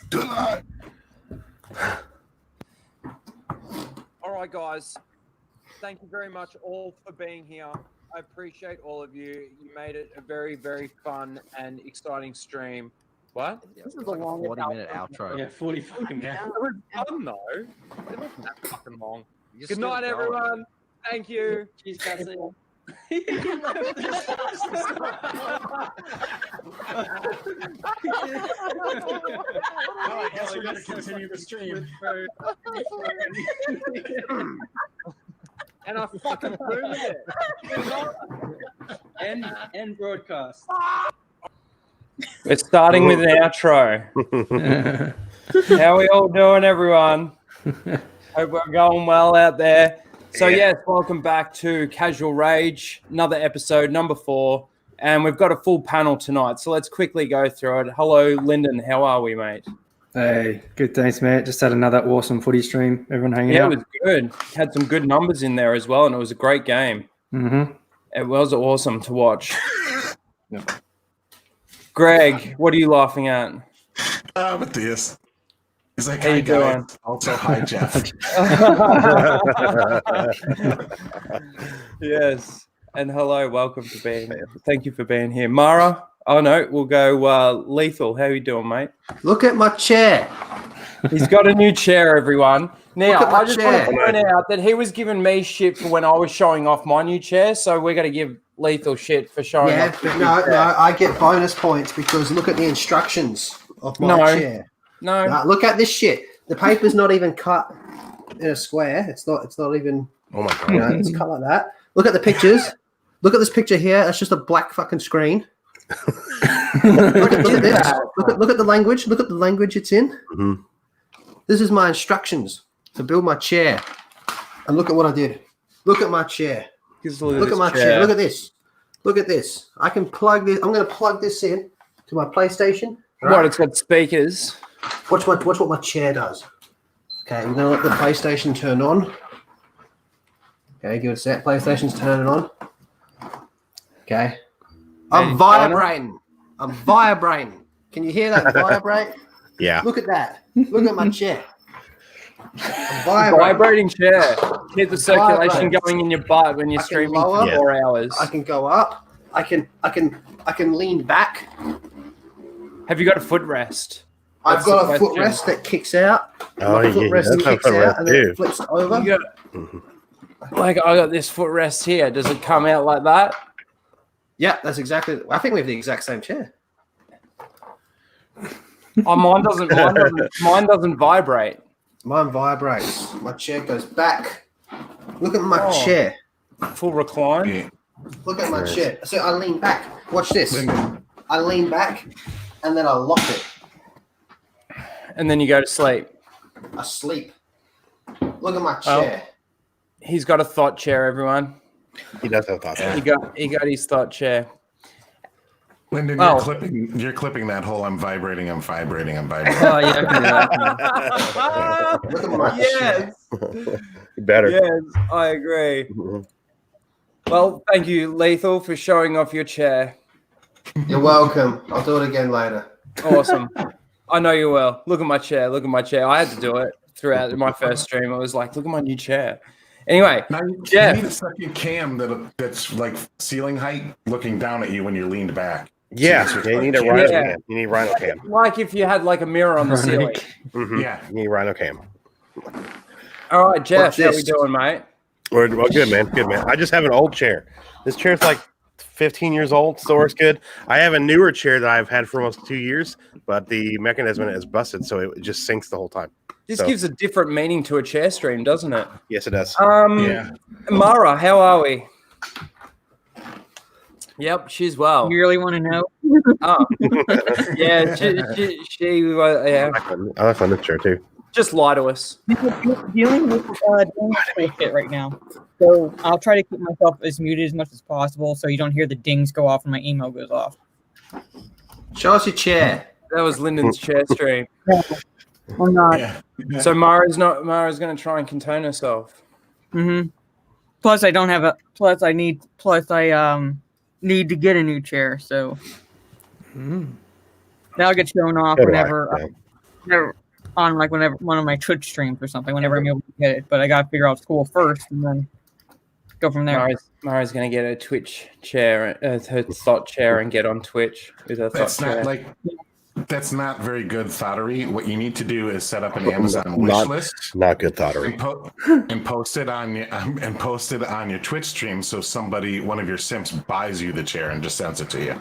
Do not. All right, guys. Thank you very much all for being here. I appreciate all of you. You made it a very, very fun and exciting stream. What? This is like a 40-minute outro. Yeah, 40 fucking minutes. It was fun, though. It wasn't that fucking long. Good night, everyone. Thank you. Cheers, Kathleen. All right, I guess we're going to continue the stream. And I fucking ruined it. End broadcast. We're starting with an outro. How are we all doing, everyone? Hope we're going well out there. So, yes, welcome back to Casual Rage, another episode, number 4. And we've got a full panel tonight. So let's quickly go through it. Hello, Lyndon. How are we, mate? Hey, good, thanks, mate. Just had another awesome footy stream. Everyone hanging out. Yeah, it was good. Had some good numbers in there as well, and it was a great game. Mm-hmm. It was awesome to watch. Yep. Greg, what are you laughing at? Matthias. He's like, How hi, you doing? guys. Also, hi, Jeff. Yes. And hello, welcome to being here. Thank you for being here. Mara? Oh, no, we'll go Lethal. How you doing, mate? Look at my chair. He's got a new chair, everyone. Now, Look at my I just chair. want to point out that he was giving me shit for when I was showing off my new chair, so we're going to give Lethal shit for showing Yeah, off. but no, I get bonus points because look at the instructions of my chair. No. No, look at this shit. The paper's not even cut in a square. It's not even. Oh my god! You know, it's cut like that. Look at the pictures. Look at this picture here. That's just a black fucking screen. look at this. Look at the language. Look at the language it's in. Mm-hmm. This is my instructions to build my chair. And look at what I did. Look at my chair. Look at my chair. Look at this. Look at this. I can plug this. I'm going to plug this in to my PlayStation. Right? What? It's got speakers. Watch what my chair does. Okay, we're going to let the PlayStation turn on. Okay, give it a sec. PlayStation's turning on. Okay. I'm vibrating. I'm vibrating. Can you hear that vibrate? Yeah. Look at that. Look at my chair. I'm Vibrating chair. Keep the circulation going in your butt when you're streaming for 4 hours. I can go up. I can lean back. Have you got a footrest? I've got a footrest that kicks out. Oh, yeah. Footrest kicks out and then it flips over. Like, I got this footrest here. Does it come out like that? Yeah, that's exactly. I think we have the exact same chair. Oh, mine doesn't vibrate. Mine vibrates. My chair goes back. Look at my chair. Full recline. Yeah. Look at my chair. So I lean back. Watch this. I lean back and then I lock it. And then you go to sleep. I sleep. Look at my chair. He's got a thought chair, everyone. He does have thoughts. He got his thought chair. Lyndon, you're clipping that whole I'm vibrating. Oh, yeah, I can do that. Look at my chair. Better. Yes, I agree. Well, thank you, Lethal, for showing off your chair. You're welcome. I'll do it again later. Awesome. I know you will. Look at my chair. Look at my chair. I had to do it throughout my first stream. I was like, look at my new chair. Anyway, Now, you need a second cam that's like ceiling height looking down at you when you're leaned back. Yeah, you need a Ryno cam. You need Ryno cam. Like if you had like a mirror on the ceiling. Mm-hmm. Yeah. You need Ryno cam. All right, Jeff, how we doing, mate? Well, good, man. Good, man. I just have an old chair. This chair's like 15 years old. Still works good. I have a newer chair that I've had for almost 2 years, but the mechanism is busted, so it just sinks the whole time. This gives a different meaning to a chair stream, doesn't it? Yes, it does. Mara, how are we? Yep, she's well. You really want to know? Oh, yeah, she yeah. I like on this chair too. Just lie to us. Dealing with shit right now, so I'll try to keep myself as muted as much as possible, so you don't hear the dings go off when my email goes off. Show us your chair. That was Lyndon's chair stream. I'm not. Yeah. So Mara's going to try and contain herself. Mm-hmm. Plus, I don't have a. Plus, I need to get a new chair, so that'll get shown off whenever. on like whenever one of my Twitch streams or something, whenever I'm able to get it. But I gotta figure out school first and then go from there. Mari's going to get a Twitch chair, her thought chair, and get on Twitch with her thought chair. That's not very good thoughtery. What you need to do is set up an Amazon wish list. Not good thoughtery. And post it on your Twitch stream, so one of your simps buys you the chair and just sends it to you.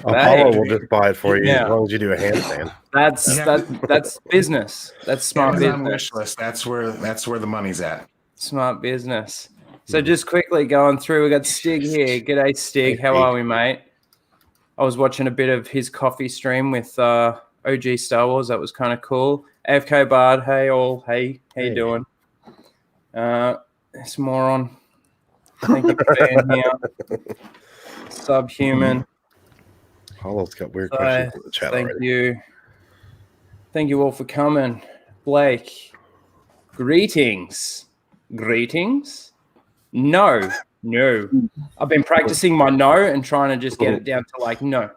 Apollo will just buy it for you as long as you do a handstand. That's business. That's smart Amazon business. wish list. That's where the money's at. Smart business. So just quickly going through, we got Stig here. G'day, Stig. How are we, mate? I was watching a bit of his coffee stream with OG Star Wars. That was kind of cool. AFK Bard, hey all. Hey, how you doing? This moron. Thank you for being here. Subhuman. Apollo's got weird questions in the chat already. Thank you all for coming. Blake, greetings. No. I've been practicing my no and trying to just get it down to like no.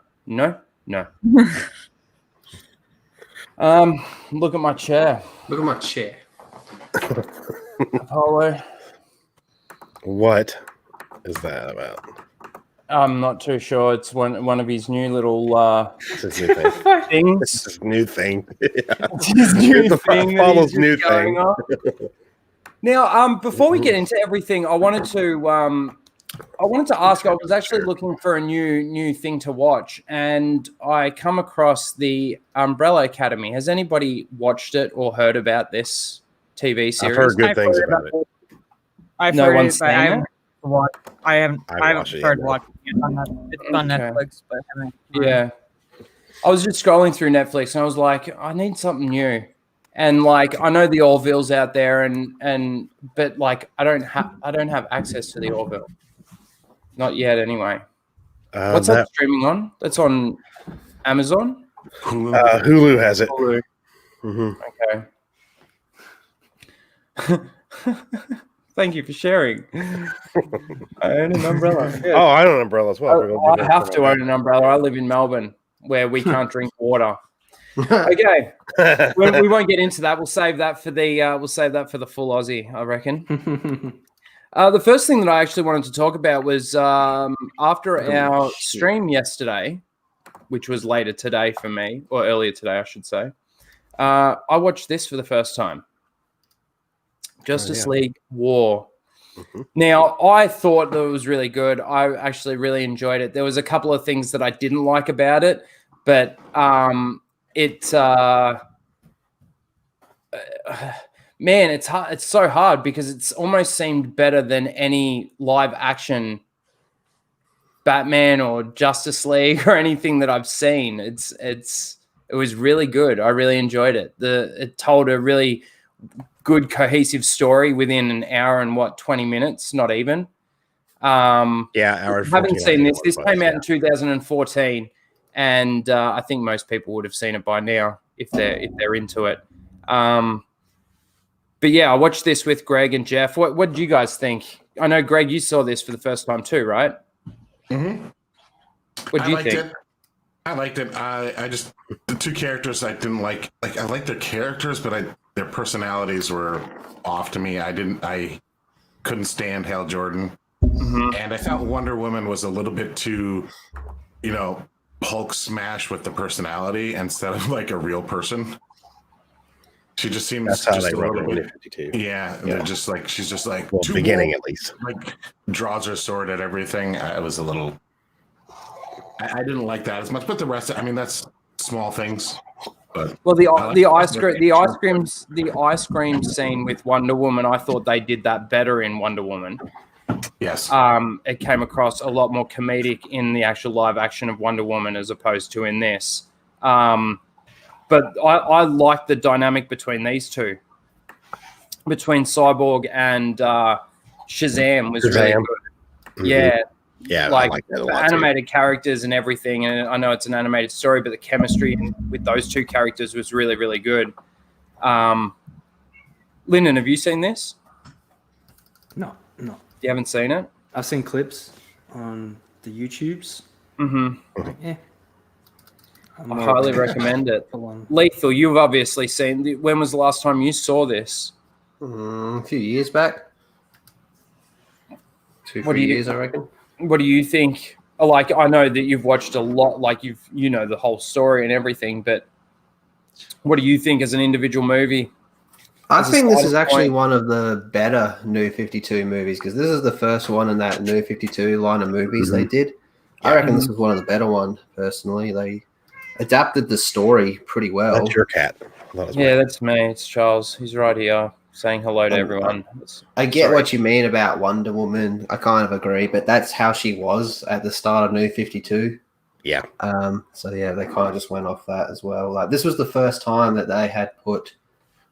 Look at my chair. Apollo. What is that about? I'm not too sure. It's one of his new little It's his new thing. things. It's his new thing. It's his new thing. Apollo's new thing. Now, before we get into everything, I wanted to ask. I was actually looking for a new thing to watch, and I come across the Umbrella Academy. Has anybody watched it or heard about this TV series? I've heard good things about it. I've No heard one's it, but I haven't watched it started yet. watching it. It's on Netflix, but I haven't. Yeah. I was just scrolling through Netflix and I was like, I need something new. And like I know the Orville's out there but like I don't have access to the Orville. Not yet anyway. What's that streaming on? That's on Amazon? Hulu has it. Hulu. Mm-hmm. Okay. Thank you for sharing. I own an umbrella. Yeah. Oh, I own an umbrella as well. I have to own an umbrella. I live in Melbourne where we can't drink water. Okay, we won't get into that. We'll save that for the full Aussie, I reckon. The first thing that I actually wanted to talk about was after our stream yesterday, which was later today for me, or earlier today, I should say. I watched this for the first time. Justice League War. Mm-hmm. Now, I thought that it was really good. I actually really enjoyed it. There was a couple of things that I didn't like about it, but it's man, it's hard. It's so hard because it's almost seemed better than any live action Batman or Justice League or anything that I've seen. It was really good. I really enjoyed it. It told a really good cohesive story within an hour and 20 minutes, not even. Hour. Haven't seen this. This came out in 2014, and I think most people would have seen it by now if they're into it. But yeah, I watched this with Greg and Jeff. What did you guys think? I know Greg, you saw this for the first time too, right? Mm-hmm. What do you think? I liked it. I just the two characters I didn't like. Like I liked their characters, but their personalities were off to me. I couldn't stand Hal Jordan, and I thought Wonder Woman was a little bit too, Hulk smash with the personality instead of like a real person. She just seems that's how just they a wrote little it in bit. 52. Yeah, they're just like she's just like well, beginning at least. Like draws her sword at everything. I was a little. I didn't like that as much, but the rest, I mean, that's small things. But well, the ice cream scene with Wonder Woman, I thought they did that better in Wonder Woman. Yes. It came across a lot more comedic in the actual live action of Wonder Woman as opposed to in this. But I like the dynamic between these two, between Cyborg and Shazam was really good. Mm-hmm. Yeah. Yeah, like I like that a the lot animated characters and everything. And I know it's an animated story, but the chemistry with those two characters was really, really good. Lyndon, have you seen this? No. You haven't seen it? I've seen clips on the YouTubes. Mm-hmm. Yeah. I highly recommend it. Lethal, you've obviously seen. When was the last time you saw this? A few years back. 2-3 What do you- years, I reckon. What do you think? Like, I know that you've watched a lot, like you know the whole story and everything, but what do you think as an individual movie? I As a think this is starting actually point? one of the better New 52 movies because this is the first one in that New 52 line of movies they did. I reckon this was one of the better ones, personally. They adapted the story pretty well. That's your cat. Yeah, that's me. It's Charles. He's right here saying hello to everyone. I get Sorry. what you mean about Wonder Woman. I kind of agree, but that's how she was at the start of New 52. Yeah. So yeah, they kind of just went off that as well. Like this was the first time that they had put.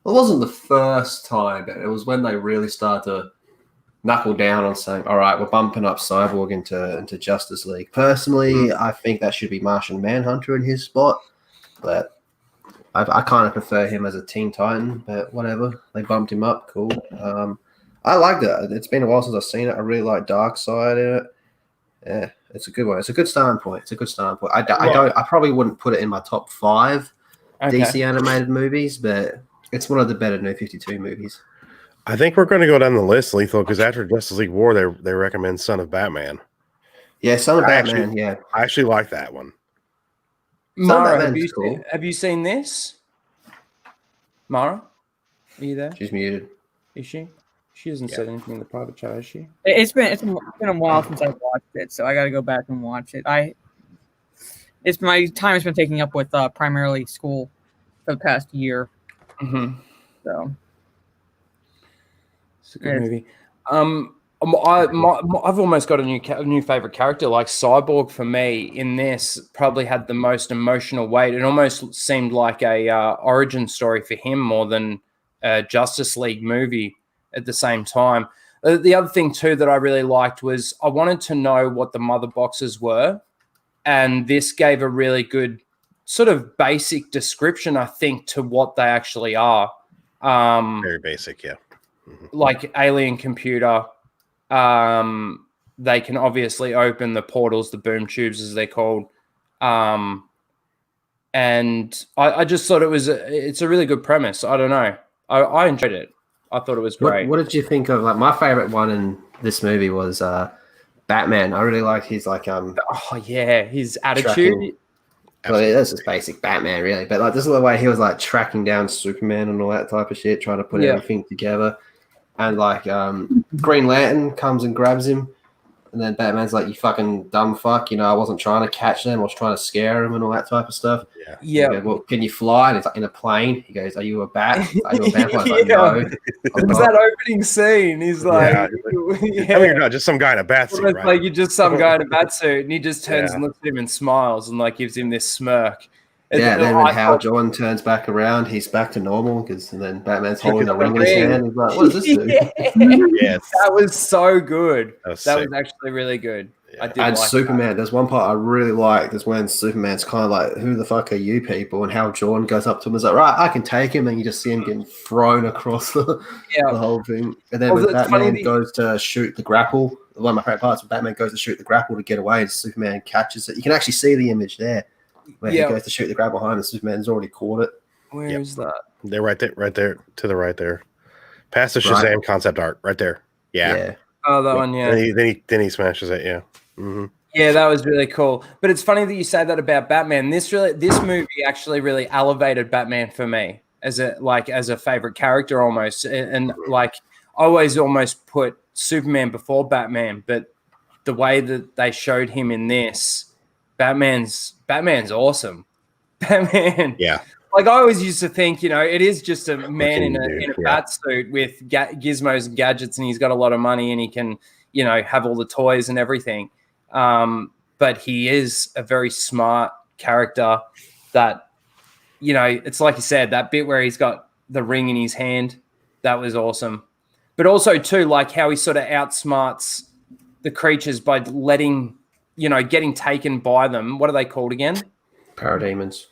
Well, it wasn't the first time, but it was when they really started to knuckle down on saying, "All right, we're bumping up Cyborg into Justice League." Personally, I think that should be Martian Manhunter in his spot, but I kind of prefer him as a Teen Titan. But whatever, they bumped him up. Cool. I liked it. It's been a while since I've seen it. I really like Darkseid in it. Yeah, it's a good one. It's a good starting point. I probably wouldn't put it in my top 5 DC animated movies, but it's one of the better New 52 movies. I think we're going to go down the list, Lethal, because after Justice League War, they recommend Son of Batman. Yeah, Son of Batman. Actually, yeah, I actually like that one. Mara, Batman's cool. have you seen this? Mara, are you there? She's muted. Is she? She hasn't said anything in the private chat, has she? It's been a while since I've watched it, so I got to go back and watch it. It's my time has been taking up with primarily school for the past year. Mm-hmm. So it's a good movie. I've almost got a new favorite character. Like Cyborg for me in this probably had the most emotional weight. It almost seemed like a origin story for him more than a Justice League movie at the same time. The other thing too that I really liked was I wanted to know what the mother boxes were, and this gave a really good sort of basic description, I think, to what they actually are. Very basic, yeah. Like alien computer. They can obviously open the portals, the boom tubes as they're called. And I just thought it's a really good premise. I don't know. I enjoyed it. I thought it was great. What did you think of, like, my favorite one in this movie was Batman. I really liked his his attitude. Well, that's just basic Batman, really. But like, this is the way he was like tracking down Superman and all that type of shit, trying to put everything together. And like, Green Lantern comes and grabs him, and then Batman's like, "You fucking dumb fuck! You know, I wasn't trying to catch them. I was trying to scare him and all that type of stuff." Yeah. Goes, well, can you fly? And it's like in a plane. He goes, "Are you a bat? Are you a vampire?" Like, no. It's that opening scene. He's like, I mean, you're not just some guy in a bat suit, right? Like you're just some guy in a bat suit, and he just turns and looks at him and smiles and like gives him this smirk. Yeah, then when Hal Jordan turns back around, he's back to normal and then Batman's holding the ring in his hand. He's like, "What does this do?" Yes, that was so good. That was actually really good. Yeah. I did. And like Superman, that. there's one part I really liked is when Superman's kind of like, "Who the fuck are you people?" And Hal Jordan goes up to him and is like, "Right, I can take him." And you just see him getting thrown across the whole thing. And then when Batman goes to shoot the grapple, one of my favorite parts when Batman goes to shoot the grapple to get away and Superman catches it. You can actually see the image there. Where he goes to shoot the grapple behind and Superman's already caught it. Where is that? They're right there, to the right there. Past the Shazam concept art, right there. Yeah. Oh, that one, yeah. Then he smashes it, yeah. Mm-hmm. Yeah, that was really cool. But it's funny that you say that about Batman. This movie actually really elevated Batman for me as a favorite character almost. And like I always almost put Superman before Batman, but the way that they showed him in this, Batman's awesome. Batman. Yeah. Like I always used to think, it is just a man in a bat suit with gizmos and gadgets, and he's got a lot of money and he can, have all the toys and everything. But he is a very smart character that, it's like you said, that bit where he's got the ring in his hand, that was awesome. But also too, like how he sort of outsmarts the creatures by letting, getting taken by them. What are they called again? Parademons.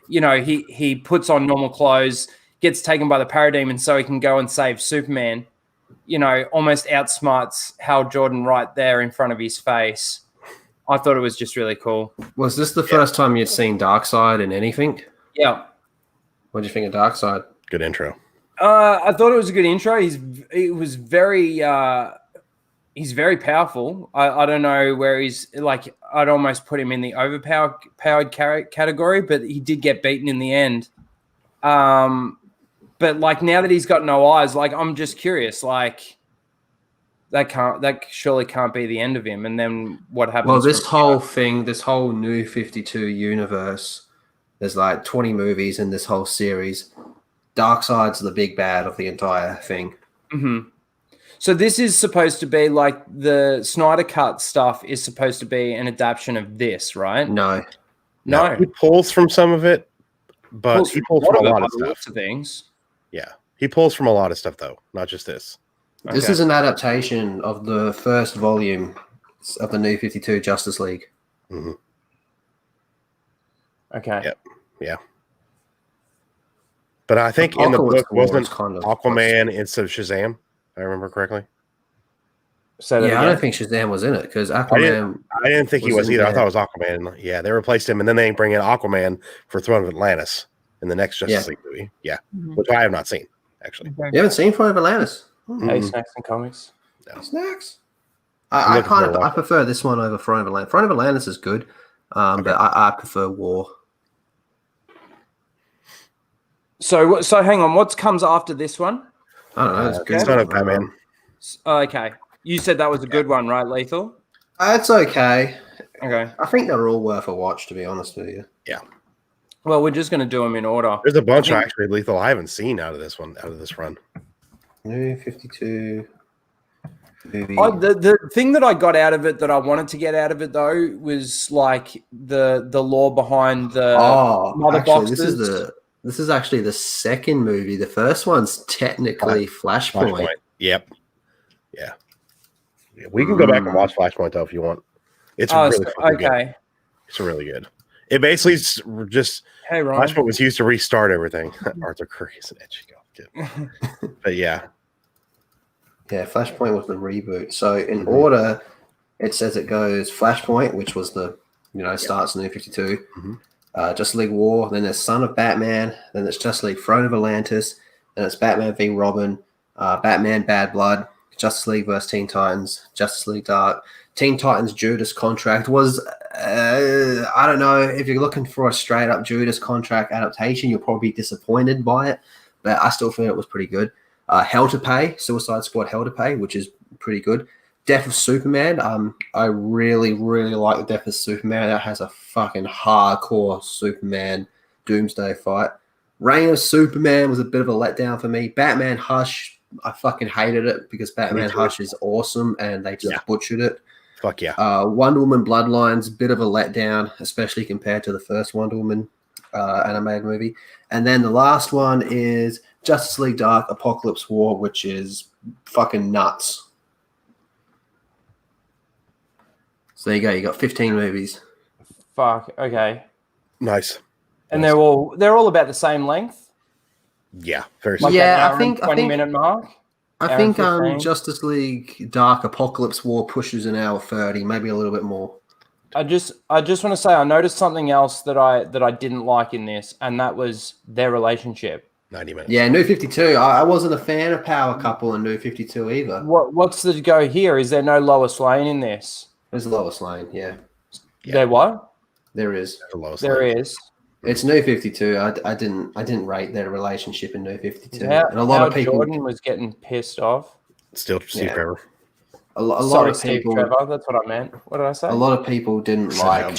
He puts on normal clothes, gets taken by the parademons so he can go and save Superman. Almost outsmarts Hal Jordan right there in front of his face. I thought it was just really cool. Was this the first time you'd seen Darkseid in anything? Yeah. What do you think of Darkseid? Good intro. I thought it was a good intro. He's very powerful. I don't know where he's like. I'd almost put him in the overpowered category, but he did get beaten in the end. But like now that he's got no eyes, like I'm just curious. Like that surely can't be the end of him. And then what happens? Well, this whole New 52 universe, there's like 20 movies in this whole series. Darkseid's the big bad of the entire thing. Mm-hmm. So this is supposed to be like the Snyder Cut stuff is supposed to be an adaptation of this, right? No. He pulls from some of it, but he pulls from a lot of stuff. Lots of things. Yeah, he pulls from a lot of stuff though, not just this. This is an adaptation of the first volume of the New 52 Justice League. Mm-hmm. Okay. Yep. Yeah. But I think in the book wasn't Aquaman instead of Shazam, if I remember correctly. So I don't think Shazam was in it because Aquaman. I didn't think he was either. I thought it was Aquaman. Yeah, they replaced him, and then they bring in Aquaman for Throne of Atlantis in the next Justice League movie. Yeah, which I have not seen actually. You haven't seen Throne of Atlantis? Hey, Snacks and Comics. No. Snacks. I prefer this one over Throne of Atlantis. Throne of Atlantis is good, but I prefer War. So hang on. What comes after this one? I don't know. It's good. Son of Batman. Okay. You said that was a good one, right, Lethal? It's okay. Okay. I think they're all worth a watch, to be honest with you. Yeah. Well, we're just going to do them in order. There's a bunch actually Lethal I haven't seen out of this run. New 52 movie. The thing that I got out of it that I wanted to get out of it though was like the lore behind the mother boxes. This is actually the second movie. The first one's technically Flashpoint. Yep. Yeah. We can go back and watch Flashpoint though if you want. It's really good. It's really good. It basically just Flashpoint was used to restart everything. Arthur Curry is an edgy kid. But yeah. Yeah, Flashpoint was the reboot. So in order, it says it goes Flashpoint, which was the starts in New 52. Justice League War, then there's Son of Batman, then it's Justice League Throne of Atlantis, then it's Batman v Robin, Batman Bad Blood, Justice League vs Teen Titans, Justice League Dark. Teen Titans Judas Contract was I don't know, if you're looking for a straight up Judas Contract adaptation, you'll probably be disappointed by it, but I still feel it was pretty good. Hell to Pay, Suicide Squad Hell to Pay, which is pretty good. Death of Superman. I really, really like the Death of Superman. That has a fucking hardcore Superman doomsday fight. Reign of Superman was a bit of a letdown for me. Batman Hush, I fucking hated it because Batman Hush is awesome and they just butchered it. Fuck yeah. Wonder Woman Bloodlines, bit of a letdown, especially compared to the first Wonder Woman animated movie. And then the last one is Justice League Dark Apocalypse War, which is fucking nuts. So there you go. You got 15 movies. Fuck. Okay. Nice. And they're all about the same length. Yeah. Very. Like I think 20-minute mark. I think Justice League Dark Apocalypse War pushes an hour 30, maybe a little bit more. I just want to say I noticed something else that I didn't like in this, and that was their relationship. 90 minutes. Yeah, New 52. I wasn't a fan of Power Couple in New 52 either. What's the go here? Is there no Lois Lane in this? There's Lois Lane, yeah. There what? There is. There is. It's New 52. I didn't rate their relationship in New 52. And a lot of people. Jordan was getting pissed off. Still Steve Trevor. A lot of Steve people. Trevor. That's what I meant. What did I say? A lot of people didn't like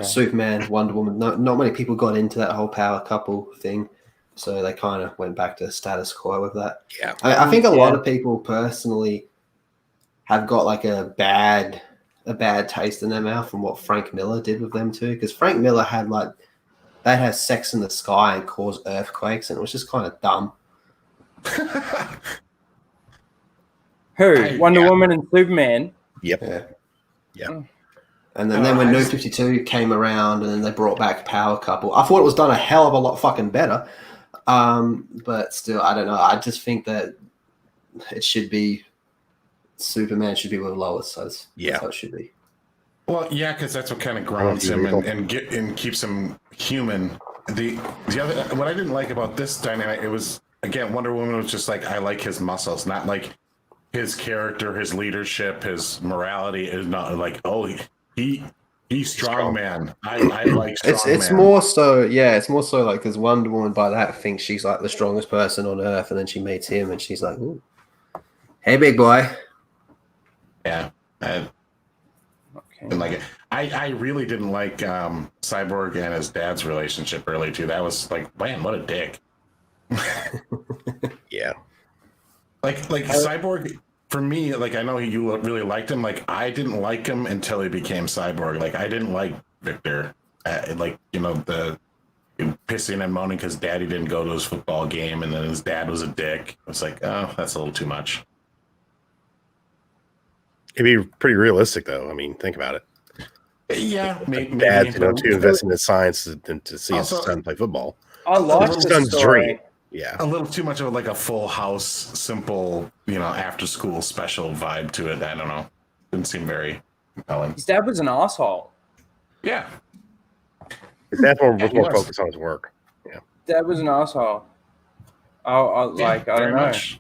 Superman, Wonder Woman. Not many people got into that whole power couple thing, so they kind of went back to status quo with that. Yeah, I think a lot of people personally have got like a bad taste in their mouth from what Frank Miller did with them too, because Frank Miller they had sex in the sky and caused earthquakes, and it was just kind of dumb. Who? Wonder Woman and Superman? Yep. Yeah. And then when New 52 came around and then they brought back Power Couple, I thought it was done a hell of a lot fucking better. But still, I don't know. I just think that it should be Superman should be with Lois. So that's how it should be. Well, yeah, because that's what kind of I don't grounds know if him you and keeps him human. The other what I didn't like about this dynamic, it was again Wonder Woman was just like I like his muscles, not like his character, his leadership, his morality is not like he's strong man. I like strong It's man. more so, yeah, it's more so like because Wonder Woman by that thinks she's like the strongest person on earth, and then she meets him and she's like, ooh, hey, big boy. Yeah. I didn't like it. I really didn't like Cyborg and his dad's relationship early too. That was like, man, what a dick. Yeah. Like Cyborg for me, like I know you really liked him. Like I didn't like him until he became Cyborg. Like I didn't like Victor. Like the pissing and moaning because Daddy didn't go to his football game, and then his dad was a dick. It's like, oh, that's a little too much. It'd be pretty realistic, though. I mean, think about it. Yeah, maybe. Dad's, too invested in his science than to see his Also, son play football. I like His the son's story. dream. Yeah. a little too much of like a Full House, simple, after school special vibe to it. I don't know. Didn't seem very compelling. His dad was an asshole. Yeah. His dad's more he was. focused on his work. Yeah. Dad was an asshole. I don't very know. much.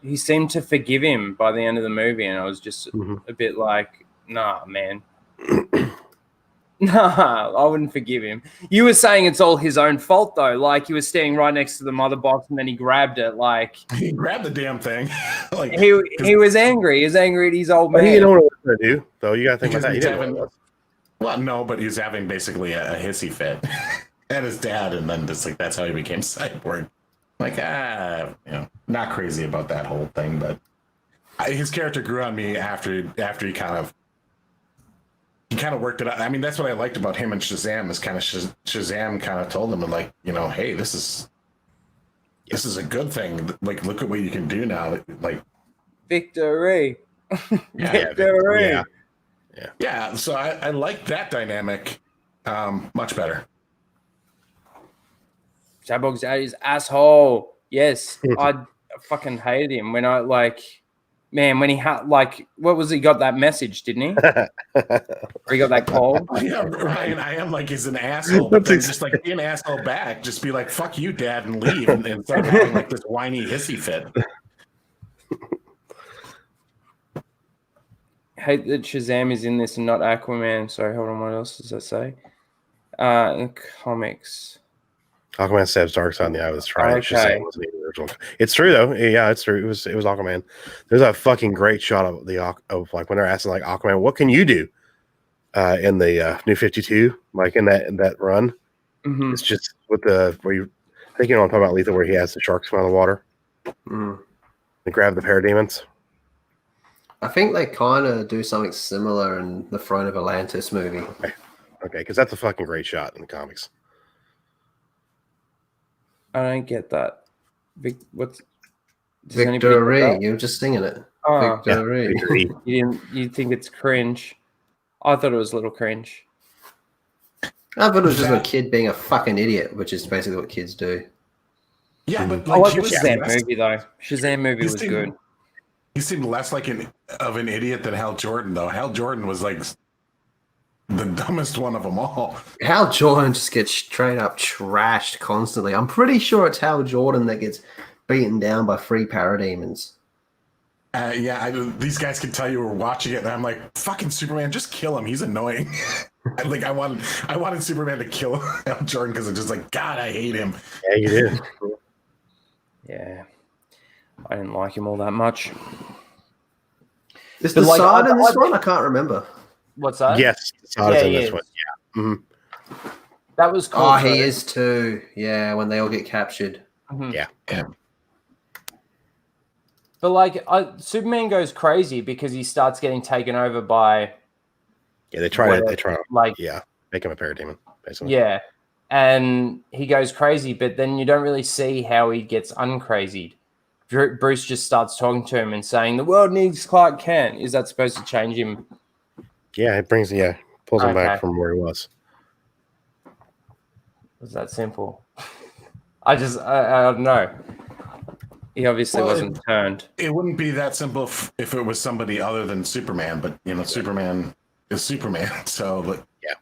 He seemed to forgive him by the end of the movie, and I was just a bit like, nah, man. Nah, I wouldn't forgive him. You were saying it's all his own fault, though. Like, he was standing right next to the mother box, and then he grabbed it. Like, He grabbed the damn thing. Like he was angry. He was angry at his old man. But you know what he's going to do, though. You got to think about that. He Because didn't know what it was. well, no, but he's having basically a hissy fit at his dad, and then just like that's how he became Cyborg. Like, not crazy about that whole thing, but his character grew on me after he kind of worked it out. I mean, that's what I liked about him and Shazam is kind of Shazam kind of told him like, hey, this is a good thing. Like, look at what you can do now. Like, Victory. Yeah. yeah. So I like that dynamic much better. Cyborg's dad is asshole. Yes, I fucking hated him when when he had what was he got that message, didn't he? Or he got that call. Yeah, Ryan, I am like he's an asshole, but then just like be an asshole back. Just be like, fuck you, Dad, and leave, and start having like this whiny hissy fit. Hate that Shazam is in this and not Aquaman. Sorry, hold on. What else does that say? In comics. Aquaman stabs Darkseid in the eye with his trident. Okay. Shazam was the original. It's true though. Yeah, it's true. It was Aquaman. There's a fucking great shot of like when they're asking like Aquaman, what can you do? In the New 52, like in that run. Mm-hmm. It's just with the where you think I'm talking about Lethal, where he has the sharks come out of the water. They grab the parademons. I think they kind of do something similar in the Throne of Atlantis movie. Okay, because that's a fucking great shot in the comics. I don't get that. What's does anybody get Victory. that? You were just singing it. Oh, Victory. you think it's cringe? I thought it was a little cringe. I thought it was just a kid being a fucking idiot, which is basically what kids do. Yeah, but I like he the was Shazam less- movie though. Shazam movie was good. He seemed less like an idiot than Hal Jordan, though. Hal Jordan was like the dumbest one of them all. Hal Jordan just gets straight up trashed constantly. I'm pretty sure it's Hal Jordan that gets beaten down by 3 parademons. These guys can tell you we're watching it, and I'm like, fucking Superman, just kill him. He's annoying. I wanted Superman to kill Hal Jordan because it's just like, God, I hate him. Yeah, you did. Yeah, I didn't like him all that much. Is But the like, side in this I- one? I can't remember. What's that? Yes, Sada's in he this is. one. Yeah. Mm-hmm. That was cool. Oh, he is too. Yeah, when they all get captured. Mhm. Yeah. But like, Superman goes crazy because he starts getting taken over by Yeah, they try to like make him a parademon, basically. yeah, and he goes crazy. But then you don't really see how he gets uncrazied. Bruce just starts talking to him and saying, "The world needs Clark Kent." Is that supposed to change him? Yeah, it pulls him Okay. back from where he was. Was that simple? I don't know. He obviously Well, wasn't turned. It wouldn't be that simple if it was somebody other than Superman, but Superman is Superman. So, but Yeah.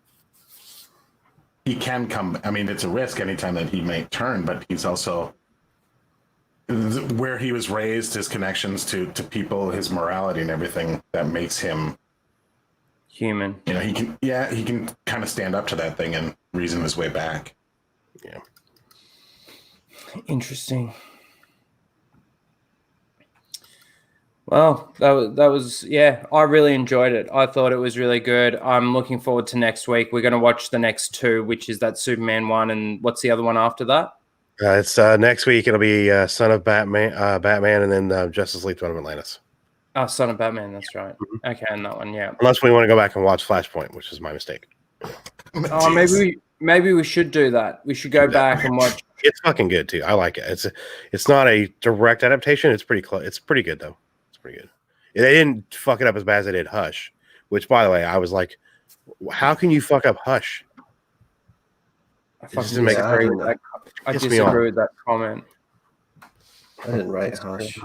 he can come. I mean, it's a risk anytime that he may turn, but he's also where he was raised, his connections to people, his morality and everything that makes him human. You know, he can kind of stand up to that thing and reason his way back. Yeah. Interesting. Well, that was I really enjoyed it. I thought it was really good. I'm looking forward to next week. We're going to watch the next two, which is that Superman one, and what's the other one after that? It's next week. It'll be Son of Batman, and then Justice League: Throne of Atlantis. Oh, Son of Batman. That's right. Okay, and that one, yeah. Unless we want to go back and watch Flashpoint, which is my mistake. Oh, maybe we should do that. We should go back and watch. It's fucking good too. I like it. It's not a direct adaptation. It's pretty close. It's pretty good though. It's pretty good. They didn't fuck it up as bad as they did Hush, which, by the way, I was like, how can you fuck up Hush? I disagree with that comment. I didn't rate Hush.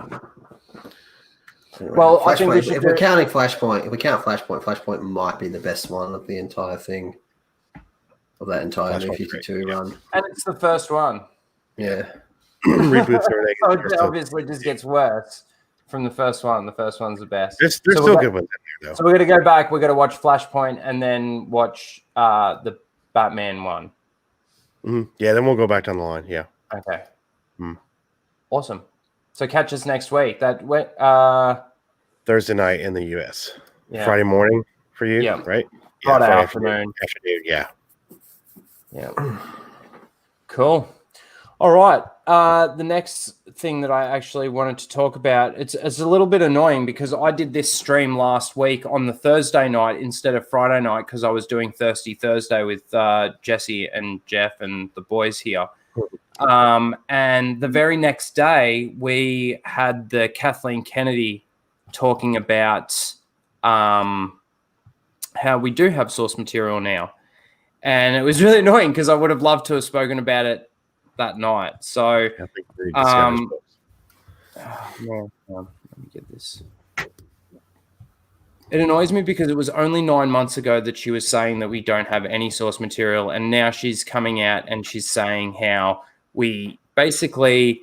Well, I think if we're counting Flashpoint, if we count Flashpoint, Flashpoint might be the best one of the entire thing, of that entire New 52 run. And it's the first one. Yeah. Reboots are so it obviously just gets worse from the first one. The first one's the best. There's still good ones in here, though. So we're going to go back. We're going to watch Flashpoint and then watch the Batman one. Mm-hmm. Yeah, then we'll go back down the line. Yeah. Okay. Hmm. Awesome. So catch us next week. Thursday night in the U.S. Yeah. Friday morning for you, right? Friday afternoon. Yeah. Yeah. Cool. All right. The next thing that I actually wanted to talk about, it's a little bit annoying because I did this stream last week on the Thursday night instead of Friday night because I was doing Thirsty Thursday with Jesse and Jeff and the boys here. And the very next day, we had the Kathleen Kennedy talking about how we do have source material now. And it was really annoying because I would have loved to have spoken about it that night. So, let me get this. It annoys me because it was only 9 months ago that she was saying that we don't have any source material. And now she's coming out and she's saying how we basically,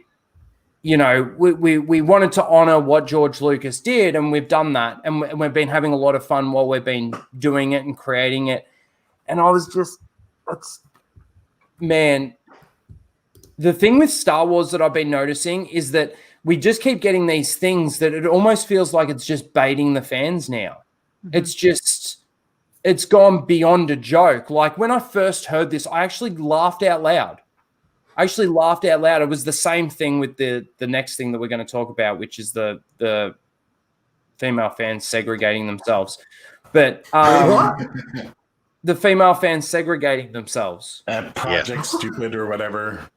we wanted to honor what George Lucas did, and we've done that. And we've been having a lot of fun while we've been doing it and creating it. And I was just, the thing with Star Wars that I've been noticing is that we just keep getting these things that it almost feels like it's just baiting the fans now. Mm-hmm. It's gone beyond a joke. Like when I first heard this, I actually laughed out loud. It was the same thing with the next thing that we're going to talk about, which is the female fans segregating themselves. But the female fans segregating themselves. Project Stupid or whatever.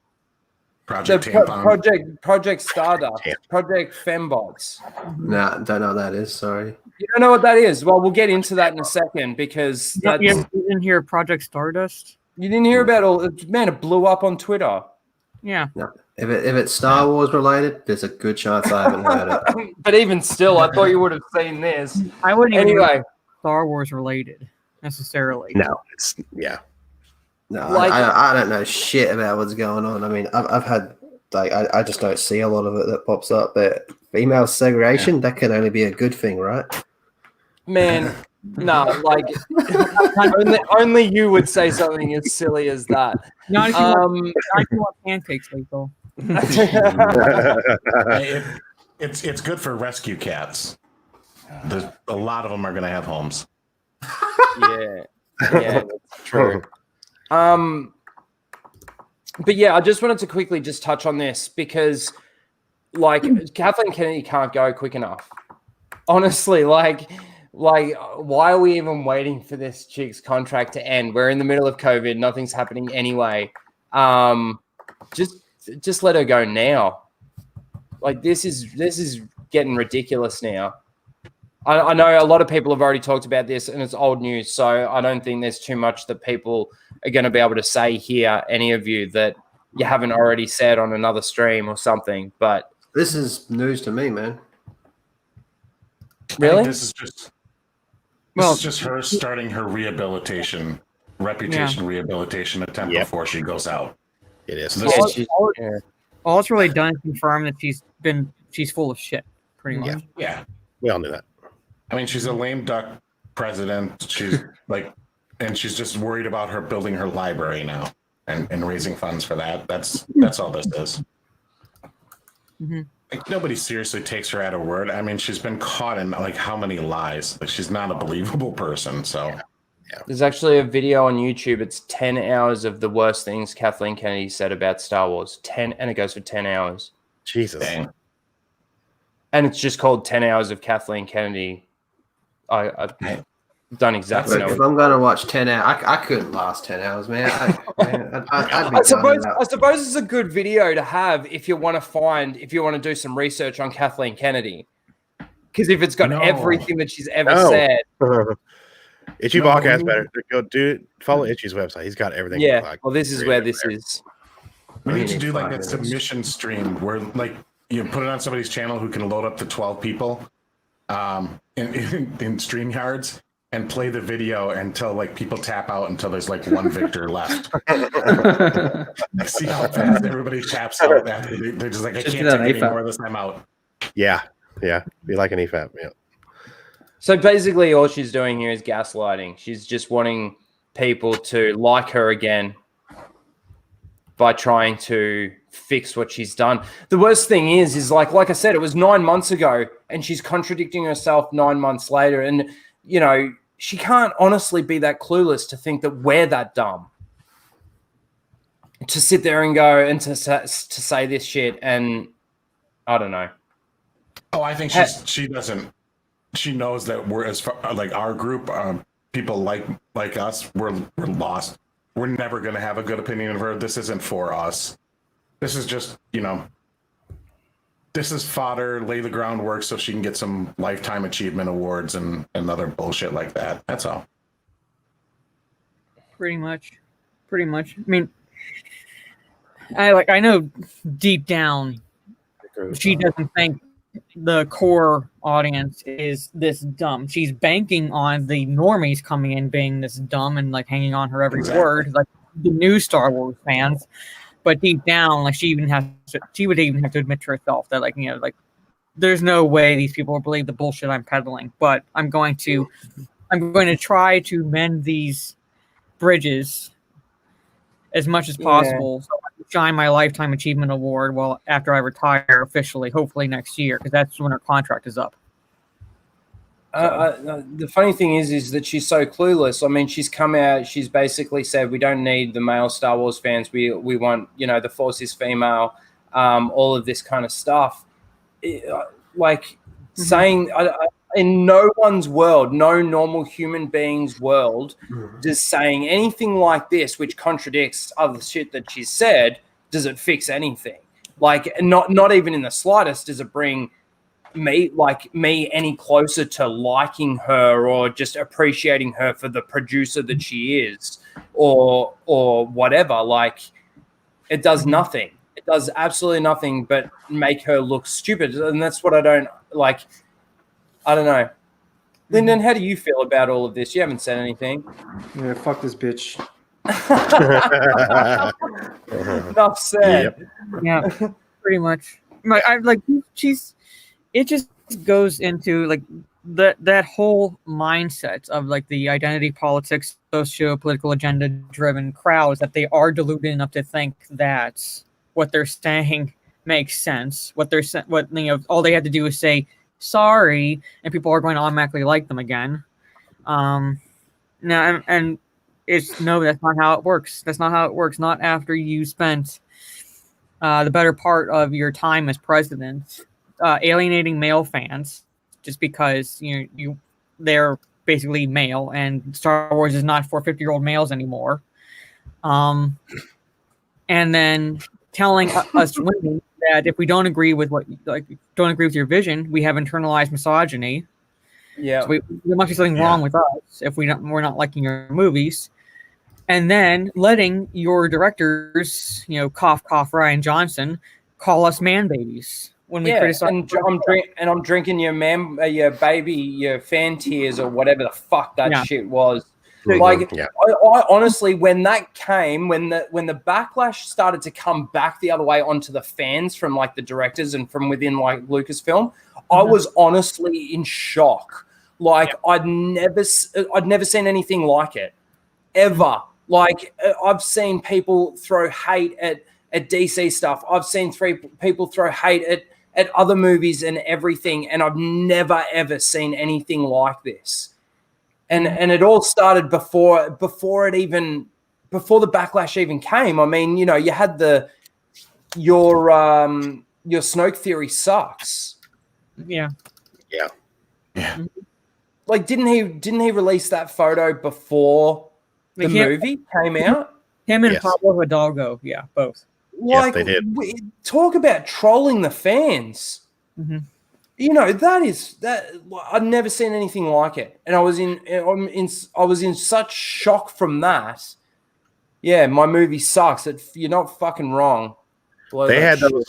Project Tampon. Project Stardust. Project Fembots. Nah, don't know what that is. Sorry. You don't know what that is? Well, we'll get into that in a second because you didn't hear Project Stardust? You didn't hear about it blew up on Twitter. Yeah. No. If it's Star Wars related, there's a good chance I haven't heard it. But even still, I thought you would have seen this. I wouldn't even Star Wars related necessarily. No, it's No, I don't know shit about what's going on. I mean, I've had I just don't see a lot of it that pops up. But female segregation, that can only be a good thing, right? Man, no, like only you would say something as silly as that. Not if you want pancakes, Lethal. It's good for rescue cats. A lot of them are going to have homes. Yeah, that's true. But yeah, I just wanted to quickly just touch on this because, like, Kathleen Kennedy can't go quick enough. Honestly, like, why are we even waiting for this chick's contract to end? We're in the middle of COVID. Nothing's happening anyway. Just let her go now. Like, this is getting ridiculous now. I know a lot of people have already talked about this and it's old news, so I don't think there's too much that people are going to be able to say here, any of you, that you haven't already said on another stream or something. But this is news to me, man. Really? This is just This is just her starting her reputation rehabilitation attempt before she goes out. It is. So all it's really done is confirm that she's full of shit, pretty much. Yeah. We all knew that. I mean, she's a lame duck president. She's and she's just worried about her building her library now and raising funds for that. That's all this is. Mm-hmm. Like, nobody seriously takes her at her word. I mean, she's been caught in like how many lies? Like, she's not a believable person. So there's actually a video on YouTube. It's 10 hours of the worst things Kathleen Kennedy said about Star Wars. 10, and it goes for 10 hours. Jesus. dang. And it's just called 10 hours of Kathleen Kennedy. I don't exactly know. If I'm going to watch 10 hours, I couldn't last 10 hours, man. I'd be I suppose done it's a good video to have if you want to do some research on Kathleen Kennedy. Because if it's got everything that she's ever said. Itchy Bobcat's better. Go follow Itchy's website. He's got everything. Yeah. Well, this is where this is. We need to do like that submission stream where like you put it on somebody's channel who can load up to 12 people in StreamYards and play the video until like people tap out until there's like one victor left. See how fast everybody taps out. They're just like, I can't take any more of this. I'm out. Yeah. Be like an EFAP. Yeah. So basically, all she's doing here is gaslighting. She's just wanting people to like her again by trying to fix what she's done. The worst thing is like I said, it was 9 months ago, and she's contradicting herself 9 months later. And she can't honestly be that clueless to think that we're that dumb to sit there and go and to say this shit. And I don't know. Oh, I think she doesn't. She knows that we're as far like our group, people like us. We're lost. We're never going to have a good opinion of her. This isn't for us. This is just this is fodder. Lay the groundwork so she can get some lifetime achievement awards and other bullshit like that. That's all. Pretty much. I mean, I know deep down she doesn't think the core audience is this dumb. She's banking on the normies coming in being this dumb and like hanging on her every word, like the new Star Wars fans. But deep down, like she would even have to admit to herself that like there's no way these people will believe the bullshit I'm peddling. But I'm going to try to mend these bridges as much as possible. So I can shine my lifetime achievement award after I retire officially, hopefully next year, because that's when her contract is up. The funny thing is that she's so clueless. I mean, she's come out. She's basically said we don't need the male Star Wars fans. We want the Force is female. All of this kind of stuff. Saying in no one's world, no normal human being's world, does saying anything like this, which contradicts other shit that she's said, does it fix anything? Like not even in the slightest does it bring me any closer to liking her or just appreciating her for the producer that she is or whatever. Like, it does nothing. It does absolutely nothing but make her look stupid. And that's what I don't like. I don't know. Lyndon, how do you feel about all of this? You haven't said anything. Yeah, fuck this bitch. Enough said. Yeah, pretty much. It just goes into like that whole mindset of like the identity politics, socio-political agenda driven crowds, that they are deluded enough to think that what they're saying makes sense. All they have to do is say sorry, and people are going to automatically like them again. Now, and that's not how it works. That's not how it works. Not after you spent the better part of your time as president alienating male fans just because they're basically male, and Star Wars is not for 50-year-old males anymore. And then telling us women that if we don't agree with your vision, we have internalized misogyny. Yeah, so there must be something wrong with us if we're not liking your movies. And then letting your directors, cough, cough, Ryan Johnson, call us man babies. when we criticize. And I'm drinking your baby, your fan tears or whatever the fuck that shit was. Like, I honestly, when that came, when the backlash started to come back the other way onto the fans from like the directors and from within like Lucasfilm, I was honestly in shock. Like I'd never seen anything like it ever. Like I've seen people throw hate at DC stuff. I've seen people throw hate at other movies and everything, and I've never ever seen anything like this. And it all started before the backlash even came. I mean, you know, you had your Snoke theory sucks. Yeah. Like, didn't he release that photo before the movie came out? Him and Pablo Hidalgo, both. Like, yes, they did. Talk about trolling the fans. Mm-hmm. You know, I've never seen anything like it, and I was in such shock from that. Yeah, my movie sucks. You're not fucking wrong. They had those.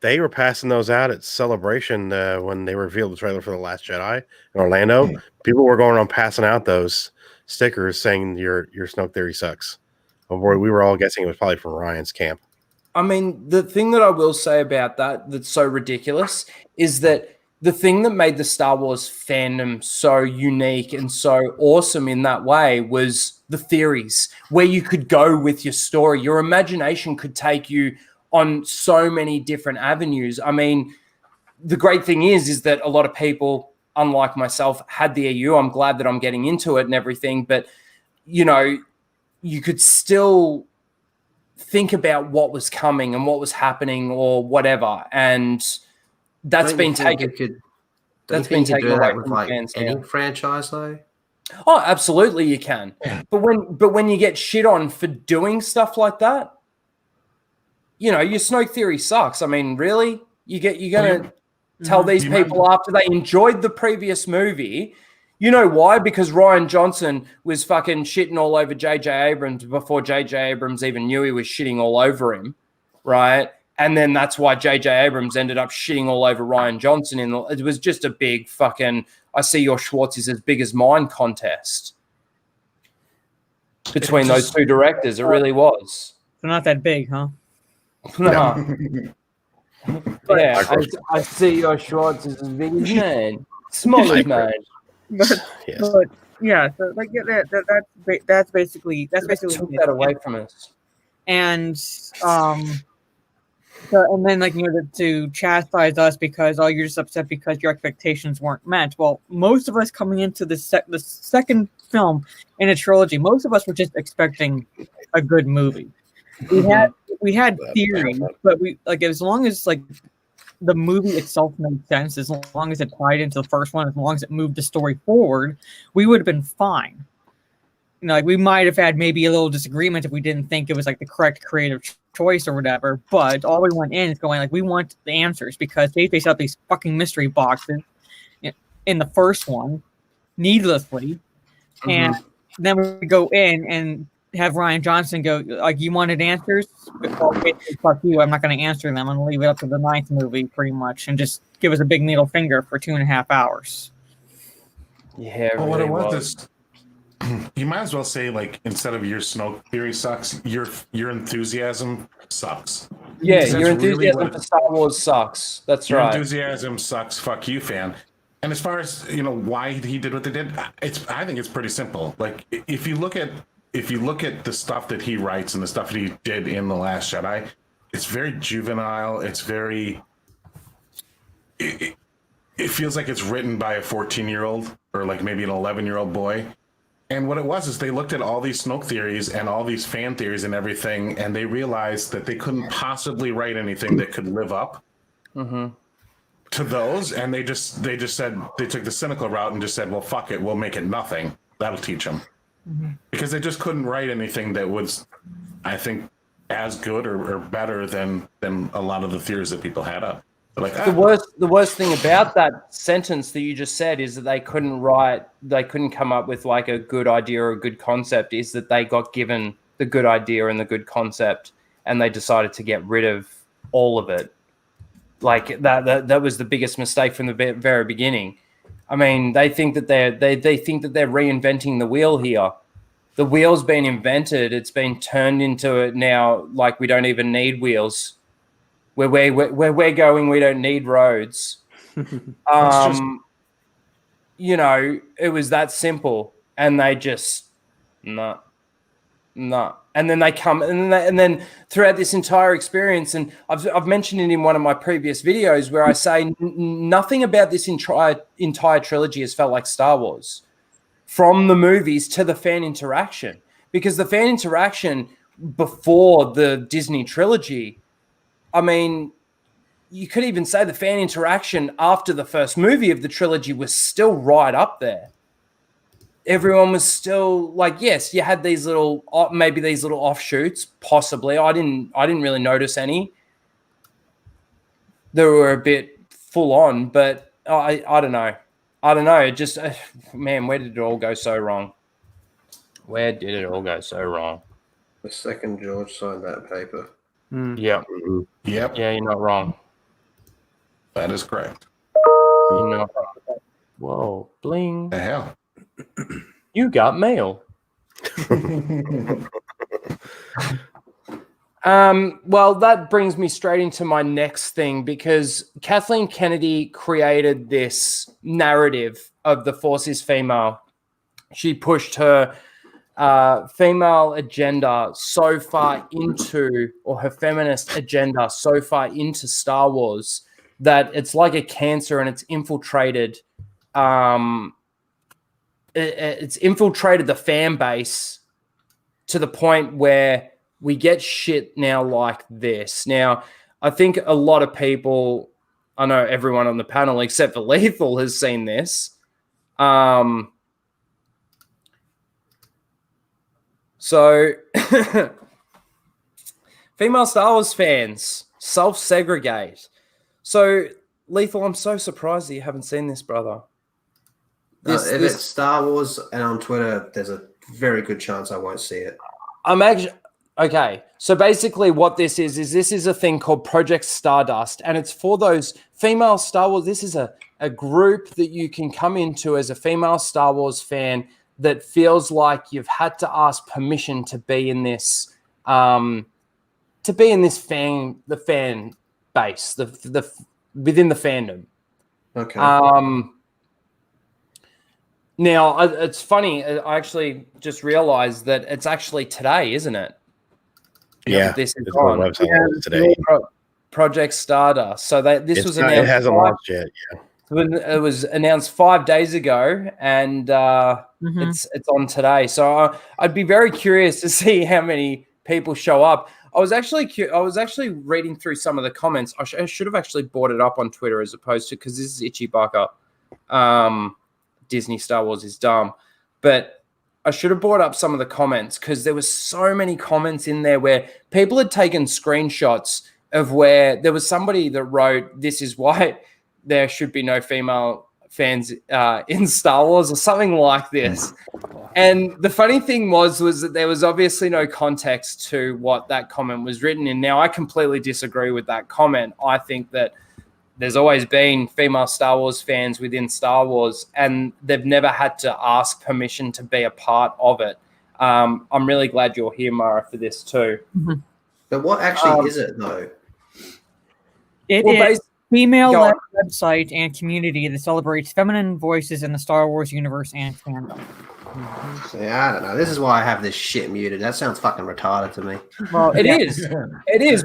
They were passing those out at Celebration when they revealed the trailer for The Last Jedi in Orlando. People were going around passing out those stickers saying your Snoke theory sucks. Oh boy, we were all guessing it was probably from Ryan's camp. I mean, the thing that I will say about that's so ridiculous is that the thing that made the Star Wars fandom so unique and so awesome in that way was the theories, where you could go with your story. Your imagination could take you on so many different avenues. I mean, the great thing is that a lot of people, unlike myself, had the EU. I'm glad that I'm getting into it and everything, but, you know, you could still think about what was coming and what was happening or whatever, and that's been taken. That's been taken away from like fans. Any franchise, though. Oh, absolutely, you can. But when you get shit on for doing stuff like that, you know, your Snoke theory sucks. I mean, really, you're gonna tell these people after they enjoyed the previous movie. You know why? Because Rian Johnson was fucking shitting all over J.J. Abrams before J.J. Abrams even knew he was shitting all over him, right? And then that's why J.J. Abrams ended up shitting all over Rian Johnson. It was just a big fucking, I see your Schwartz is as big as mine contest between those two directors. It really was. They're not that big, huh? No. Yeah, I see your Schwartz is as big as mine. Small as mine. But yeah, so like that's basically took that away from us. And and then, like, you know, to chastise us because you're just upset because your expectations weren't met. Well, most of us coming into the second film in a trilogy, most of us were just expecting a good movie. We had theories, but we, like, as long as, like, the movie itself made sense, as long as it tied into the first one, as long as it moved the story forward, we would have been fine. You know, like, we might have had maybe a little disagreement if we didn't think it was like the correct creative choice or whatever, but all we went in is going like, we want the answers because they set up these fucking mystery boxes in the first one needlessly, and then we go in and have Rian Johnson go like, you wanted answers? Well, fuck you, I'm not going to answer them. I'm going to leave it up to the 9th movie pretty much and just give us a big middle finger for 2.5 hours. Yeah, well, what it was is, you might as well say, like, instead of your Snoke theory sucks, your enthusiasm sucks. Yeah, your enthusiasm for Star Wars sucks. That's right. Your enthusiasm sucks. Fuck you, fan. And as far as, you know, why he did what they did, I think it's pretty simple. Like, if you look at the stuff that he writes and the stuff that he did in The Last Jedi, it's very juvenile. It's very. It feels like it's written by a 14-year-old or like maybe an 11-year-old boy. And what it was is they looked at all these Snoke theories and all these fan theories and everything, and they realized that they couldn't possibly write anything that could live up to those. And they just said, they took the cynical route and just said, well, fuck it, we'll make it nothing. That'll teach them. Because they just couldn't write anything that was, I think, as good or better than a lot of the theories that people had up. Like, the worst thing about that sentence that you just said is that they couldn't come up with like a good idea or a good concept, is that they got given the good idea and the good concept and they decided to get rid of all of it. Like that was the biggest mistake from the very beginning. I mean, they think that they think that they're reinventing the wheel here. The wheel's been invented. It's been turned into it now. Like we don't even need wheels. Where we're going, we don't need roads. You know, it was that simple, and they just no. And then they come, and then throughout this entire experience, and I've mentioned it in one of my previous videos where I say nothing about this entire trilogy has felt like Star Wars, from the movies to the fan interaction, because the fan interaction before the Disney trilogy, I mean, you could even say the fan interaction after the first movie of the trilogy was still right up there. Everyone was still like, yes, you had these little, maybe these little offshoots, possibly. I didn't really notice any. They were a bit full on, but I don't know. I don't know. It just, man, where did it all go so wrong? Where did it all go so wrong? The second George signed that paper. Yeah. Yep. Yeah, you're not wrong. That is correct. You're not wrong. Whoa, bling. The hell? You got mail. Well, that brings me straight into my next thing, because Kathleen Kennedy created this narrative of the Force is female. She pushed her female agenda so far into, or her feminist agenda so far into Star Wars, that it's like a cancer, and it's infiltrated it's infiltrated the fan base to the point where we get shit now like this. Now, I think a lot of people, I know everyone on the panel except for Lethal has seen this. So female Star Wars fans self-segregate. So Lethal, I'm so surprised that you haven't seen this, brother. If it's Star Wars and on Twitter, there's a very good chance I won't see it. I'm actually okay. So basically, what this is a thing called Project Stardust, and it's for those female Star Wars. This is a group that you can come into as a female Star Wars fan that feels like you've had to ask permission to be in this, fan base, the within the fandom. Okay. Now, it's funny. I actually just realized that it's actually today, isn't it? Yeah, This is it's on the website today. Project Stardust. So this was announced. It hasn't launched yet. Yeah. It was announced 5 days ago, and it's on today. So I'd be very curious to see how many people show up. I was actually reading through some of the comments. I should have actually brought it up on Twitter as opposed to, because this is Itchy Bucker. Disney Star Wars is dumb, but I should have brought up some of the comments, because there was so many comments in there where people had taken screenshots of where there was somebody that wrote, "This is why there should be no female fans in Star Wars," or something like this. And the funny thing was that there was obviously no context to what that comment was written in. Now, I completely disagree with that comment. I think that there's always been female Star Wars fans within Star Wars, and they've never had to ask permission to be a part of it. I'm really glad you're here, Mara, for this too. But what actually is it, though? It is a female-led website and community that celebrates feminine voices in the Star Wars universe and fandom. Yeah, I don't know. This is why I have this shit muted. That sounds fucking retarded to me. Well, it is.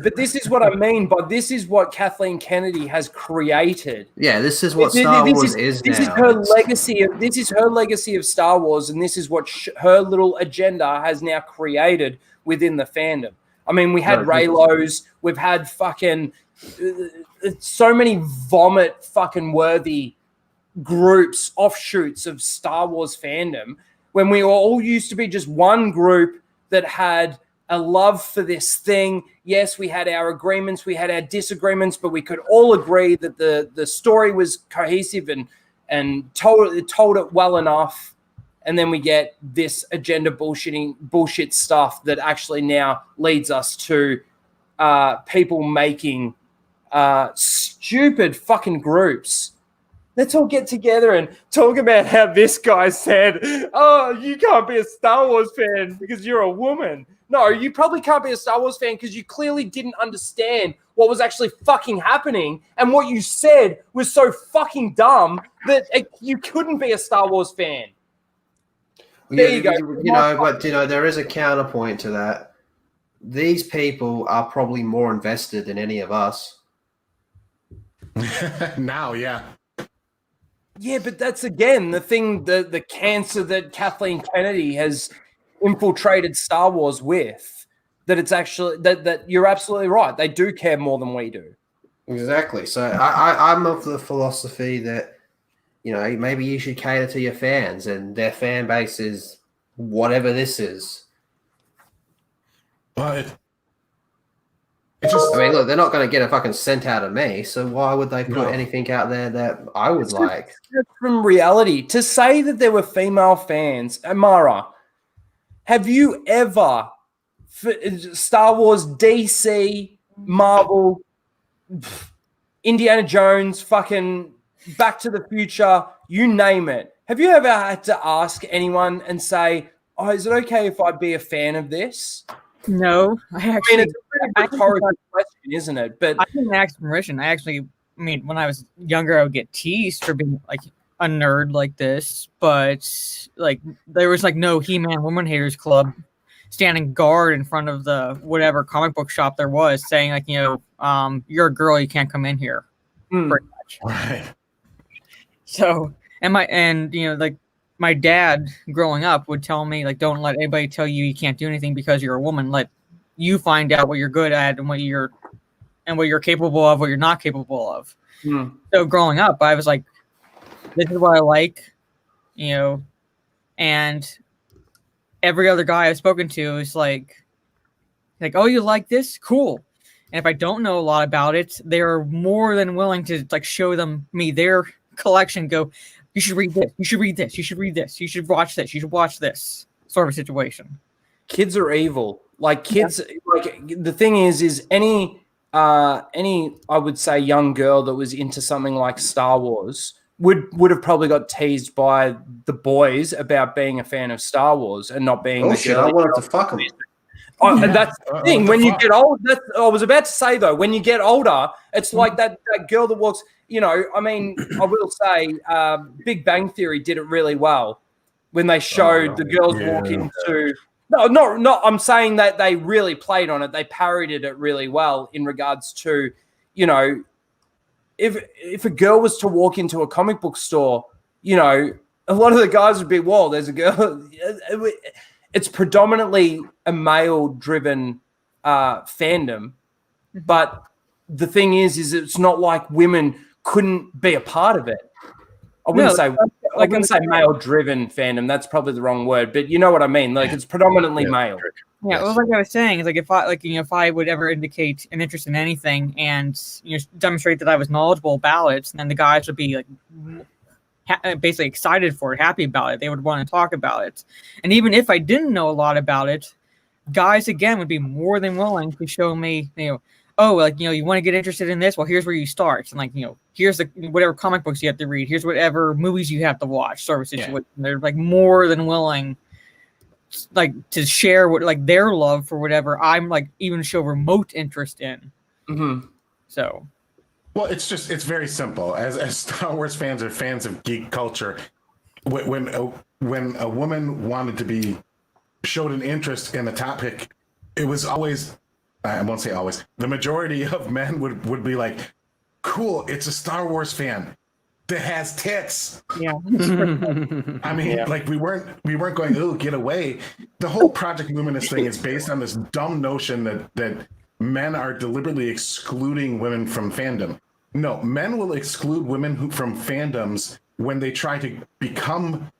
But this is what I mean. But this is what Kathleen Kennedy has created. Yeah, this is what Star Wars is now. This is her legacy. This is her legacy of Star Wars, and this is what her little agenda has now created within the fandom. I mean, we had Raylos. We've had fucking so many vomit fucking worthy groups, offshoots of Star Wars fandom, when we all used to be just one group that had a love for this thing. Yes, we had our agreements, we had our disagreements, but we could all agree that the story was cohesive and told it well enough. And then we get this agenda bullshit stuff that actually now leads us to people making stupid fucking groups. Let's all get together and talk about how this guy said, oh, you can't be a Star Wars fan because you're a woman. No, you probably can't be a Star Wars fan because you clearly didn't understand what was actually fucking happening. And what you said was so fucking dumb that you couldn't be a Star Wars fan. There you go. But there is a counterpoint to that. These people are probably more invested than any of us. Now, yeah. Yeah, but that's again the thing, the cancer that Kathleen Kennedy has infiltrated Star Wars with. That it's actually that you're absolutely right. They do care more than we do. Exactly. So I'm of the philosophy that maybe you should cater to your fans, and their fan base is whatever this is. But it just, I mean, look, they're not going to get a fucking cent out of me, so why would they put anything out there that I would like? From reality, to say that there were female fans, Amara, have you ever, Star Wars, DC, Marvel, Indiana Jones, fucking Back to the Future, you name it, have you ever had to ask anyone and say, oh, is it okay if I be a fan of this? No, I mean, it's a pretty rhetorical question, isn't it? But I didn't ask permission. When I was younger, I would get teased for being like a nerd like this, but like there was like no He-Man Woman Haters Club standing guard in front of the whatever comic book shop there was, saying like, you're a girl, you can't come in here. Pretty much. right. So, my dad growing up would tell me, like, don't let anybody tell you can't do anything because you're a woman. Let you find out what you're good at and what you're capable of, what you're not capable of. So growing up, I was like, this is what I like, and every other guy I've spoken to is like, oh, you like this? Cool. And if I don't know a lot about it, they're more than willing to like show me their collection, go, you should read this. You should read this. You should read this. You should watch this. You should watch this sort of situation. Kids are evil. Like kids, like the thing is any I would say young girl that was into something like Star Wars would have probably got teased by the boys about being a fan of Star Wars and not being. Oh shit! I wanted to fuck them. And that's the thing. When you get old, I was about to say though, when you get older, it's like that girl that walks. I mean, I will say, Big Bang Theory did it really well when they showed the girls walk into. No, not. I'm saying that they really played on it. They parodied it really well in regards to, if a girl was to walk into a comic book store, a lot of the guys would be, "Whoa, there's a girl." It's predominantly a male-driven fandom, but the thing is it's not like women couldn't be a part of it. I wouldn't say male-driven fandom. That's probably the wrong word, but you know what I mean. Like it's predominantly male. Yeah, well, like I was saying, is like if I would ever indicate an interest in anything and demonstrate that I was knowledgeable about it, then the guys would be like basically excited for it, happy about it. They would want to talk about it, and even if I didn't know a lot about it, guys again would be more than willing to show me, oh, like, you want to get interested in this? Well, here's where you start. And like, here's the whatever comic books you have to read. Here's whatever movies you have to watch. Sort of situation. Yeah. They're like more than willing, like, to share what like their love for whatever I'm like even show remote interest in. Mm-hmm. So, well, it's very simple. As Star Wars fans or fans of geek culture, when a woman wanted to be showed an interest in a topic, it was always. I won't say always. The majority of men would be like, "Cool, it's a Star Wars fan that has tits." Yeah. I mean, like we weren't going, "Oh, get away." The whole Project Luminous thing is based on this dumb notion that men are deliberately excluding women from fandom. No, men will exclude women from fandoms when they try to become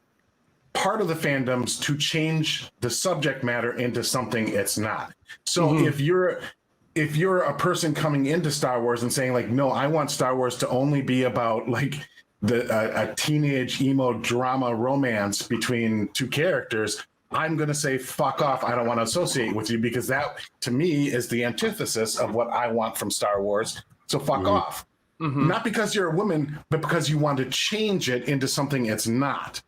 part of the fandoms to change the subject matter into something it's not. So if you're a person coming into Star Wars and saying like, no, I want Star Wars to only be about like a teenage emo drama romance between two characters, I'm going to say, fuck off. I don't want to associate with you because that to me is the antithesis of what I want from Star Wars. So fuck off. not because you're a woman, but because you want to change it into something it's not.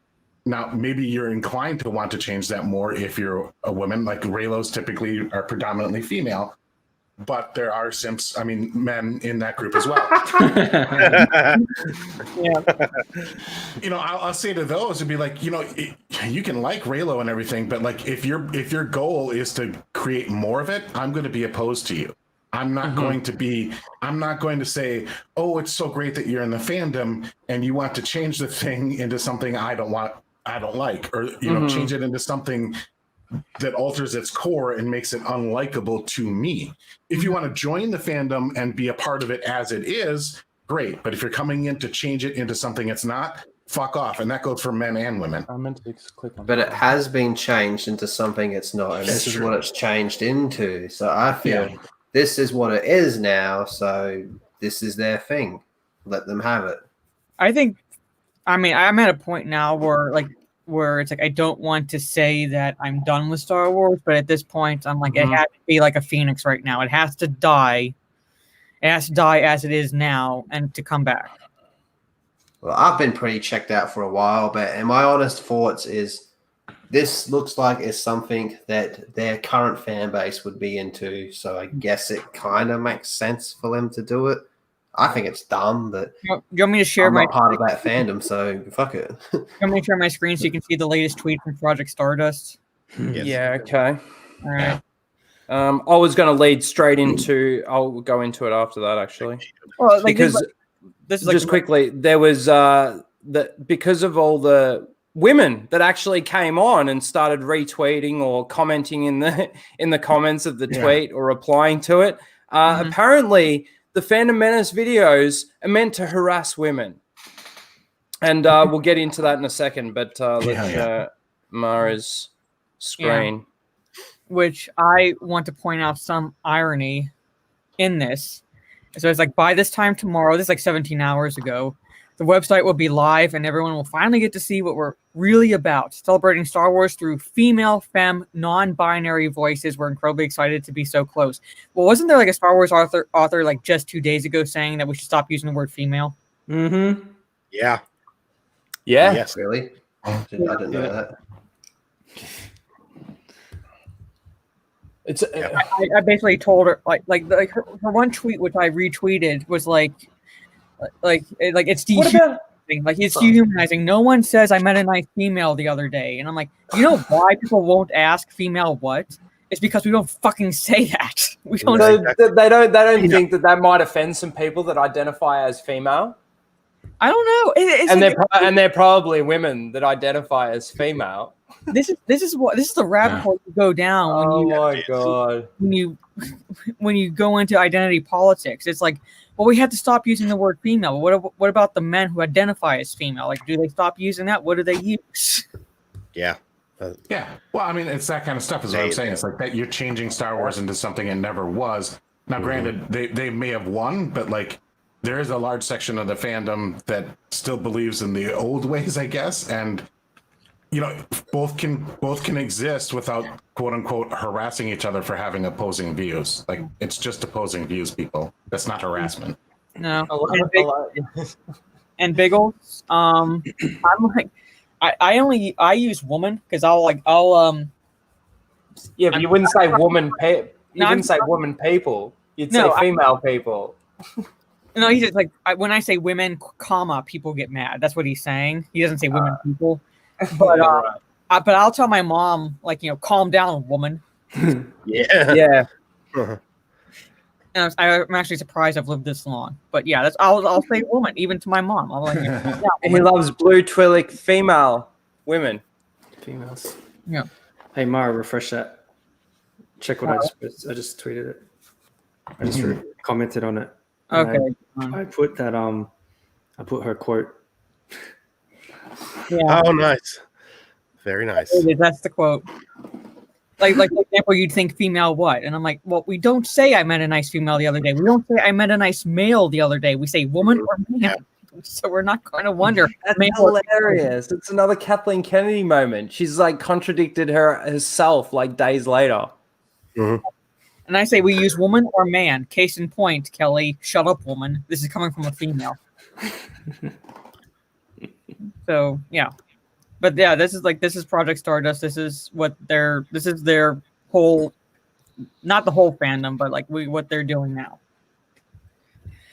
Now, maybe you're inclined to want to change that more if you're a woman. Like Raylos typically are predominantly female, but there are simps, men in that group as well. I'll say to those and be like, you can like Raylo and everything, but like if your goal is to create more of it, I'm going to be opposed to you. I'm not going to say, oh, it's so great that you're in the fandom and you want to change the thing into something I don't like, or change it into something that alters its core and makes it unlikable to me. If you want to join the fandom and be a part of it as it is, great. But if you're coming in to change it into something it's not, fuck off. And that goes for men and women. I meant to click on But it has been changed into something it's not, and this is what it's changed into. So I feel this is what it is now, so this is their thing. Let them have it. I'm at a point now where it's like I don't want to say that I'm done with Star Wars, but at this point I'm like it has to be like a phoenix right now. It has to die. It has to die as it is now and to come back. Well, I've been pretty checked out for a while, but in my honest thoughts is this looks like it's something that their current fan base would be into, so I guess it kind of makes sense for them to do it. I think it's dumb, but you want me to share I'm not part of that fandom, so fuck it. You want me to share my screen so you can see the latest tweet from Project Stardust? Yes. Yeah, okay. All right. I was going to lead straight into. I'll go into it after that, actually. Well, because this is just quickly, there was because of all the women that actually came on and started retweeting or commenting in the comments of the tweet or replying to it. Apparently, the Phantom Menace videos are meant to harass women, and we'll get into that in a second. But let's share Mara's screen. Yeah. Which I want to point out some irony in this. So it's like by this time tomorrow, this is like 17 hours ago, the website will be live and everyone will finally get to see what we're really about. Celebrating Star Wars through female, femme, non-binary voices. We're incredibly excited to be so close. Well, wasn't there like a Star Wars author like just 2 days ago saying that we should stop using the word female? Mm-hmm. Yeah. Yeah. Yes. Really? I didn't know that. It's I basically told her like her one tweet which I retweeted was like it's dehumanizing. Like it's dehumanizing. No one says I met a nice female the other day, and I'm like, you know why people won't ask female what? It's because we don't fucking say that. We don't. They don't think that might offend some people that identify as female. I don't know. They're probably women that identify as female. This is the rabbit hole you go down when you go into identity politics. It's like, well, we have to stop using the word female. What about the men who identify as female? Like, do they stop using that? What do they use? Yeah. Yeah. Well, I mean, it's that kind of stuff is what I'm saying. It's like that you're changing Star Wars into something it never was. Now, granted, they may have won, but like there is a large section of the fandom that still believes in the old ways, I guess, and both can exist without quote unquote harassing each other for having opposing views. Like it's just opposing views, people. That's not harassment. No. And Biggles, I'm like, I use woman because I'll yeah, but you wouldn't say woman. You wouldn't say woman people. You'd say female people. No, he's just like when I say women, comma, people get mad. That's what he's saying. He doesn't say women people. But but I'll tell my mom, like, calm down, woman. Yeah. And I'm actually surprised I've lived this long. But yeah, I'll say woman, even to my mom. I'm like, he loves blue Twi'lek female women. Females. Yeah. Hey, Mara, refresh that. Check what I just tweeted it. I just commented on it. Okay. I put that. I put her quote. Yeah. Oh, nice. Very nice. That's the quote. Like for example, you'd think female what? And I'm like, well, we don't say I met a nice female the other day. We don't say I met a nice male the other day. We say woman or man. So we're not going to wonder. That's hilarious. It's another Kathleen Kennedy moment. She's like contradicted herself like days later. Mm-hmm. And I say we use woman or man. Case in point, Kelly. Shut up, woman. This is coming from a female. So yeah, but yeah, this is Project Stardust. This is their whole, not the whole fandom, but like what they're doing now.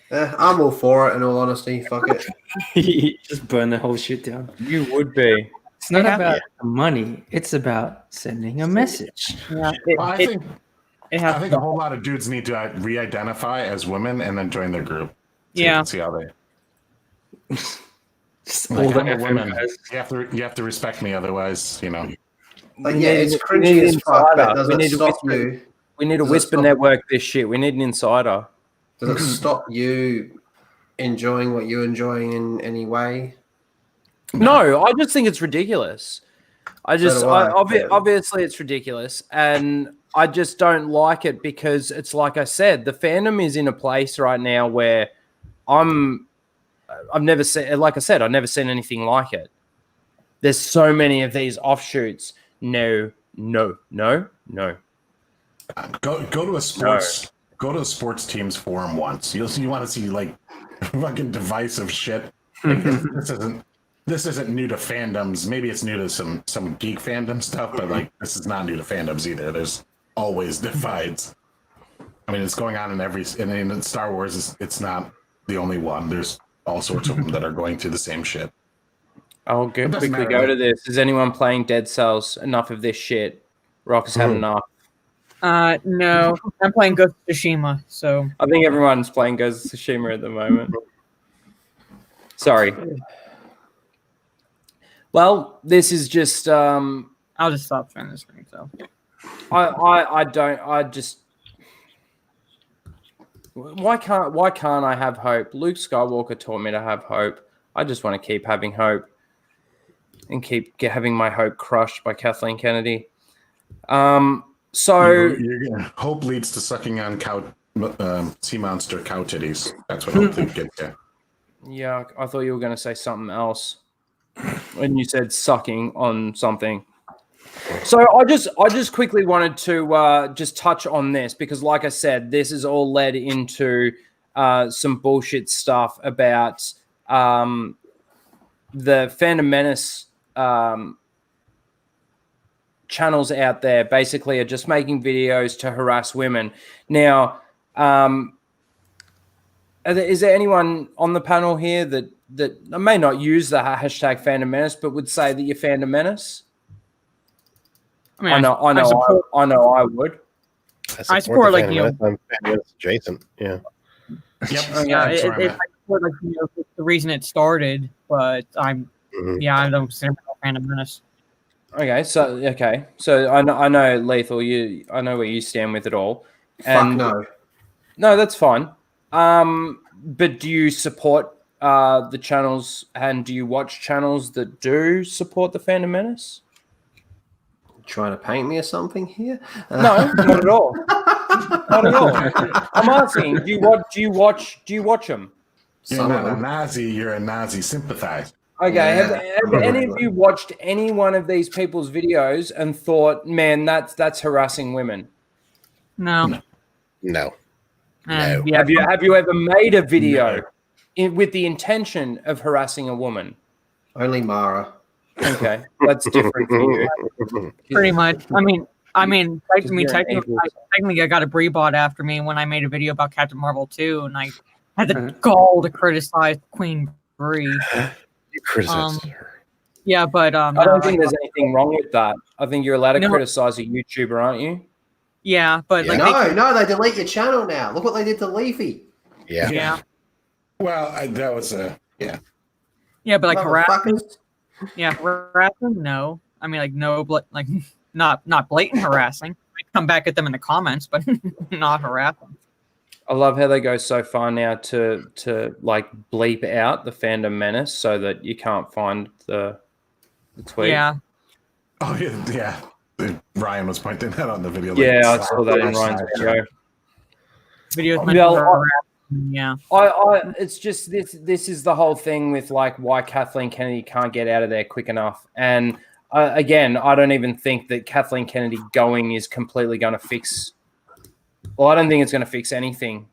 I'm all for it. In all honesty, fuck it. Just burn the whole shit down. You would be. It's not Yeah. about the money. It's about sending a message. Yeah, Well, I think has a whole lot of dudes need to re-identify as women and then join their group. Yeah. See how they. Just Like, all the I'm a FM woman. guys. You have to respect me, otherwise, you know. Like, We yeah, need- it's we cringy need as fuck, but insider. does We it need to stop whisper. you? We need to Does it whisper stop- network this shit. We need an insider. Does it stop you enjoying what you're enjoying in any way? No, I just think it's ridiculous. do I. Obviously it's ridiculous, and I just don't like it because it's like I said, the fandom is in a place right now where I've never seen, like I said, I've never seen anything like it. There's so many of these offshoots. No. Go to a sports go to a sports team's forum once. You want to see like fucking divisive shit. Like, this isn't new to fandoms. Maybe it's new to some geek fandom stuff, but like this is not new to fandoms either. There's always divides. I mean, it's going on in Star Wars. It's not the only one. There's all sorts of them that are going through the same shit. I'll doesn't quickly matter, go right? to this. Is anyone playing Dead Cells? Enough of this shit. Rock has had enough. No, I'm playing Ghost of Tsushima, so I think everyone's playing Ghost of Tsushima at the moment. Sorry. Well, this is just I'll just stop sharing the screen. So I just why can't I have hope? Luke Skywalker taught me to have hope. I just want to keep having hope and keep having my hope crushed by Kathleen Kennedy. So You're gonna, hope leads to sucking on sea monster cow titties. That's what hope leads get you. yeah, I thought you were going to say something else when you said sucking on something. So I just quickly wanted to just touch on this because, like I said, this is all led into some bullshit stuff about the Phantom Menace channels out there. Basically, are just making videos to harass women. Now, is there anyone on the panel here that may not use the hashtag Phantom Menace, but would say that you're Phantom Menace? I know I would. I support, like, you know- I'm adjacent. Yeah. Yep. yeah, that's where I'm it's at. like, you know, the reason it started, but I don't consider myself Phantom Menace. Okay, so I know Lethal. I know where you stand with it all. Fuck no. No, that's fine. But do you support the channels and do you watch channels that do support the Phantom Menace? Trying to paint me or something here? No, not at all. Not at all. I'm asking, do you watch them? You're Some not of a them. Nazi. You're a Nazi sympathizer. Okay, Yeah. have any of you watched any one of these people's videos and thought, man, that's harassing women? No. No. And, No. yeah, Have you ever made a video with the intention of harassing a woman? Only Mara. Okay, that's different for you. pretty much. I mean, technically, you're an I got a Breebot after me when I made a video about Captain Marvel 2, and I had the gall to criticize Queen Bree. You criticize her. Yeah, but I don't think there's anything wrong with that. I think you're allowed to No. criticize a YouTuber, aren't you? yeah, but Yeah. like No, they delete your channel now. Look what they did to Leafy. Yeah. yeah, Well, that was a yeah. yeah, but like harassing, Motherfuckers. harassing, no. I mean, like no, like not blatant harassing. I come back at them in the comments, but not harassing. I love how they go so far now to like bleep out the Phantom Menace so that you can't find the tweet. Yeah, Oh yeah. Ryan was pointing that on the video. Yeah, I saw that in Ryan's video. videos. Well, harassing, yeah. It's just this is the whole thing with like why Kathleen Kennedy can't get out of there quick enough. And again, I don't even think that Kathleen Kennedy going is completely going to fix Well, I don't think it's going to fix anything.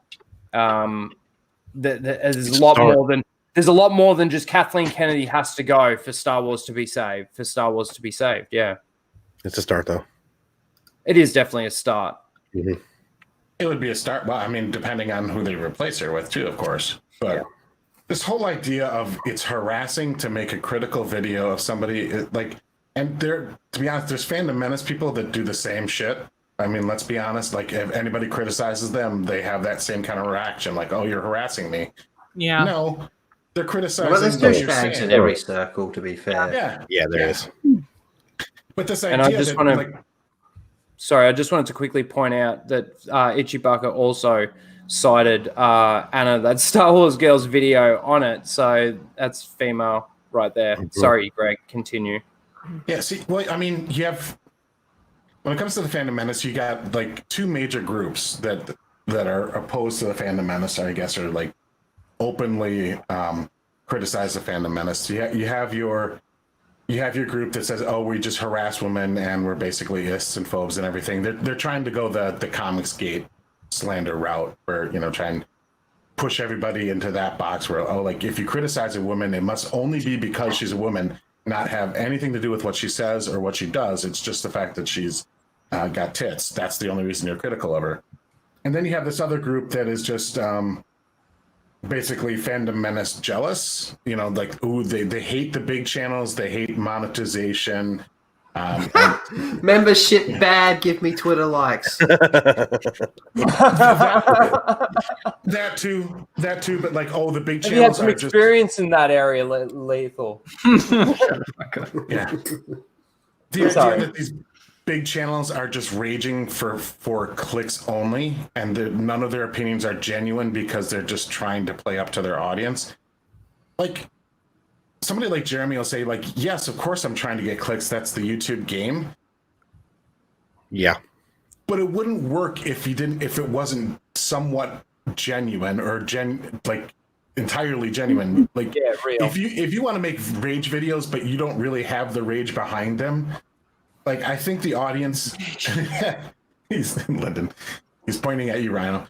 There's a lot more than just Kathleen Kennedy has to go for Star Wars to be saved. Yeah, It's a start, though. it is definitely a start. Mm-hmm. It would be a start. Well, I mean, depending on who they replace her with, too, of course. But this whole idea of it's harassing to make a critical video of somebody, and to be honest, there's fandom menace people that do the same shit. I mean, let's be honest. Like, if anybody criticizes them, they have that same kind of reaction. Like, oh, you're harassing me. Yeah. No, they're criticizing. Well, there's what you're douchebags saying. in every circle, to be fair. Yeah, There is. But this And idea I just that, want to. like, Sorry, I just wanted to quickly point out that Ichibaka also cited Anna, that Star Wars girl's video on it. So that's female right there. Mm-hmm. Sorry, Greg. Continue. yeah, see, well, I mean, you have, when it comes to the Phantom Menace, you got like two major groups that are opposed to the Phantom Menace, I guess, or like openly criticize the Phantom Menace. You have your group that says, oh, we just harass women and we're basically ists and phobes and everything. They're trying to go the Comicsgate slander route, where, you know, try and push everybody into that box where, oh, like, if you criticize a woman, it must only be because she's a woman, not have anything to do with what she says or what she does. It's just the fact that she's got tits. That's the only reason you're critical of her. And then you have this other group that is just basically Fandom Menace jealous. You know, like, ooh, they hate the big channels. They hate monetization. Membership bad. Give me Twitter likes. That too. But like, oh, the big Have you had channels some are just, experience in that area, Lethal? yeah. The Sorry. idea that these big channels are just raging for clicks only, and none of their opinions are genuine because they're just trying to play up to their audience. Like, somebody like Jeremy will say, like, yes, of course I'm trying to get clicks. That's the YouTube game. Yeah. But it wouldn't work if it wasn't somewhat genuine or entirely genuine. Like, Yeah, real. if you want to make rage videos, but you don't really have the rage behind them, like, I think the audience, he's Lyndon, he's pointing at you, Ryno.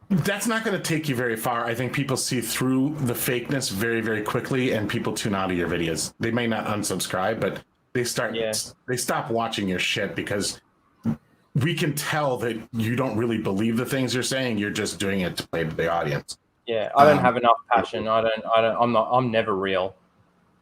That's not going to take you very far. I think people see through the fakeness very, very quickly, and people tune out of your videos. They may not unsubscribe, but they stop watching your shit because we can tell that you don't really believe the things you're saying. You're just doing it to play to the audience. Yeah, I don't have enough passion. I'm never real.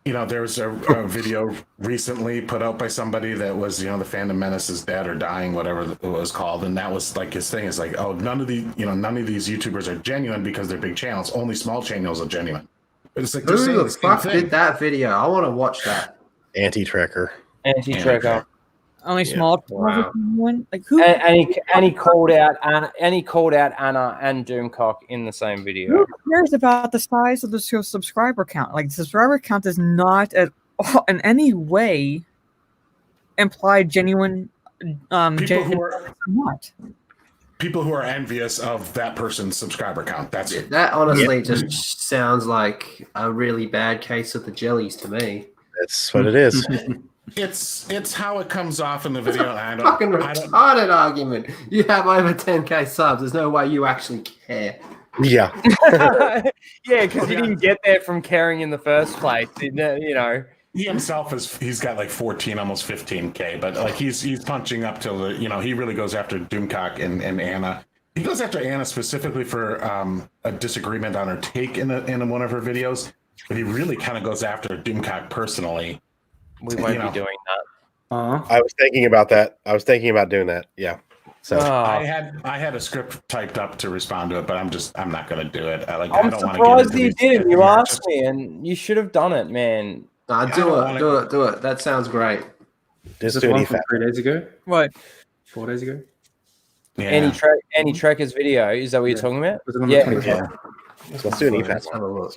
You know, there was a video recently put out by somebody that was, you know, the Phantom Menace is dead or dying, whatever it was called, and that was like his thing is like, oh, none of these YouTubers are genuine because they're big channels. Only small channels are genuine. But it's like, Who the fuck did that video? I want to watch that. Anti-tracker. Anti-tracker. Only small. Wow. One like who? And he called out Anna and Doomcock in the same video. Who cares about the size of the subscriber count? Like, the subscriber count does not at all, in any way imply genuine. People who are envious of that person's subscriber count. That's it. That honestly just sounds like a really bad case of the jellies to me. That's what it is. It's how it comes off in the video. And Fucking retarded argument. You have over 10k subs. There's no way you actually care. Yeah. Yeah, because he didn't get there from caring in the first place. You know. He himself he's got like 14, almost 15k, but like he's punching up till the, you know, he really goes after Doomcock and Anna. He goes after Anna specifically for a disagreement on her take in one of her videos, but he really kind of goes after Doomcock personally. We won't be doing that. I was thinking about that. I was thinking about doing that. Yeah. So I had a script typed up to respond to it, but I'm not going to do it. I I'm don't surprised you did. You asked just, me, and you should have done it, man. Nah, do it. That sounds great. just do an One EFAP. from 3 days ago, What? 4 days ago. yeah. Any Trekker's video? Is that what you're talking about? Was it on the Yeah. 24th? Yeah. So let's do an EFAP. Let's have a look.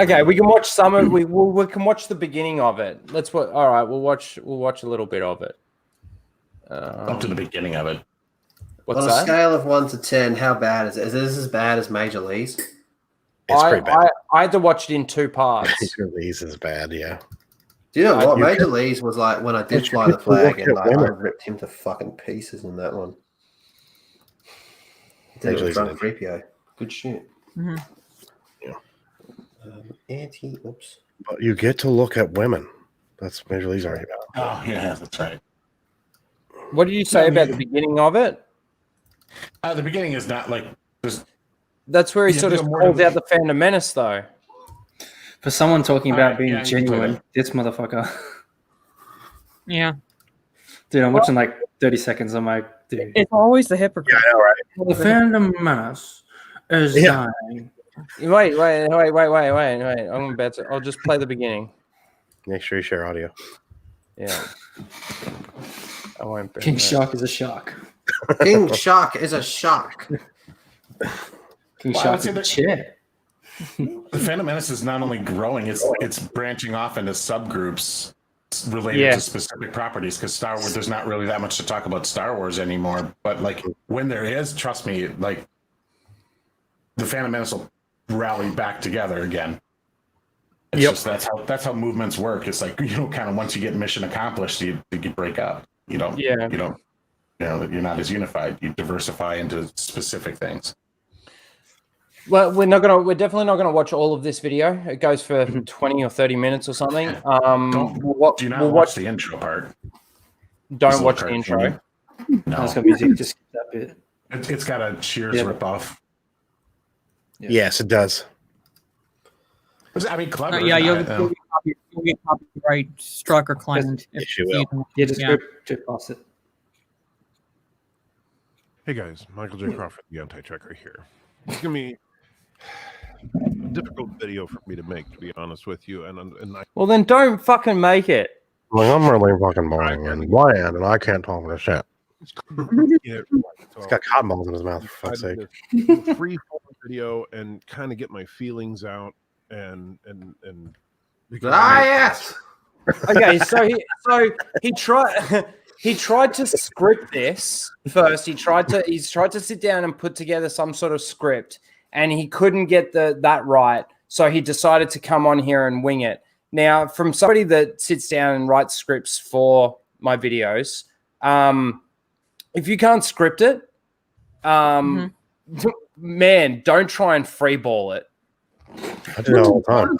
Okay, we can watch some of. We can watch the beginning of it. All right, we'll watch a little bit of it. Up to the beginning of it. What's On a that? scale of 1 to 10, how bad is it? Is this as bad as Major Lee's? It's pretty bad. I had to watch it in 2 parts. These is bad. Yeah. Do you know what? Major Lee's was like when I did fly the flag, and like, I ripped him to fucking pieces in that one. Did it with Drunk Freepio. Good shit. Mm-hmm. Oops. But you get to look at women. That's Major Lee's argument. Oh yeah, that's right. What did you say about the beginning of it? The beginning is not like just. That's where he sort of calls out the Phantom Menace, though. For someone talking about being yeah, genuine, this motherfucker. Yeah. Dude, I'm watching like 30 seconds. I'm like, dude. It's always the hypocrite. Yeah, I know, right? The Phantom Menace is dying. Wait. I'm about to. I'll just play the beginning. Make sure you share audio. Yeah. I won't. King Shark is a shark. King Shark is a shark. King Shark is a chair. The Phantom Menace is not only growing; it's branching off into subgroups related to specific properties. Because Star Wars, there's not really that much to talk about Star Wars anymore. But like when there is, trust me, like the Phantom Menace will rally back together again. It's just that's how movements work. It's like, you know, kind of once you get mission accomplished, you break up. You don't. You're not as unified. You diversify into specific things. Well, we're definitely not gonna watch all of this video. It goes for 20 or 30 minutes or something. Do not watch the intro part. Don't watch the intro. No, It's got music. Just skip that bit. it's got a Cheers ripoff. Yeah. Yes, it does. I mean, clever. Yeah, you'll get copyright struck or claimed. Yes, you will. Yeah, just go past it. Hey guys, Michael J. Crawford, the Anti-Tracker here. It's gonna be a difficult video for me to make, to be honest with you, and Well, then don't fucking make it. Well, I'm really fucking boring and bland, and I can't talk this shit. yeah, He's got cotton balls in his mouth, for fuck's sake. Free form video and kind of get my feelings out and Yes. Okay, so he tried to script this first. He's tried to sit down and put together some sort of script, and he couldn't get that right. So he decided to come on here and wing it. Now, from somebody that sits down and writes scripts for my videos, if you can't script it, man, don't try and freeball it. I do that all the time.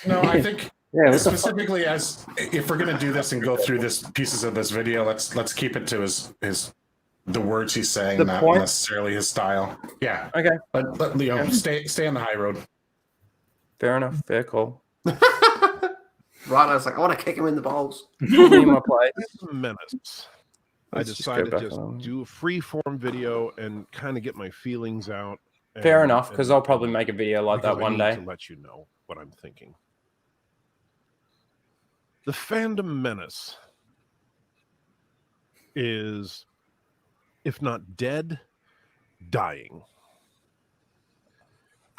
No, I think Yeah, specifically as if we're gonna do this and go through this pieces of this video, let's keep it to his the words he's saying, The not point? necessarily his style. Yeah. Okay, But you know, stay on the high road. fair enough. Fair call. Right, I was like, I want to kick him in the balls. Put me in my place. menace. I Let's just go decided back to just on. do a free form video and kind of get my feelings out. Fair and- enough, because and- I'll probably make a video like because that I one need day. to let you know what I'm thinking. The fandom menace is, if not dead, dying.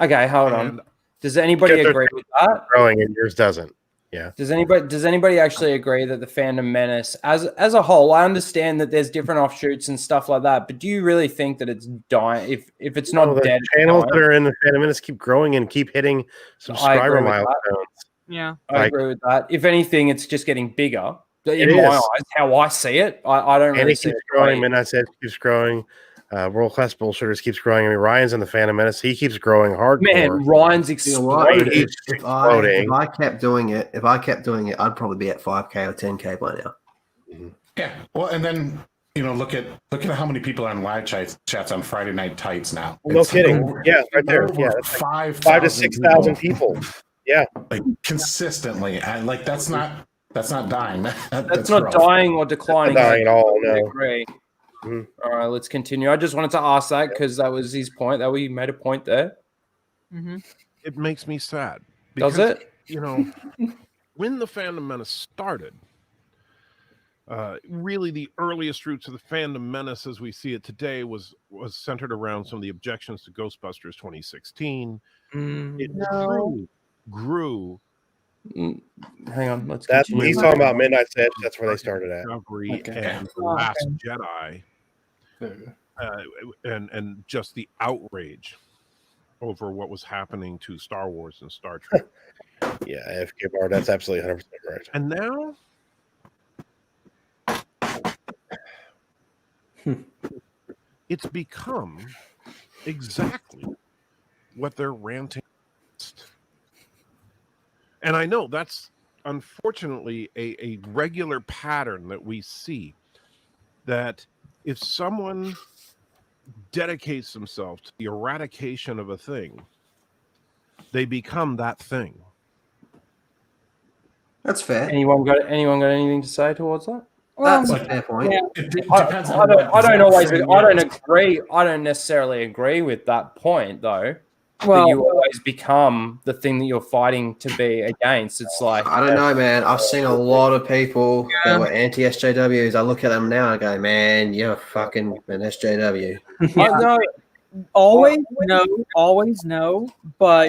Okay, hold on. And Does anybody Get their- agree with that? Growing and yours doesn't. Yeah. Does anybody actually agree that the Phantom Menace, as a whole, I understand that there's different offshoots and stuff like that, but do you really think that it's dying? If it's not the dead, channels dying? that are in the Phantom Menace keep growing and keep hitting subscriber with that. milestones. Yeah. I like- agree with that. If anything, it's just getting bigger. It In my is. eyes, how I see it, I don't And really it see keeps it growing. dying. Midnight Said keeps growing. World Class Bullshitters keeps growing. I mean, Ryan's in the Phantom Menace. He keeps growing hardcore. Man, Ryan's You know what? exploded. If I kept doing it, I'd probably be at 5K or 10K by now. Yeah. Well, and then look at how many people are on live chats on Friday Night Tights now. No It's kidding. over- Yeah, right there. over Yeah, that's like 5 to 6,000 people. Yeah. like consistently, and like that's not dying. That's not rough. dying or declining. Not dying at all, I no. agree. Mhm. All right, let's continue. I just wanted to ask that because that was his point. That we made a point there. Mm-hmm. it makes me sad. Does because, it? When the Phantom Menace started, really the earliest roots of the Phantom Menace as we see it today was centered around some of the objections to Ghostbusters 2016. It grew Hang on, let's That's continue. he's talking about Midnight Edge. That's where they started at. Discovery Okay. and The Last Jedi, and just the outrage over what was happening to Star Wars and Star Trek. Yeah, AFK bar. That's absolutely 100% correct. And now it's become exactly what they're ranting against. And I know that's unfortunately a regular pattern that we see, that if someone dedicates themselves to the eradication of a thing, they become that thing. That's fair. Anyone got anything to say towards that? That's a fair point. Yeah. It I depends don't on what always. frame I don't you're- agree. I don't necessarily agree with that point, though. Well, that you always become the thing that you're fighting to be against. It's like I don't know, man. I've seen a lot of people that were anti-SJWs. I look at them now and I go, man, you're fucking an SJW. no, always no. But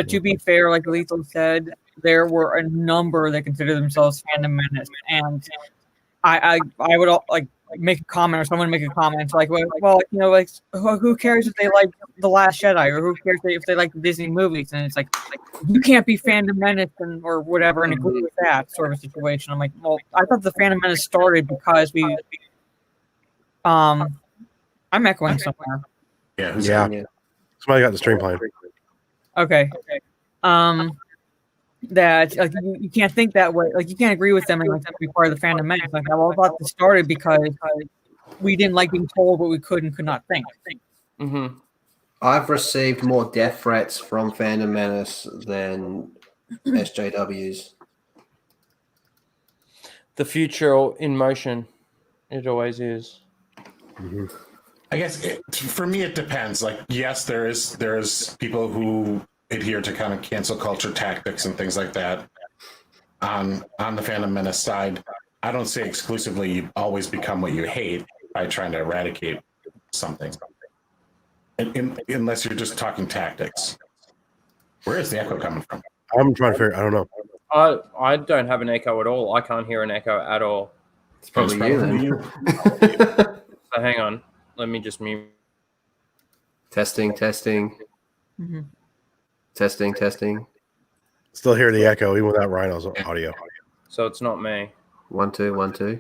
to be fair, like Lethal said, there were a number that consider themselves fandom menace, and I would like make a comment, or someone make a comment like, well, you know, like who cares if they like The Last Jedi, or who cares if they like the Disney movies? And it's like you can't be fandom menace or whatever and agree with that sort of situation. I'm like, well, I thought the fandom menace started because we I'm echoing somewhere. Yeah, who's Yeah. Yeah. Somebody got the stream playing. Okay. That like you can't think that way. Like you can't agree with them and like be part of the fandom menace. Like well, I thought this started because we didn't like being told what we could and could not think. Mm-hmm. I've received more death threats from Fandom Menace than SJWs. The future in motion. It always is. Mm-hmm. I guess for me it depends. Like, yes, there's people who adhere to kind of cancel culture tactics and things like that on the Phantom Menace side. I don't say exclusively you always become what you hate by trying to eradicate something, unless you're just talking tactics. Where is the echo coming from? I'm trying to figure. I don't know. I don't have an echo at all. I can't hear an echo at all. It's probably you then. So hang on. Let me just mute. Testing. Mm-hmm. Testing. Still hear the echo even without Ryno's audio. So it's not me. 1 2 1 2.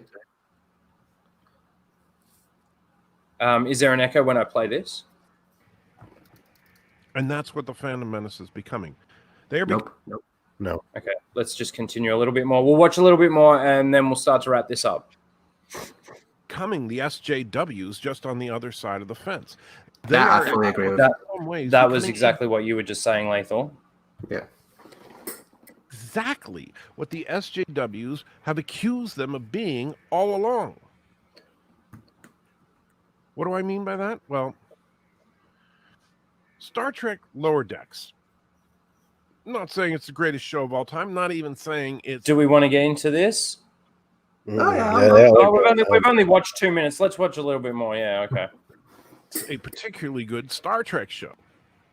Is there an echo when I play this? And that's what the Phantom Menace is becoming. They are Nope. No. Okay, let's just continue a little bit more. We'll watch a little bit more and then we'll start to wrap this up. becoming the SJWs just on the other side of the fence. That I fully agree with. That was exactly what you were just saying, Lethal. Yeah. Exactly what the SJWs have accused them of being all along. What do I mean by that? Well, Star Trek Lower Decks. I'm not saying it's the greatest show of all time. Not even saying it's... Do we want to get into this? We've only watched 2 minutes. Let's watch a little bit more. Yeah, okay. a particularly good Star Trek show.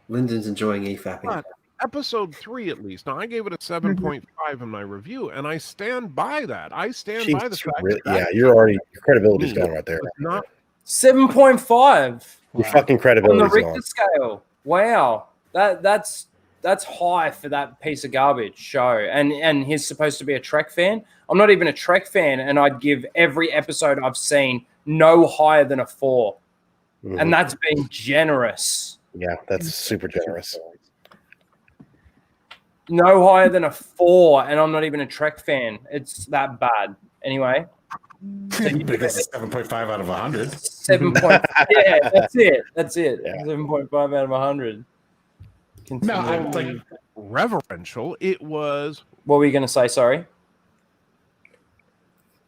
Lyndon's enjoying e-fapping. But episode 3, at least. Now, I gave it a 7.5 in my review, and I stand by that. I stand by the fact that your credibility's gone right there. Not 7.5 Your fucking on the credibility's Richter gone. scale. Wow, that's high for that piece of garbage show. And he's supposed to be a Trek fan. I'm not even a Trek fan, and I'd give every episode I've seen no higher than a 4. Mhm. And that's being generous. Yeah, that's super generous. No higher than a 4, and I'm not even a Trek fan. It's that bad. Anyway. So you Because 7.5 out of 100. 7. Yeah, that's it. Yeah. 7.5 out of 100. No, I'm like, reverential. It was What were you going to say? Sorry.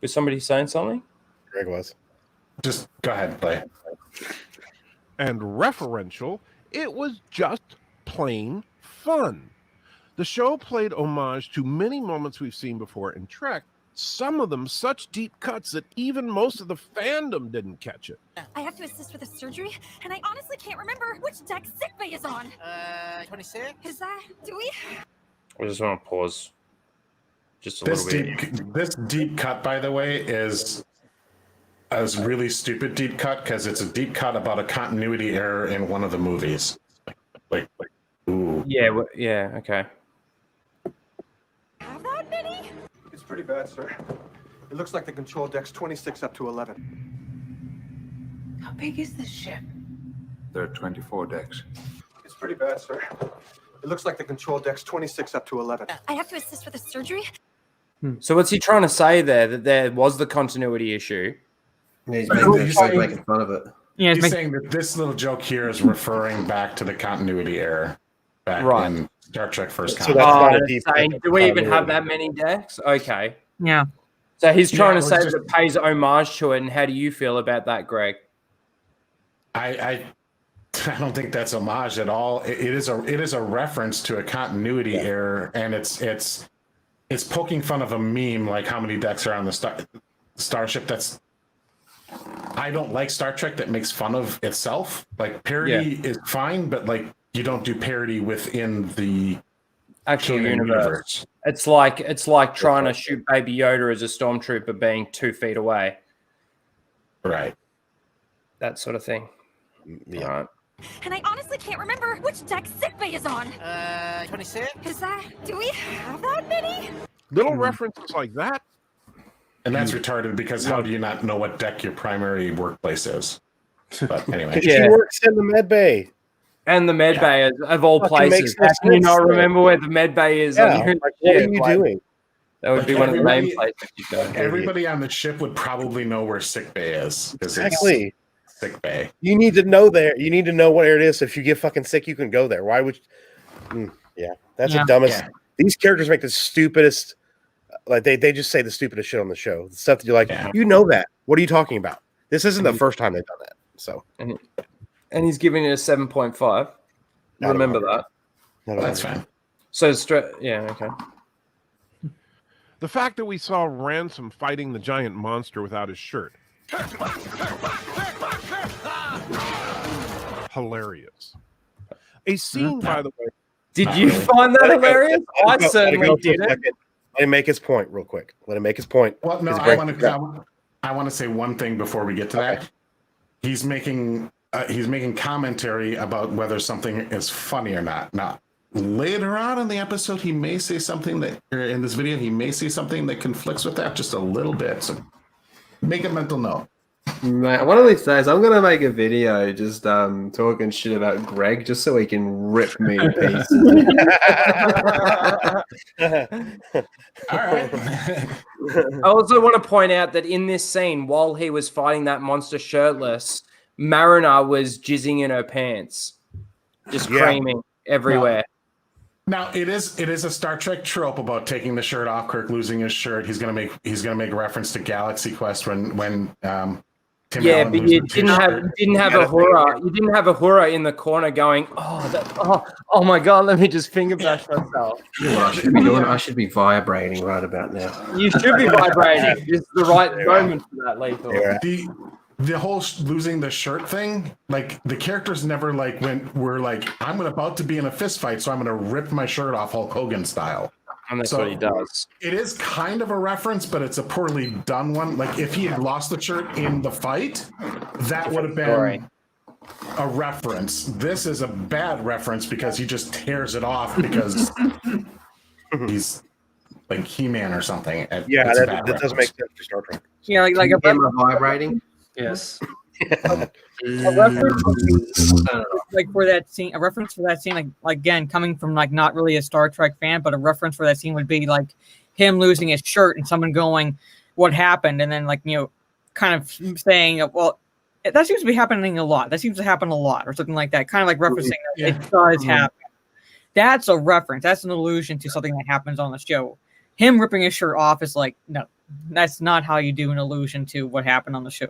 Was somebody saying something? Greg was. just go ahead and play. and referential. It was just plain fun. The show played homage to many moments we've seen before in Trek, some of them such deep cuts that even most of the fandom didn't catch it. I have to assist with a surgery, and I honestly can't remember which deck sickbay is on. 26? Is that... do we? I just want to pause. Just a This little bit. this deep cut, by the way, is a really stupid deep cut because it's a deep cut about a continuity error in one of the movies. Like, Yeah. Okay. Have that many? It's pretty bad, sir. It looks like the control deck's 26 up to 11. How big is this ship? There are 24 decks. It's pretty bad, sir. It looks like the control deck's 26 up to 11. I have to assist with the surgery. So what's he trying to say there? That there was the continuity issue? He's making fun of it. Yeah, He's saying that this little joke here is referring back to the continuity error back in Star Trek First So Contact. that's saying, do we even have that many decks? Okay. yeah. So he's trying to we're say just- that it pays homage to it. And how do you feel about that, Greg? I don't think that's homage at all. It is a reference to a continuity error, and it's poking fun of a meme like how many decks are on the starship. I don't like Star Trek that makes fun of itself. Like parody is fine, but like you don't do parody within the Actual canon universe. It's like trying to shoot Baby Yoda as a stormtrooper being 2 feet away. Right. That sort of thing. Yeah. Right. And I honestly can't remember which deck sickbay is on. 26? Do we have that many? Little references like that. And that's retarded because how do you not know what deck your primary workplace is? But anyway. Yeah. She works in the med bay. And the med bay of all Fucking places. makes no How can you sense, not though. remember where the med bay is? Yeah, on your like, what are ship? you Like, doing? That would Like, be one of the main everybody- places you go. Everybody on the ship would probably know where sick bay is. 'Cause it's Exactly. sick bay. You need to know there. You need to know where it is. If you get fucking sick, you can go there. Why would you? Yeah, that's the dumbest. Yeah. These characters make the stupidest. Like they just say the stupidest shit on the show. The stuff that you're like, Yeah. you know that. What are you talking about? This isn't the first time they've done that. So And he's giving it a 7.5. Not Remember about that. That's fine. So yeah, okay. The fact that we saw Ransom fighting the giant monster without his shirt. Hilarious. A scene, by the way. Did you find that hilarious? I certainly didn't. Let him make his point real quick. Let him make his point. Well, no, His I break- want to say one thing before we get to that. He's making commentary about whether something is funny or not. Now, later on in the episode, he may say something that, or in this video, he may say something that conflicts with that just a little bit. So make a mental note. Mate, one of these days, I'm gonna make a video just talking shit about Greg, just so he can rip me to pieces. All right. I also want to point out that in this scene, while he was fighting that monster shirtless, Mariner was jizzing in her pants, just creaming everywhere. Now it is a Star Trek trope about taking the shirt off, Kirk losing his shirt. He's gonna make a reference to Galaxy Quest when Tim Yeah, Allen but loses you his didn't have shirt. a horror. You didn't have a horror in the corner going, oh my god, let me just finger bash myself. You know what I should be doing? I should be vibrating right about now. You should be vibrating. It's the right moment for that, Lethal. The whole losing the shirt thing, like the characters never like were like, I'm about to be in a fist fight, so I'm gonna rip my shirt off Hulk Hogan style. And that's what he does. It is kind of a reference, but it's a poorly done one. Like if he had lost the shirt in the fight, that would have been a reference. This is a bad reference because he just tears it off because he's like He-Man or something. Yeah, It's a that bad does make sense for Star Trek. Yeah, like Am I vibrating? Yes. a reference like for that scene, a reference for that scene, like again, coming from like not really a Star Trek fan, but a reference for that scene would be like him losing his shirt and someone going, "What happened?" And then like kind of saying, "Well, that seems to be happening a lot. That seems to happen a lot," or something like that. Kind of like referencing that it does happen. That's a reference. That's an allusion to something that happens on the show. Him ripping his shirt off is like, no, that's not how you do an allusion to what happened on the show.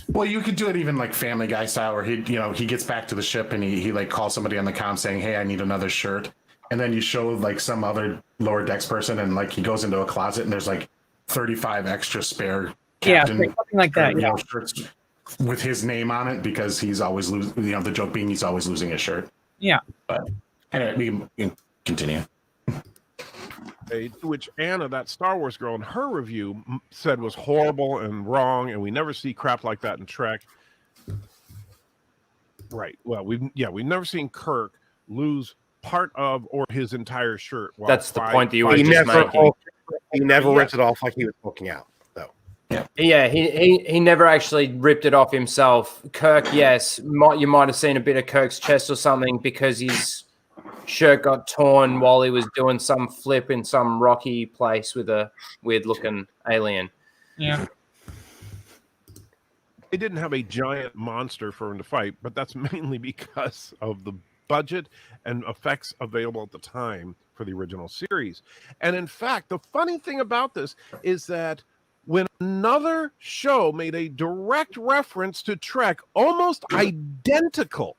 Well, you could do it even like Family Guy style, where he gets back to the ship and he like calls somebody on the comm saying, "Hey, I need another shirt," and then you show like some other lower decks person and like he goes into a closet and there's like 35 extra spare captain something like that. Yeah, shirts with his name on it because he's always losing. The joke being he's always losing his shirt. Yeah. But anyway, we can continue. Which Anna, that Star Wars girl, in her review said was horrible and wrong, and we never see crap like that in Trek. Right. Well, we've never seen Kirk lose part of or his entire shirt. While That's the point that you were He just never, making. he never ripped it off like he was poking out, though. Yeah, he never actually ripped it off himself. Kirk, yes, you might have seen a bit of Kirk's chest or something because his shirt got torn while he was doing some flip in some rocky place with a weird-looking alien. Yeah. They didn't have a giant monster for him to fight, but that's mainly because of the budget and effects available at the time for the original series. And in fact, the funny thing about this is that when another show made a direct reference to Trek, almost identical,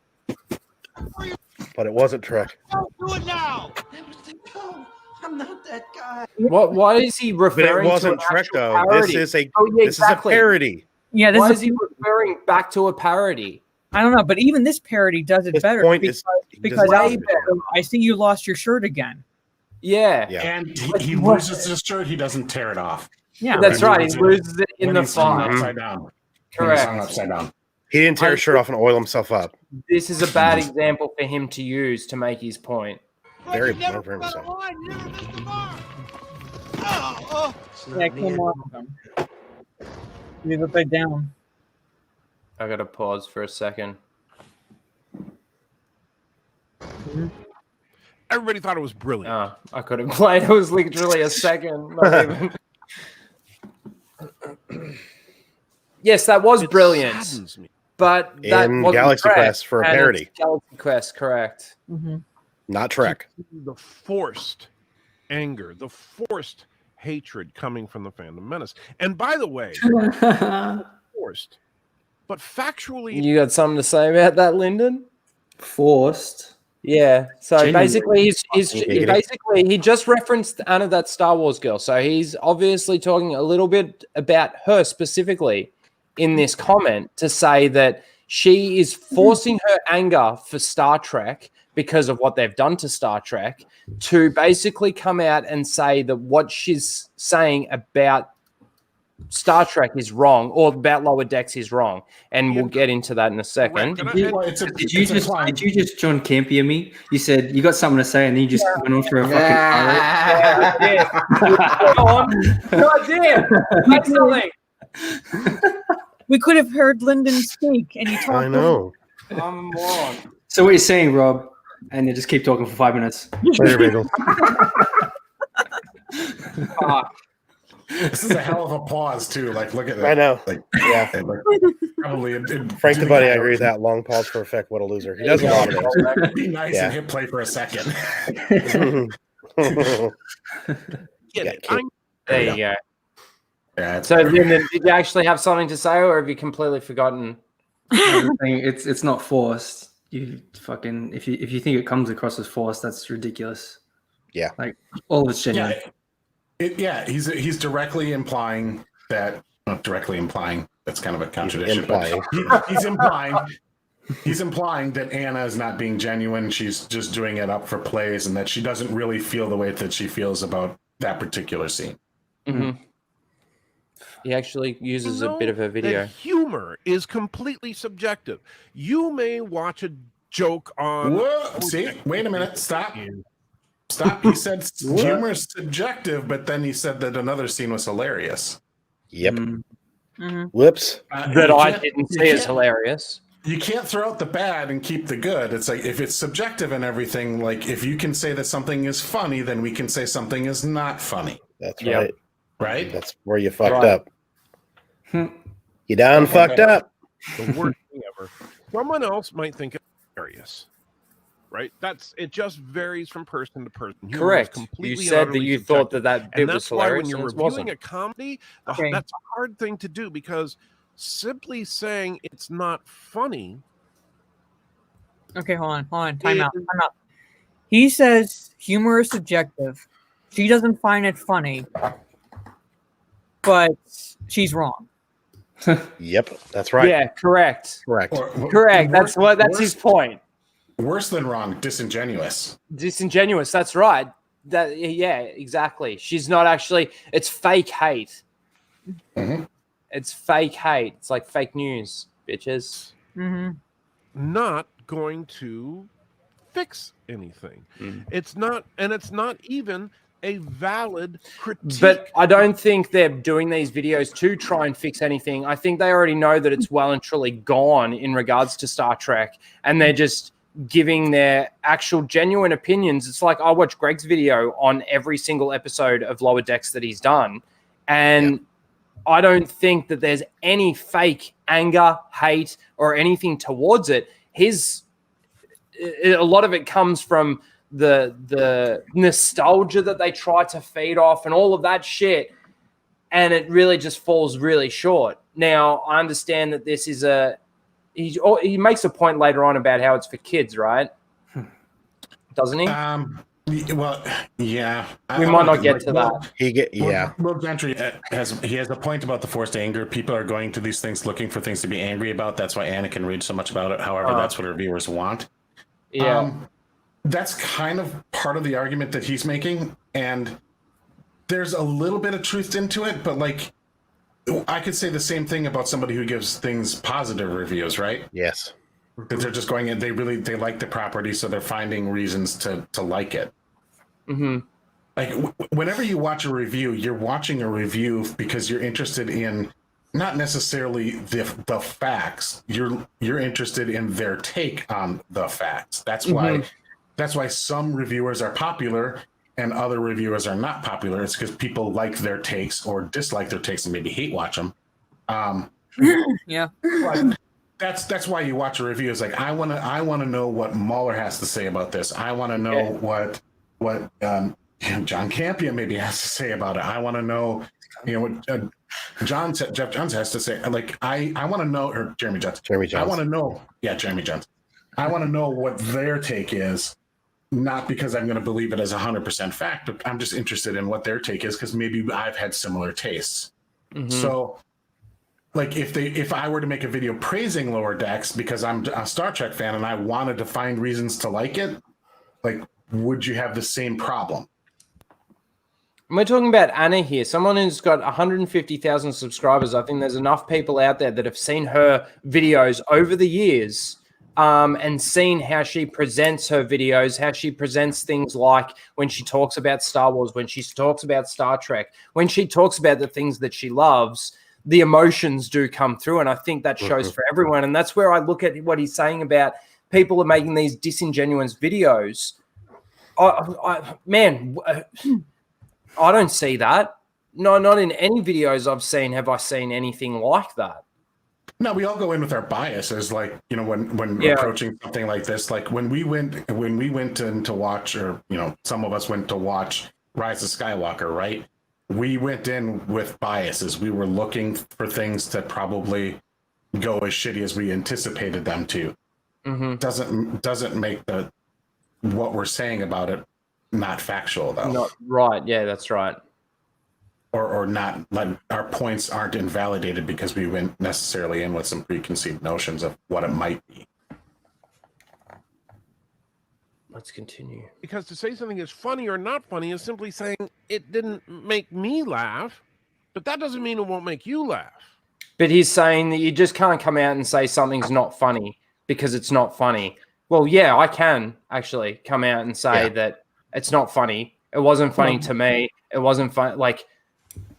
but it wasn't Trek. Don't do it now. I'm not that guy. Why is he But referring it wasn't to an Trek, actual though. parody? This is Exactly. a parody. Yeah, Why is he referring back to a parody? I don't know, but even this parody does it His better point because, is because way I see you lost your shirt again. Yeah. And he loses his shirt. He doesn't tear it off. Yeah, That's right. He loses it in When the he's hung fight. upside down. When he's Correct. hung upside down. He didn't tear his shirt off and oil himself up. This is a bad example for him to use to make his point. Very never very much so. You never missed the mark. Oh, Yeah, come on. Leave it back down. I gotta pause for a second. everybody thought it was brilliant. I could have played. It was literally a second. Not even. Yes, that was brilliant. Saddens me. But that In wasn't Galaxy Trek, Quest for a and parody. it's Galaxy Quest, correct. Mm-hmm. Not Trek. The forced anger, the forced hatred coming from the Phantom Menace. And by the way, forced, but factually, You got something to say about that, Lyndon? Forced. Yeah. So Genuinely. basically, Negative. he just referenced Anna, that Star Wars girl. So he's obviously talking a little bit about her specifically in this comment to say that she is forcing her anger for Star Trek because of what they've done to Star Trek to basically come out and say that what she's saying about Star Trek is wrong or about Lower Decks is wrong. And we'll get into that in a second. Did you just John Campier me? You said you got something to say and then you just went on for a fucking Go on. No, I did. Say something. We could have heard Lyndon speak, and he talked. I know. I'm a moron. So what you're saying, Rob, and you just keep talking for 5 minutes. Later, Bagel. This is a hell of a pause too. Like, look at that. I know. Like, Yeah. probably Frank the Buddy, I agree with that. Long pause for effect. What a loser. He does a lot of those. Be nice Yeah. and hit play for a second. There you go. Yeah, So, Lyndon, did you actually have something to say, or have you completely forgotten? It's not forced. You fucking if you think it comes across as forced, that's ridiculous. Yeah. Like all of it's genuine. He's directly implying that. Not directly implying. That's kind of a contradiction. implying. But he's implying that Anna is not being genuine. She's just doing it up for plays, and that she doesn't really feel the way that she feels about that particular scene. Mm-hmm. He actually uses a bit of her video. that humor is completely subjective. You may watch a joke on. Whoa, see, wait a minute. Stop. He said humor is subjective, but then he said that another scene was hilarious. Yep. Mm-hmm. Whoops. That I didn't see as hilarious. You can't throw out the bad and keep the good. It's like if it's subjective and everything, like if you can say that something is funny, then we can say something is not funny. That's Yep. right. Right? That's where you fucked Right. up. You done fucked up. The worst thing ever. Someone else might think it's hilarious, right? It just varies from person to person. Humor is Correct. You completely and said that utterly you thought subjective. that bit And was that's why hilarious. when you're and it reviewing wasn't. a comedy, Okay. that's a hard thing to do because simply saying it's not funny. Okay, hold on. Time out. He says humor is subjective. She doesn't find it funny, but she's wrong. Yep. That's right. Yeah, correct. Correct. Correct. That's his point. Worse than wrong, disingenuous. Disingenuous. That's right. Yeah, exactly. She's not actually. It's fake hate. Mhm. It's fake hate. It's like fake news, bitches. Mm-hmm. Not going to fix anything. It's not even a valid critique. But I don't think they're doing these videos to try and fix anything. I think they already know that it's well and truly gone in regards to Star Trek, and they're just giving their actual genuine opinions. It's like I watch Greg's video on every single episode of Lower Decks that he's done, and I don't think that there's any fake anger, hate, or anything towards it. A lot of it comes from the nostalgia that they try to feed off and all of that shit, and it really just falls really short. Now, I understand that this is he makes a point later on about how it's for kids, right? Doesn't he? Well, yeah. We might not get to that. Will Gentry has a point about the forced anger. People are going to these things looking for things to be angry about. That's why Anakin reads so much about it. However, that's what our viewers want. Yeah. That's kind of part of the argument that he's making, and there's a little bit of truth into it, but like I could say the same thing about somebody who gives things positive reviews, right? Yes. Because they're just going in, they like the property, so they're finding reasons to like it. Mm-hmm. Like whenever you watch a review, you're watching a review because you're interested in not necessarily the facts. You're interested in their take on the facts. That's why some reviewers are popular and other reviewers are not popular. It's because people like their takes or dislike their takes and maybe hate watch them. Yeah. But that's why you watch a review. It's like I want to know what Mueller has to say about this. I want to know what John Campion maybe has to say about it. I want to know what Jeff Johns has to say. Like I want to know, or Jeremy Johns. I want to know. Yeah, Jeremy Johns. I want to know what their take is. Not because I'm going to believe it as 100% fact, but I'm just interested in what their take is because maybe I've had similar tastes. Mm-hmm. So, like, if I were to make a video praising Lower Decks because I'm a Star Trek fan and I wanted to find reasons to like it, like, would you have the same problem? We're talking about Anna here, someone who's got 150,000 subscribers. I think there's enough people out there that have seen her videos over the years. And seen how she presents her videos, how she presents things like when she talks about Star Wars, when she talks about Star Trek, when she talks about the things that she loves, the emotions do come through. And I think that shows for everyone. And that's where I look at what he's saying about people are making these disingenuous videos. I don't see that. No, not in any videos I've seen have I seen anything like that. No, we all go in with our biases, like, when approaching something like this, like when we went in to watch, or, some of us went to watch Rise of Skywalker, right? We went in with biases. We were looking for things to probably go as shitty as we anticipated them to. Mm-hmm. Doesn't make what we're saying about it not factual, though. Not right. Yeah, that's right. Or not, like, our points aren't invalidated because we went necessarily in with some preconceived notions of what it might be. Let's continue. Because to say something is funny or not funny is simply saying it didn't make me laugh, but that doesn't mean it won't make you laugh. But he's saying that you just can't come out and say something's not funny because it's not funny. Well, yeah, I can actually come out and say that it's not funny. It wasn't funny to me. It wasn't fun. Like,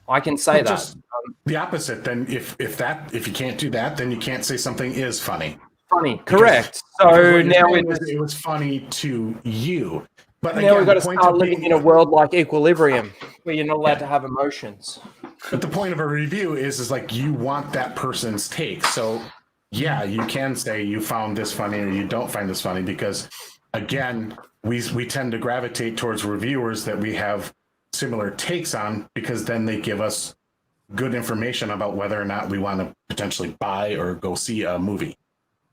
I can say that. Just the opposite. Then if you can't do that, then you can't say something is funny. Funny, correct. So now it was funny to you. But now we've got to start living in a world like Equilibrium, where you're not allowed to have emotions. But the point of a review is like you want that person's take. So yeah, you can say you found this funny or you don't find this funny because, again, we tend to gravitate towards reviewers that we have similar takes on because then they give us good information about whether or not we want to potentially buy or go see a movie.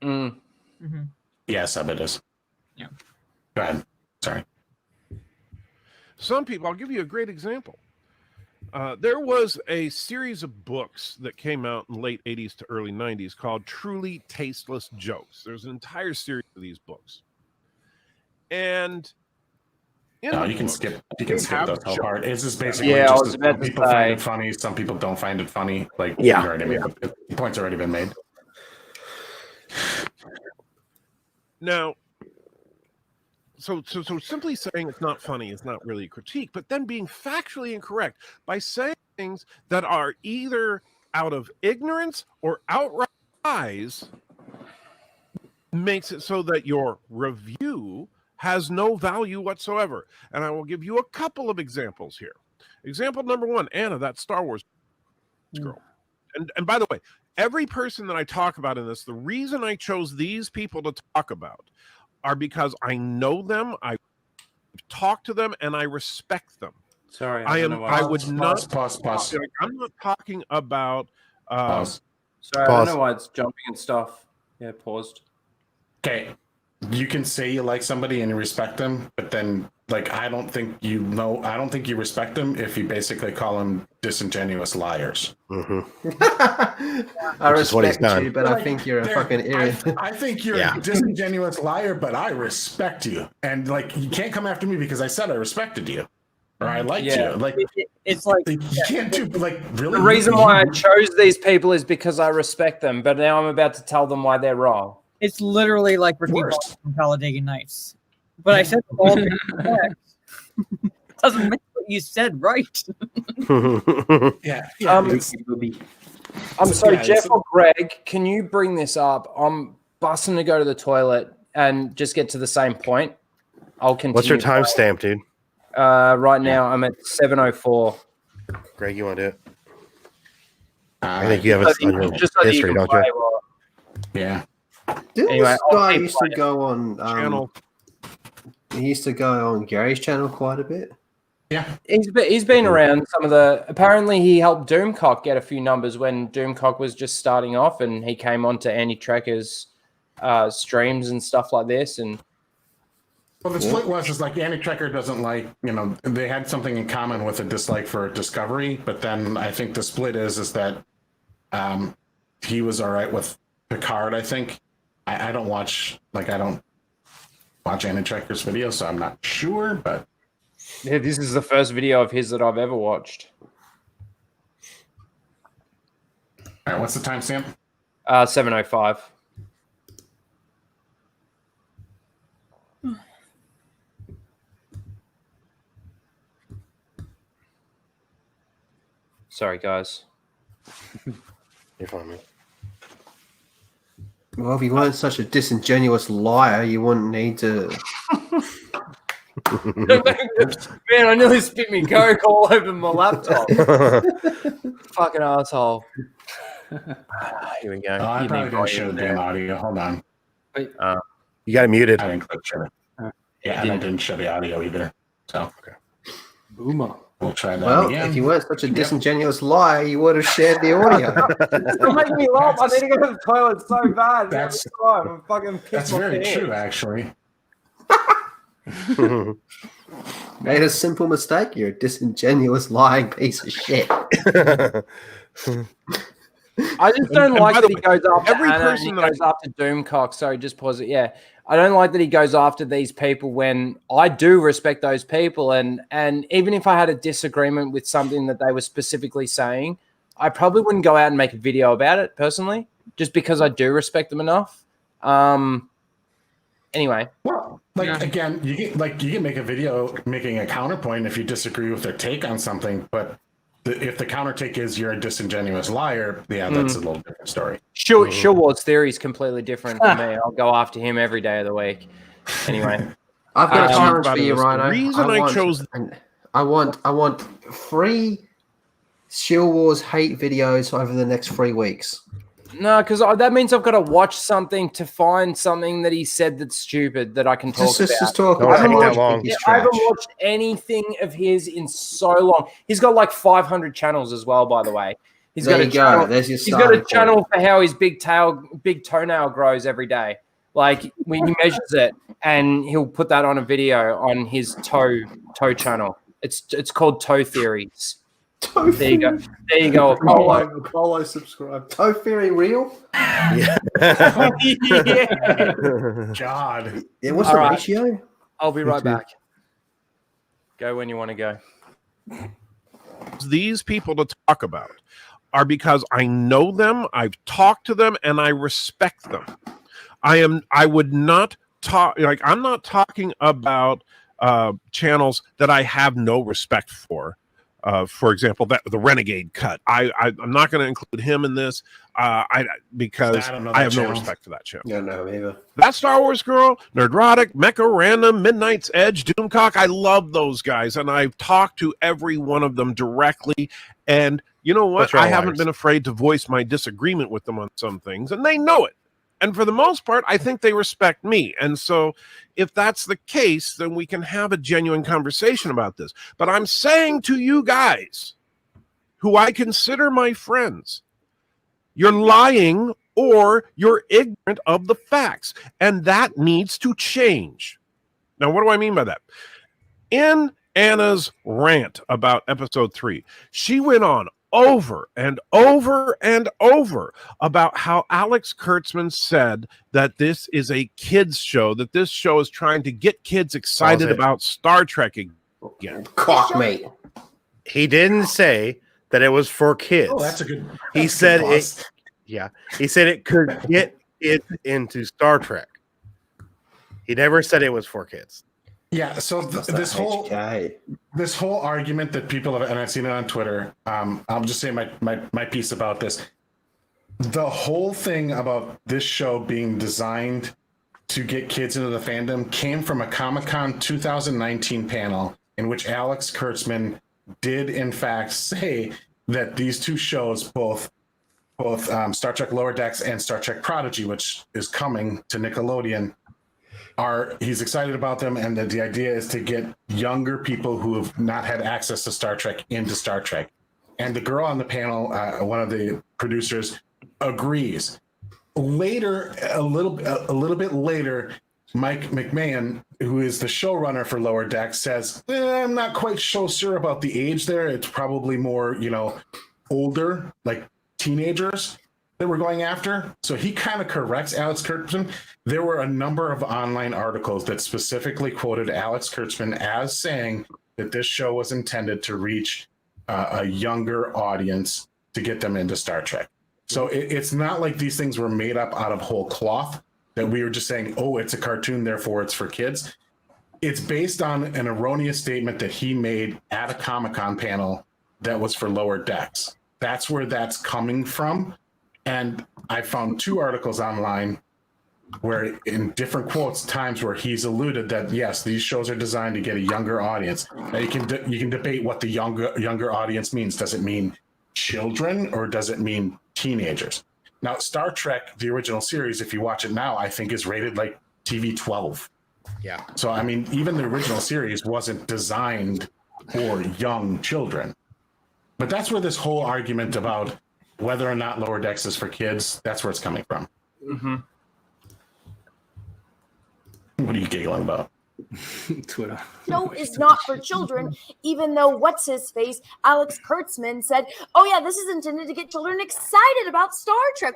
Mm-hmm. Yes, it is. Yeah. Go ahead. Sorry. Some people, I'll give you a great example. There was a series of books that came out in the late 80s to early 90s called Truly Tasteless Jokes. There's an entire series of these books. And you can skip those whole part. It's just basically some people find it funny, some people don't find it funny. Like, the point's already been made. Now, so simply saying it's not funny is not really a critique, but then being factually incorrect by saying things that are either out of ignorance or outright lies makes it so that your review has no value whatsoever. And I will give you a couple of examples here. Example number one, Anna, that Star Wars girl. And by the way, every person that I talk about in this, the reason I chose these people to talk about are because I know them, I've talked to them, and I respect them. Sorry, I would not. Pause. I'm not talking about. Pause. Sorry, I don't know why it's jumping and stuff. Yeah, paused. Okay, you can say you like somebody and you respect them, but then, like, I don't think you respect them if you basically call them disingenuous liars. I respect you, but I think you're a fucking idiot. I think you're a disingenuous liar, but I respect you. And, like, you can't come after me because I said I respected you or I liked you. Like, it's like you can't do, like, really. The reason why I chose these people is because I respect them, but now I'm about to tell them why they're wrong. It's literally like Ricky Bobby from Talladega Nights. But I said all doesn't make what you said right. I'm sorry, Jeff or Greg, can you bring this up? I'm busting to go to the toilet and just get to the same point. I'll continue. What's your timestamp, dude? Right now, I'm at 7:04. Greg, you want to do it? I think you have it on your just history, don't you? Yeah. Didn't Anyway, this guy used to go on channel. He used to go on Gary's channel quite a bit. Yeah, he's been around some of the. Apparently, he helped Doomcock get a few numbers when Doomcock was just starting off, and he came on to Andy Trekker's streams and stuff like this. And well, the split was like Andy Trekker doesn't like, they had something in common with a dislike for Discovery, but then I think the split is that he was all right with Picard. I think I don't watch Andy Trekker's videos, so I'm not sure, but. Yeah, this is the first video of his that I've ever watched. All right, what's the timestamp? 7:05. Sorry, guys. You're fine, man. Well, if you weren't such a disingenuous liar, you wouldn't need to. Man, I nearly spit me Coke all over my laptop. Fucking asshole. Here we go. I probably didn't show the audio. Hold on. You got it muted. I didn't click share. Yeah, and I didn't show the audio either. So, okay. Boomer. We'll try that Well, again. if you weren't such a disingenuous liar, you would have shared the audio. Don't make me laugh. I need to go to the toilet so bad. I'm fucking pissed That's off very the true, head. actually. Made a simple mistake. You're a disingenuous, lying piece of shit. I just don't like that he goes after every Anna person and he that goes after Doomcock. Sorry, just pause it. Yeah. I don't like that he goes after these people when I do respect those people. And even if I had a disagreement with something that they were specifically saying, I probably wouldn't go out and make a video about it personally, just because I do respect them enough. Anyway. Well, again, you can make a video making a counterpoint if you disagree with their take on something, but if the counter take is you're a disingenuous liar, that's a little different story. Shaward's theory is completely different from me. I'll go after him every day of the week. Anyway. I've got a challenge for you, Ryno. The reason I chose... I want 3 Shield Wars hate videos over the next 3 weeks. No, because that means I've got to watch something to find something that he said that's stupid that I can talk about. Just talk Don't about take it. that long. I haven't watched anything of his in so long. He's got like 500 channels as well, by the way. He's There got you a go. channel. There's your He's got a starting channel for how his big toenail grows every day. Like when he measures it, and he'll put that on a video on his toe channel. It's called Toe Theories. Toe There you go. There you go. Apollo, subscribe. Toe Theory real? Yeah. God. Yeah, what's All the right. ratio? I'll be right back. Go when you want to go. These people to talk about are because I know them, I've talked to them, and I respect them. I would not I'm not talking about channels that I have no respect for. For example, the Renegade cut. I'm not going to include him in this because I have no respect for that channel. Yeah, no, either. That Star Wars Girl, Nerdrotic, Mecha Random, Midnight's Edge, Doomcock. I love those guys, and I've talked to every one of them directly. And you know what? I haven't been afraid to voice my disagreement with them on some things, and they know it. And for the most part, I think they respect me. And so if that's the case, then we can have a genuine conversation about this. But I'm saying to you guys, who I consider my friends, you're lying or you're ignorant of the facts. And that needs to change. Now, what do I mean by that? In Anna's rant about episode 3, she went on over and over and over about how Alex Kurtzman said that this is a kids show, that this show is trying to get kids excited about Star Trek again. Cock, mate. He didn't say that it was for kids. Oh, that's a good. He said it. Yeah, he said it could get it into Star Trek. He never said it was for kids. Yeah, so this whole argument that people have, and I've seen it on Twitter. I'll just say my piece about this. The whole thing about this show being designed to get kids into the fandom came from a Comic-Con 2019 panel in which Alex Kurtzman did in fact say that these two shows, both Star Trek Lower Decks and Star Trek Prodigy, which is coming to Nickelodeon, he's excited about them, and that the idea is to get younger people who have not had access to Star Trek into Star Trek. And the girl on the panel, one of the producers, agrees. Later, a little bit later, Mike McMahon, who is the showrunner for Lower Decks, says, I'm not quite so sure about the age there. It's probably more, older, like teenagers that we're going after. So he kind of corrects Alex Kurtzman. There were a number of online articles that specifically quoted Alex Kurtzman as saying that this show was intended to reach a younger audience to get them into Star Trek. So it's not like these things were made up out of whole cloth, that we were just saying, oh, it's a cartoon, therefore it's for kids. It's based on an erroneous statement that he made at a Comic-Con panel that was for Lower Decks. That's where that's coming from. And I found 2 articles online where, in different quotes, times where he's alluded that yes, these shows are designed to get a younger audience. Now you can debate what the younger audience means. Does it mean children or does it mean teenagers? Now, Star Trek, the original series, if you watch it now, I think is rated like TV 12. Yeah. So I mean, even the original series wasn't designed for young children. But that's where this whole argument about whether or not Lower Decks is for kids, that's where it's coming from. Mm-hmm. What are you giggling about? Twitter. No, is not for children, even though what's-his-face, Alex Kurtzman, said, oh yeah, this is intended to get children excited about Star Trek.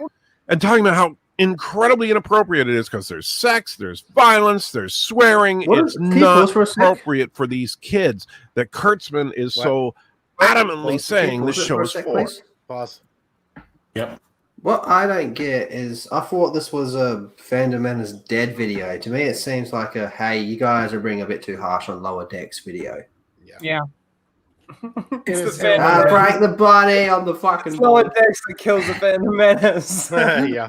And talking about how incredibly inappropriate it is because there's sex, there's violence, there's swearing. It's not appropriate for these kids that Kurtzman is so adamantly saying this show is for. Pause. Yep. What I don't get is, I thought this was a Fandom Man is Dead video. To me, it seems like a, hey, you guys are being a bit too harsh on Lower Decks video. Yeah. It's the Phantom break the body on the fucking Lower Decks that kills the Phantom Menace. Yeah.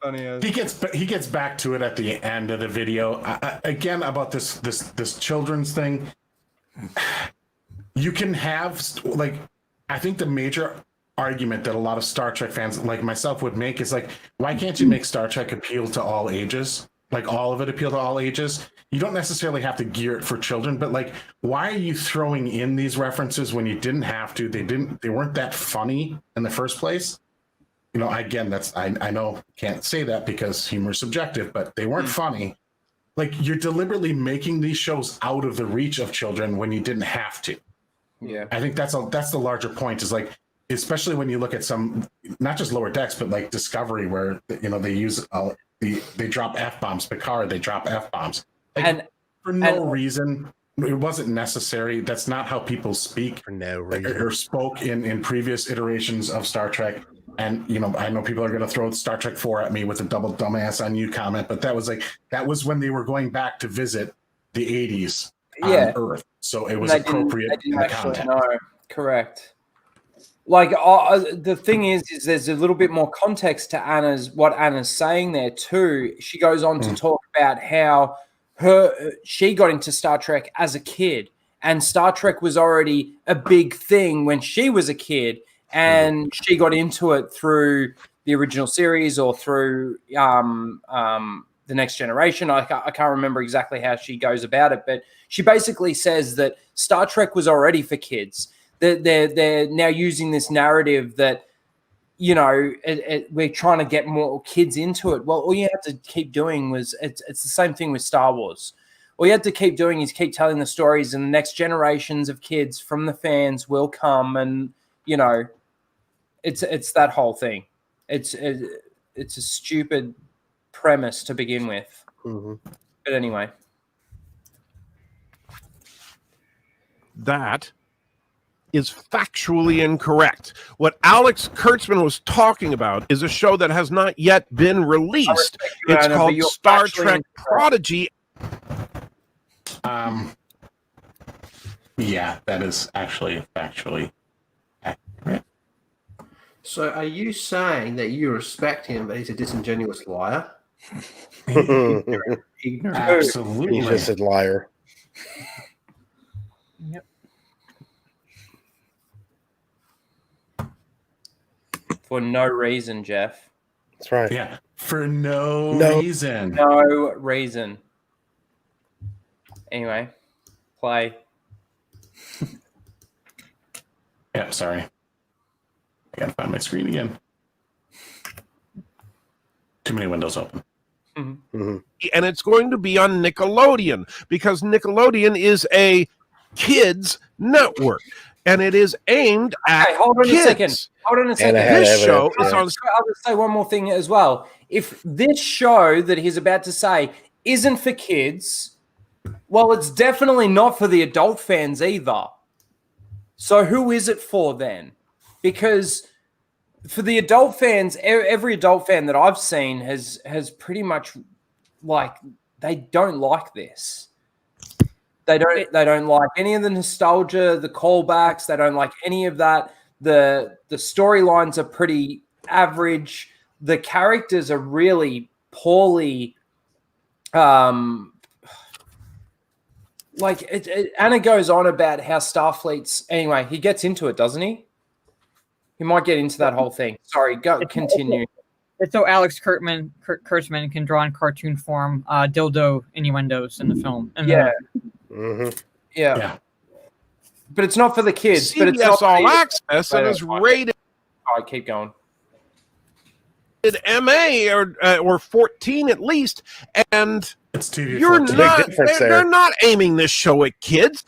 Funny as. He gets back to it at the end of the video. Again, about this children's thing. You can have, like, I think the major argument that a lot of Star Trek fans like myself would make is like, why can't you make Star Trek appeal to all ages? Like, all of it appeal to all ages? You don't necessarily have to gear it for children, but like, why are you throwing in these references when you didn't have to? They weren't that funny in the first place. You know, again, that's I know can't say that because humor is subjective, but they weren't funny. Like, you're deliberately making these shows out of the reach of children when you didn't have to. Yeah, I think that's the larger point, is like, especially when you look at some, not just Lower Decks, but like Discovery, where, you know, they use they drop F-bombs. Picard, they drop F-bombs. Like, and for no reason. It wasn't necessary. That's not how people speak for no reason. or spoke in previous iterations of Star Trek. And I know people are going to throw Star Trek 4 at me with a double dumbass on you comment, but that was when they were going back to visit the 80s on Earth, so it was appropriate in the context. No, correct. Like the thing is there's a little bit more context to what Anna's saying there too. She goes on to talk about how she got into Star Trek as a kid, and Star Trek was already a big thing when she was a kid. And she got into it through the original series or through the Next Generation. I can't remember exactly how she goes about it, but she basically says that Star Trek was already for kids. They're now using this narrative that, we're trying to get more kids into it. Well, all you have to keep doing it's the same thing with Star Wars. All you have to keep doing is keep telling the stories, and the next generations of kids from the fans will come, and it's that whole thing. It's a stupid premise to begin with. But anyway, that is factually incorrect. What Alex Kurtzman was talking about is a show that has not yet been released. It's called Star Trek Prodigy. Yeah, that is actually factually accurate. So are you saying that you respect him, but he's a disingenuous liar? Ignorant. Absolutely. He just said liar. Yep. For no reason, Jeff. That's right. Yeah, for no reason. No reason. Anyway, play. Yeah, sorry. I gotta find my screen again. Too many windows open. And it's going to be on Nickelodeon, because Nickelodeon is a kids network, and it is aimed at hold on kids. a second. Hold on a second. This show is on. I'll just say one more thing as well. If this show that he's about to say isn't for kids, well, it's definitely not for the adult fans either. So who is it for then? Because for the adult fans, every adult fan that I've seen has pretty much they don't like this. They don't like any of the nostalgia, the callbacks. They don't like any of that. The storylines are pretty average. The characters are really poorly. Anna goes on about how Starfleet's. Anyway, he gets into it, doesn't he? He might get into that whole thing. Sorry, continue. It's so Alex Kurtzman can draw in cartoon form dildo innuendos in the film. Yeah. Mm-hmm. Yeah. But it's not for the kids. CBS But it's not All Access and is rated. All right, keep going. MA or 14 at least, and it's TV. You're 14. not. Big difference They're not aiming this show at kids.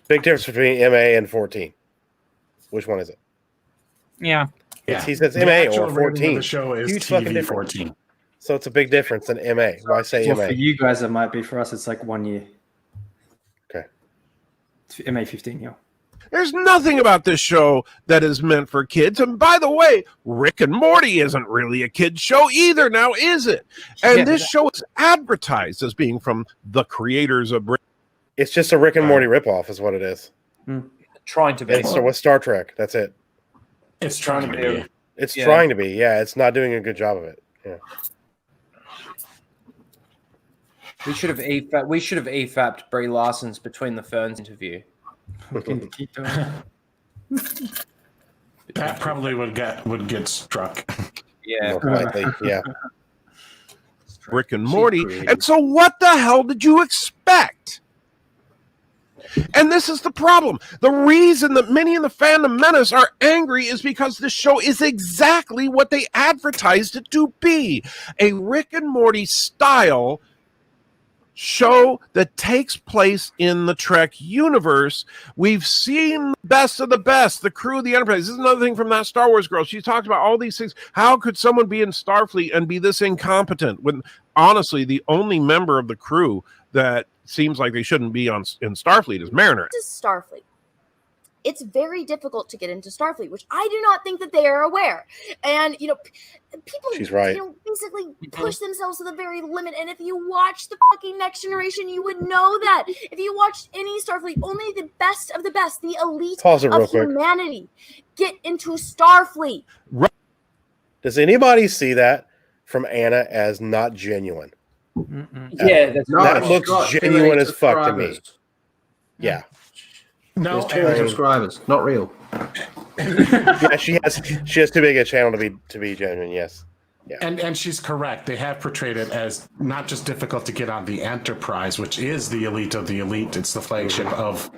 Big difference between MA and 14. Which one is it? Yeah. He says The MA actual or rating 14. of the show is Huge fucking TV difference. 14. So it's a big difference than MA. Why say Well, MA? for you guys, it might be. For us, it's like 1 year. Okay. It's MA 15, yeah. There's nothing about this show that is meant for kids. And by the way, Rick and Morty isn't really a kid's show either, now is it? And this show is advertised as being from the creators of Rick. It's just a Rick and Morty ripoff, is what it is. Trying to be. And so with Star Trek, that's it. It's trying to be. It's trying to be. Yeah, it's not doing a good job of it. Yeah. We should have EFAP'd Brie Larson's Between the Ferns interview. We can keep doing it. That probably would get struck. Yeah. Most likely, yeah. Rick and Morty. And so what the hell did you expect? And this is the problem. The reason that many in the fandom menace are angry is because this show is exactly what they advertised it to be. A Rick and Morty style show that takes place in the Trek universe. We've seen the best of the best, the crew of the Enterprise. This is another thing from that Star Wars girl. She talked about all these things. How could someone be in Starfleet and be this incompetent when honestly the only member of the crew that seems like they shouldn't be in Starfleet is Mariner. What is Starfleet? it's very difficult to get into Starfleet, which I do not think that they are aware. And, you know, people, She's right. you know, basically push themselves to the very limit. And if you watch the fucking Next Generation, you would know that. If you watched any Starfleet, only the best of the best, the elite Pause it real of quick. humanity get into Starfleet. Does anybody see that from Anna as not genuine? Yeah, that's that she's looks got too genuine many as fuck to me. subscribers. Yeah. No, There's too many subscribers. Not real. Yeah, she has too big a channel to be genuine. Yes. Yeah. And she's correct. They have portrayed it as not just difficult to get on the Enterprise, which is the elite of the elite. It's the flagship of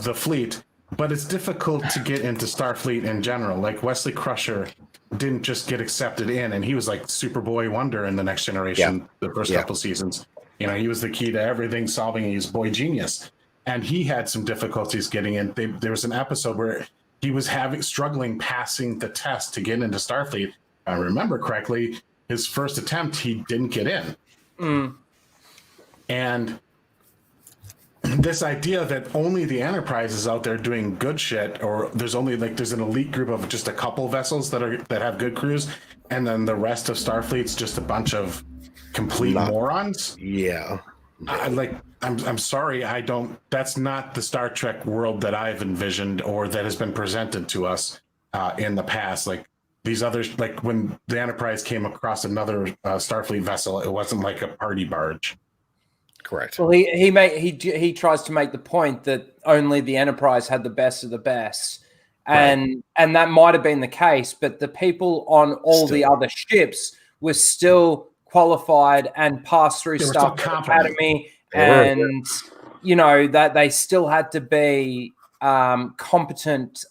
the fleet, but it's difficult to get into Starfleet in general. Like Wesley Crusher didn't just get accepted in, and he was like Superboy Wonder in the Next Generation, the first couple seasons. You know, he was the key to everything, solving. He's boy genius, and he had some difficulties getting in. There was an episode where he was struggling passing the test to get into Starfleet. If I remember correctly, his first attempt, he didn't get in. And this idea that only the Enterprise is out there doing good shit, or there's an elite group of just a couple vessels that have good crews, and then the rest of Starfleet's just a bunch of complete morons. Yeah. I'm sorry, that's not the Star Trek world that I've envisioned or that has been presented to us in the past. Like these others, like when the Enterprise came across another Starfleet vessel, it wasn't like a party barge. Correct. Well, he tries to make the point that only the Enterprise had the best of the best, and that might have been the case, but the people on all the other ships were still qualified and passed through stuff at Academy, and you know that they still had to be competent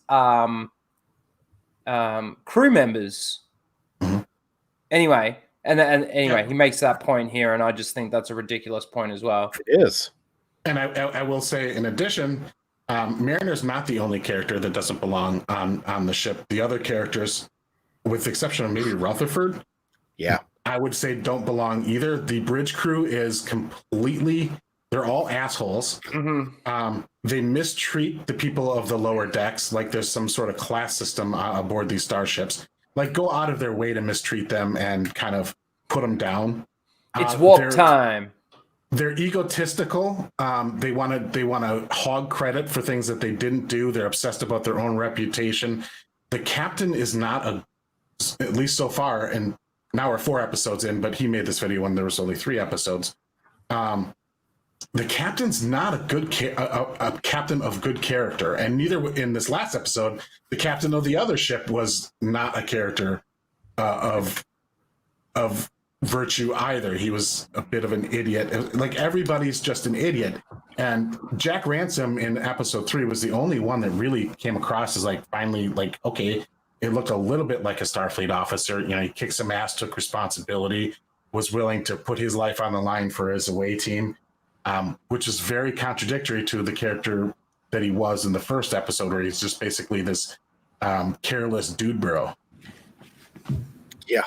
crew members. Anyway. And anyway, he makes that point here, and I just think that's a ridiculous point as well. It is. And I will say, in addition, Mariner's not the only character that doesn't belong on the ship. The other characters, with the exception of maybe Rutherford, I would say don't belong either. The bridge crew is they're all assholes. They mistreat the people of the lower decks like there's some sort of class system aboard these starships. Like, go out of their way to mistreat them and kind of put them down. It's warp time. They're egotistical. They want to hog credit for things that they didn't do. They're obsessed about their own reputation. The captain is not at least so far, and now we're 4 episodes in, but he made this video when there was only 3 episodes. The captain's not a good a captain of good character, and neither in this last episode, the captain of the other ship was not a character of virtue either. He was a bit of an idiot. Like, everybody's just an idiot. And Jack Ransom in episode 3 was the only one that really came across as finally okay, it looked a little bit like a Starfleet officer. You know, he kicked some ass, took responsibility, was willing to put his life on the line for his away team. Which is very contradictory to the character that he was in the first episode, where he's just basically this careless dude bro. Yeah.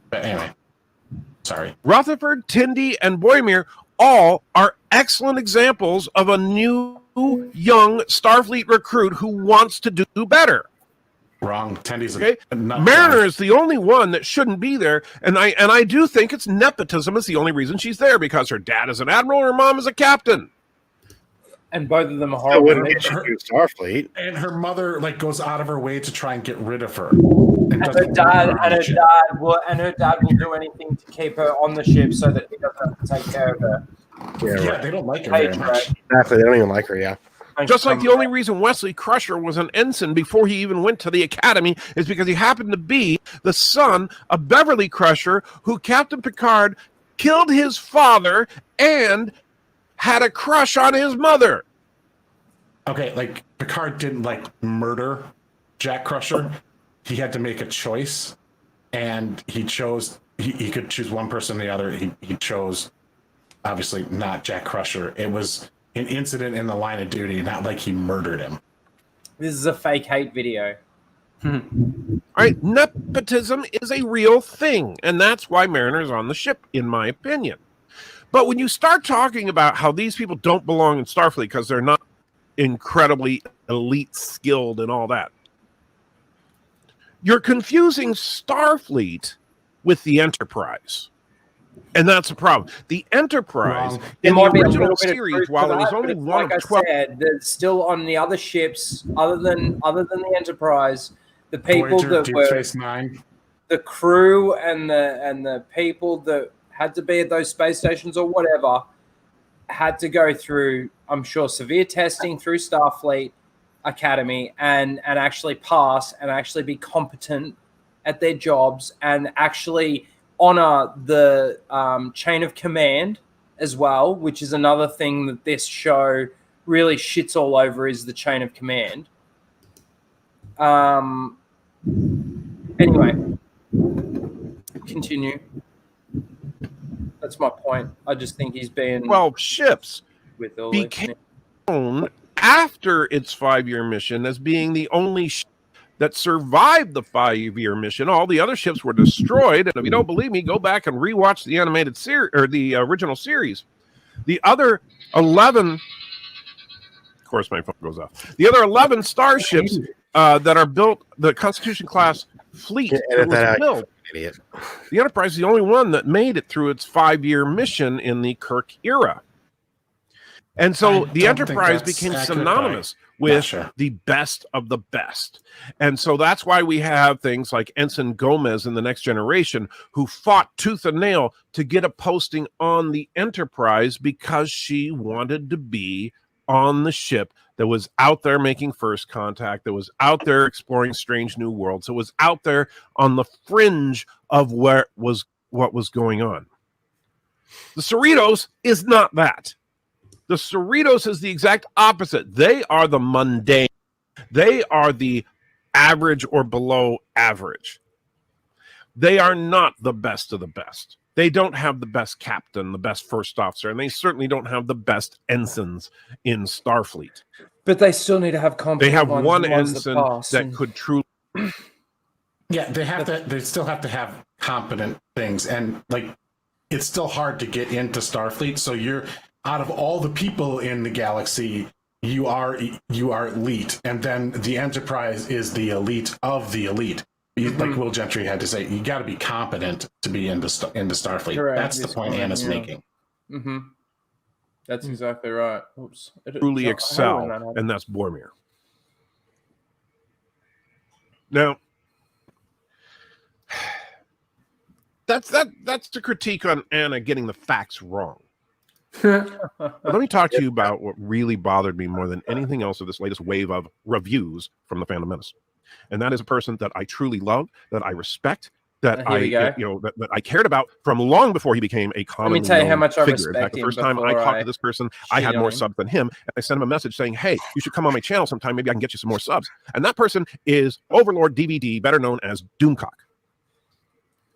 But anyway, sorry. Rutherford, Tindy, and Boimir all are excellent examples of a new young Starfleet recruit who wants to do better. Wrong. Tindy's Mariner is the only one that shouldn't be there, and I do think it's nepotism is the only reason she's there, because her dad is an admiral, her mom is a captain, and both of them are I horrible. wouldn't get you to Starfleet. And her mother goes out of her way to try and get rid of her. And her dad will do anything to keep her on the ship so that he doesn't have to take care of her. Yeah, they don't like her very much. Exactly, they don't even like her. Yeah. Just like the only reason Wesley Crusher was an ensign before he even went to the academy is because he happened to be the son of Beverly Crusher, who Captain Picard killed his father and had a crush on his mother. Okay, Picard didn't murder Jack Crusher. He had to make a choice, and he chose. He could choose one person or the other. He chose, obviously, not Jack Crusher. It was an incident in the line of duty, not like he murdered him. This is a fake hate video. All right, nepotism is a real thing, and that's why Mariner's on the ship, in my opinion. But when you start talking about how these people don't belong in Starfleet because they're not incredibly elite, skilled, and all that. You're confusing Starfleet with the Enterprise. And that's a problem. The Enterprise in the original series, while it was only one like of 12, I said, there's still on the other ships, other than the Enterprise, the people Voyager, that Deep were Space Nine. the crew and the people that had to be at those space stations or whatever had to go through, I'm sure, severe testing through Starfleet Academy and actually pass and actually be competent at their jobs and actually honor the chain of command as well, which is another thing that this show really shits all over, is the chain of command. Anyway, continue. That's my point. I just think he's been 12 ships with all became known after its 5-year mission as being the only ship that survived the 5-year mission. All the other ships were destroyed. And if you don't believe me, go back and rewatch the animated series or the original series. The other 11, of course, my phone goes off. The other 11 starships that are built, the Constitution class fleet that was built. Idiot. The Enterprise is the only one that made it through its 5-year mission in the Kirk era. And so the Enterprise became synonymous with the best of the best. And so that's why we have things like Ensign Gomez in The Next Generation, who fought tooth and nail to get a posting on the Enterprise because she wanted to be on the ship that was out there making first contact, that was out there exploring strange new worlds, that was out there on the fringe of what was going on. The Cerritos is not that. The Cerritos is the exact opposite. They are the mundane. They are the average or below average. They are not the best of the best. They don't have the best captain, the best first officer, and they certainly don't have the best ensigns in Starfleet. But they still need to have competent. They have ones, one ones ensign that could truly. Yeah, they still have to have competent things, and like it's still hard to get into Starfleet. So you're out of all the people in the galaxy, you are elite, and then the Enterprise is the elite of the elite. Like Will Gentry had to say, you got to be competent to be into Starfleet. Correct. That's the point Anna's making. Mm-hmm. That's exactly right. Oops. Truly excel, and that's Boromir. Now, that's the critique on Anna getting the facts wrong. Let me talk to you about what really bothered me more than anything else of this latest wave of reviews from the Phantom Menace. And that is a person that I truly love, that I respect, that that I cared about from long before he became a common. Let me tell you how much I figure. respect In fact, the him first time I talked to this person, I had more subs than him, and I sent him a message saying, "Hey, you should come on my channel sometime. Maybe I can get you some more subs." And that person is Overlord DVD, better known as Doomcock.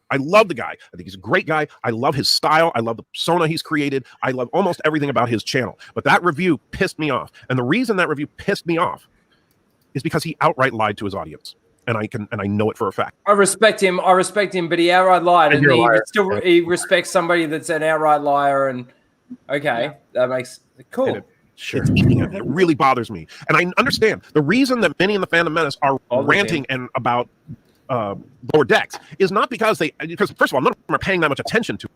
I love the guy. I think he's a great guy. I love his style. I love the persona he's created. I love almost everything about his channel. But that review pissed me off. And the reason that review pissed me off is because he outright lied to his audience. And I know it for a fact. I respect him, but he outright lied. And he respects somebody that's an outright liar. And okay, that makes it cool. It really bothers me. And I understand the reason that many in the Phantom Menace are ranting and about Lower Decks is not because first of all, none of them are paying that much attention to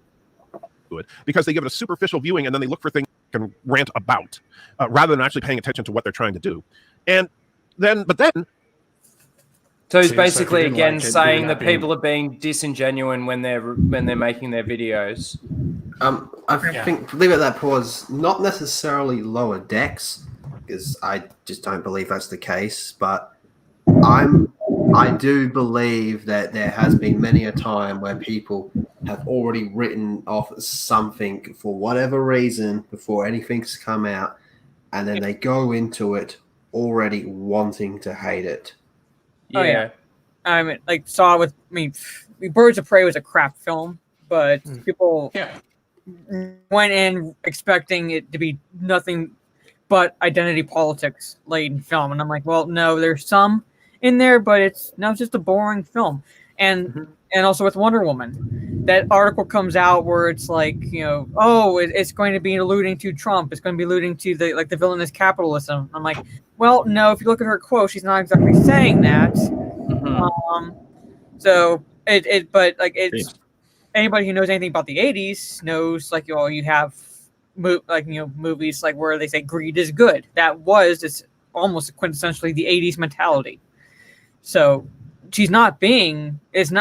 it, because they give it a superficial viewing and then they look for things they can rant about rather than actually paying attention to what they're trying to do. So he's basically again saying that people are being disingenuine when they're making their videos. I think leave it at that pause. Not necessarily Lower Decks, because I just don't believe that's the case. But I do believe that there has been many a time where people have already written off something for whatever reason before anything's come out, and then they go into it already wanting to hate it. Oh yeah, I mean, Birds of Prey was a crap film, but people went in expecting it to be nothing but identity politics laden film, and I'm like, well, no, there's some in there, but it's just a boring film. and also with Wonder Woman. That article comes out where it's like, it's going to be alluding to Trump. It's going to be alluding to the villainous capitalism. I'm like, well, no. If you look at her quote, she's not exactly saying that. So it's anybody who knows anything about the '80s knows you have movies like where they say greed is good. That was just almost quintessentially the '80s mentality. So she's not it's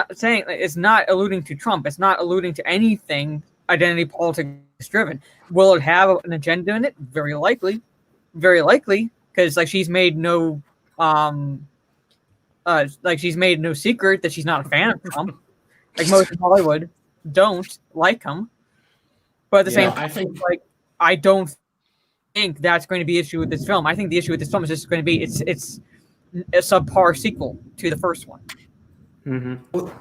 not alluding to Trump. It's not alluding to anything identity politics driven. Will it have an agenda in it? Very likely, because she's made no she's made no secret that she's not a fan of Trump. Like most in Hollywood don't like him, but at the same time, I don't think that's going to be the issue with this film. I think the issue with this film is just going to be it's a subpar sequel to the first one. Well,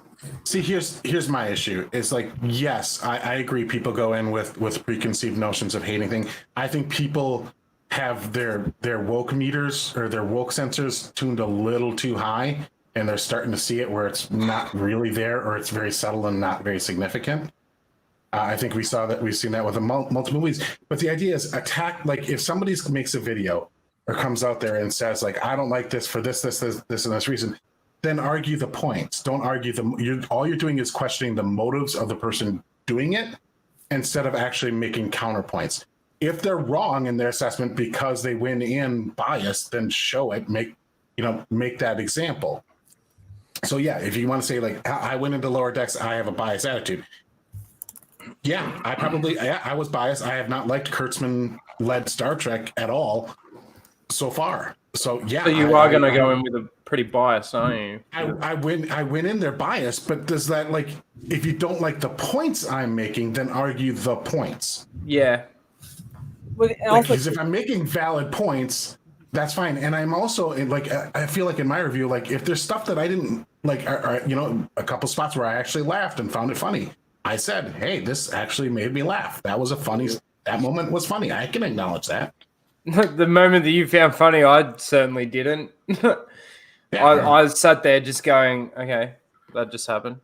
see, here's my issue. It's like, yes, I agree. People go in with preconceived notions of hating things. I think people have their woke meters or their woke sensors tuned a little too high, and they're starting to see it where it's not really there, or it's very subtle and not very significant. I think we've seen that with multiple movies. But the idea is attack. Like if somebody makes a video or comes out there and says like, I don't like this for this and this reason, then argue the points. Don't argue all you're doing is questioning the motives of the person doing it instead of actually making counterpoints. If they're wrong in their assessment because they went in biased, then show it, make that example. So yeah, if you want to say like, I went into Lower Decks, I have a biased attitude. Yeah, I was biased. I have not liked Kurtzman-led Star Trek at all so far. So yeah. So you are going to go in with a pretty bias, aren't you? I went in there biased, but does that if you don't like the points I'm making, then argue the points. Yeah. Because if I'm making valid points, that's fine. And I'm also I feel like in my review, if there's stuff that I didn't like, a couple spots where I actually laughed and found it funny, I said, hey, this actually made me laugh. That moment was funny. I can acknowledge that. The moment that you found funny, I certainly didn't. I sat there just going, okay, that just happened.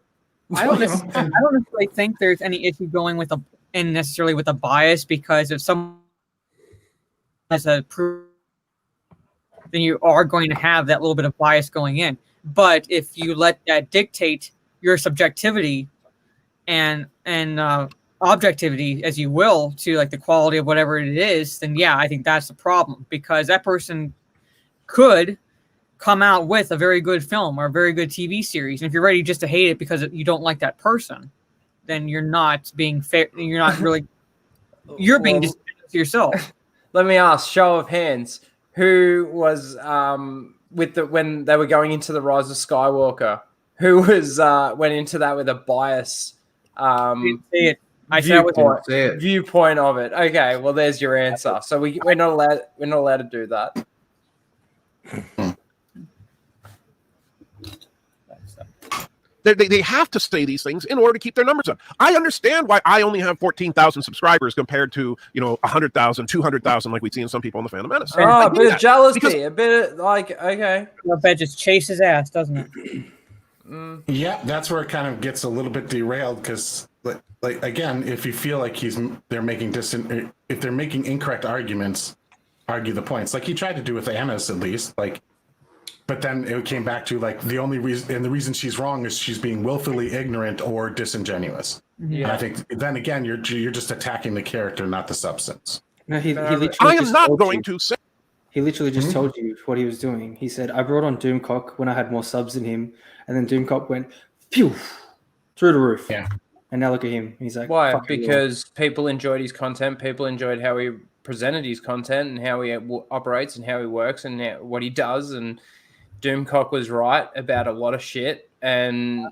I don't necessarily think there's any issue going with necessarily with a bias, because if someone has a proof, then you are going to have that little bit of bias going in. But if you let that dictate your subjectivity and objectivity, as you will, to the quality of whatever it is, then yeah, I think that's the problem, because that person could come out with a very good film or a very good TV series, and if you're ready just to hate it because you don't like that person, then you're not being fair. You're not really. You're being dishonest to yourself. Let me ask, show of hands, who was when they were going into the Rise of Skywalker, who was went into that with a bias viewpoint of it. Okay, well, there's your answer. So we're not allowed to do that. They have to say these things in order to keep their numbers up. I understand why I only have 14,000 subscribers compared to 100,000, 200,000 like we see in some people in the Phantom Menace. Oh, a bit of jealousy, a bit okay. I bet just chase his ass, doesn't it? Yeah, that's where it kind of gets a little bit derailed, because again, if you feel like they're making if they're making incorrect arguments, argue the points, like he tried to do with Anna's at least, but then it came back to the only reason, and the reason she's wrong is she's being willfully ignorant or disingenuous. Yeah. And I think then again, you're just attacking the character, not the substance. No, he literally I am not going to say. He literally just told you what he was doing. He said, I brought on Doomcock when I had more subs than him, and then Doomcock went phew through the roof. Yeah. And now look at him. He's like, why? Because people enjoyed his content. People enjoyed how he presented his content and how he operates and how he works and what he does. And Doomcock was right about a lot of shit, and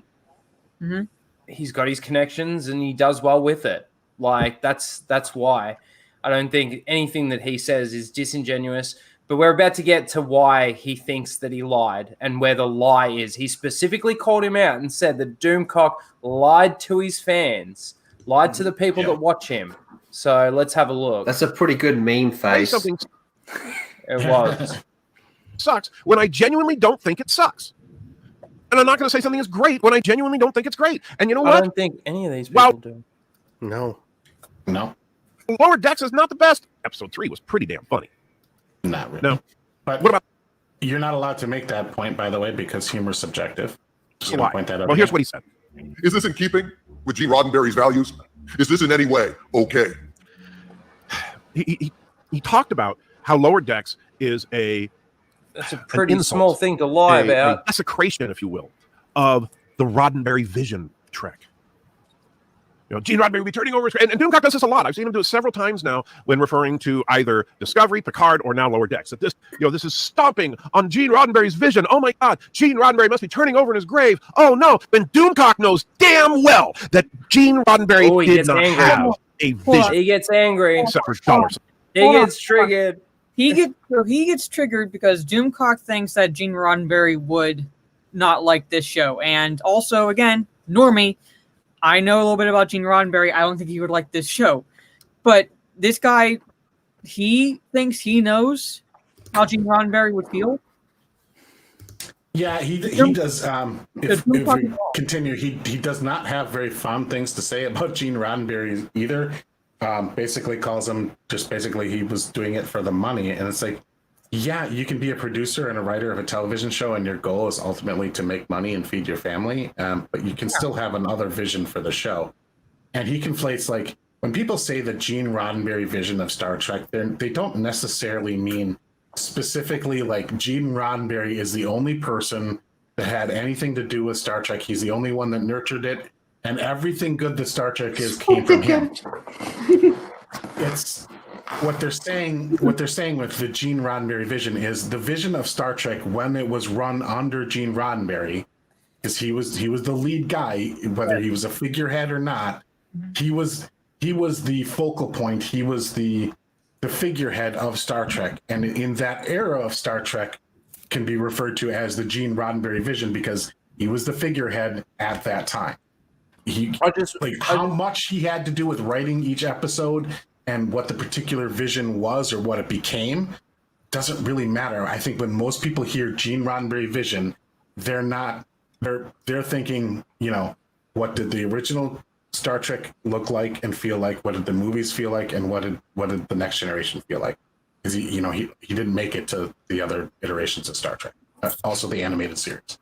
he's got his connections and he does well with it. That's why. I don't think anything that he says is disingenuous, but we're about to get to why he thinks that he lied and where the lie is. He specifically called him out and said that Doomcock lied to his fans, lied to the people that watch him. So let's have a look. That's a pretty good meme face. It was. Sucks when I genuinely don't think it sucks. And I'm not going to say something is great when I genuinely don't think it's great. And you know I what? don't think any of these people do. No. Lower Decks is not the best. Episode 3 was pretty damn funny. Not really. No. But what about? You're not allowed to make that point, by the way, because humor's subjective. Just Why? point that out Well, here's again. what he said. Is this in keeping with Gene Roddenberry's values? Is this in any way okay? He talked about how Lower Decks is That's a pretty small thing to lie about. A desecration, if you will, of the Roddenberry vision trek. You know, Gene Roddenberry will be turning over, and Doomcock does this a lot. I've seen him do it several times now when referring to either Discovery, Picard, or now Lower Decks. That this, this is stomping on Gene Roddenberry's vision. Oh my God, Gene Roddenberry must be turning over in his grave. Oh no, when Doomcock knows damn well that Gene Roddenberry did not have a vision. He gets angry. Except for dollars. He gets triggered. He gets triggered because Doomcock thinks that Gene Roddenberry would not like this show. And also, again, normie, I know a little bit about Gene Roddenberry. I don't think he would like this show. But this guy, he thinks he knows how Gene Roddenberry would feel. Yeah, he does. If we continue, he does not have very fond things to say about Gene Roddenberry either. Basically calls him he was doing it for the money. And it's like, yeah, you can be a producer and a writer of a television show, and your goal is ultimately to make money and feed your family. But you can still have another vision for the show. And he conflates, like, when people say the Gene Roddenberry vision of Star Trek, they don't necessarily mean specifically like Gene Roddenberry is the only person that had anything to do with Star Trek. He's the only one that nurtured it. And everything good that Star Trek is came from him. It's what they're saying. What they're saying with the Gene Roddenberry vision is the vision of Star Trek when it was run under Gene Roddenberry, because he was the lead guy, whether he was a figurehead or not. He was the focal point. He was the figurehead of Star Trek, and in that era of Star Trek, can be referred to as the Gene Roddenberry vision because he was the figurehead at that time. How much he had to do with writing each episode and what the particular vision was or what it became doesn't really matter. I think when most people hear Gene Roddenberry vision, they're thinking, what did the original Star Trek look like and feel like? What did the movies feel like? And what did the Next Generation feel like? Because he didn't make it to the other iterations of Star Trek, also the animated series.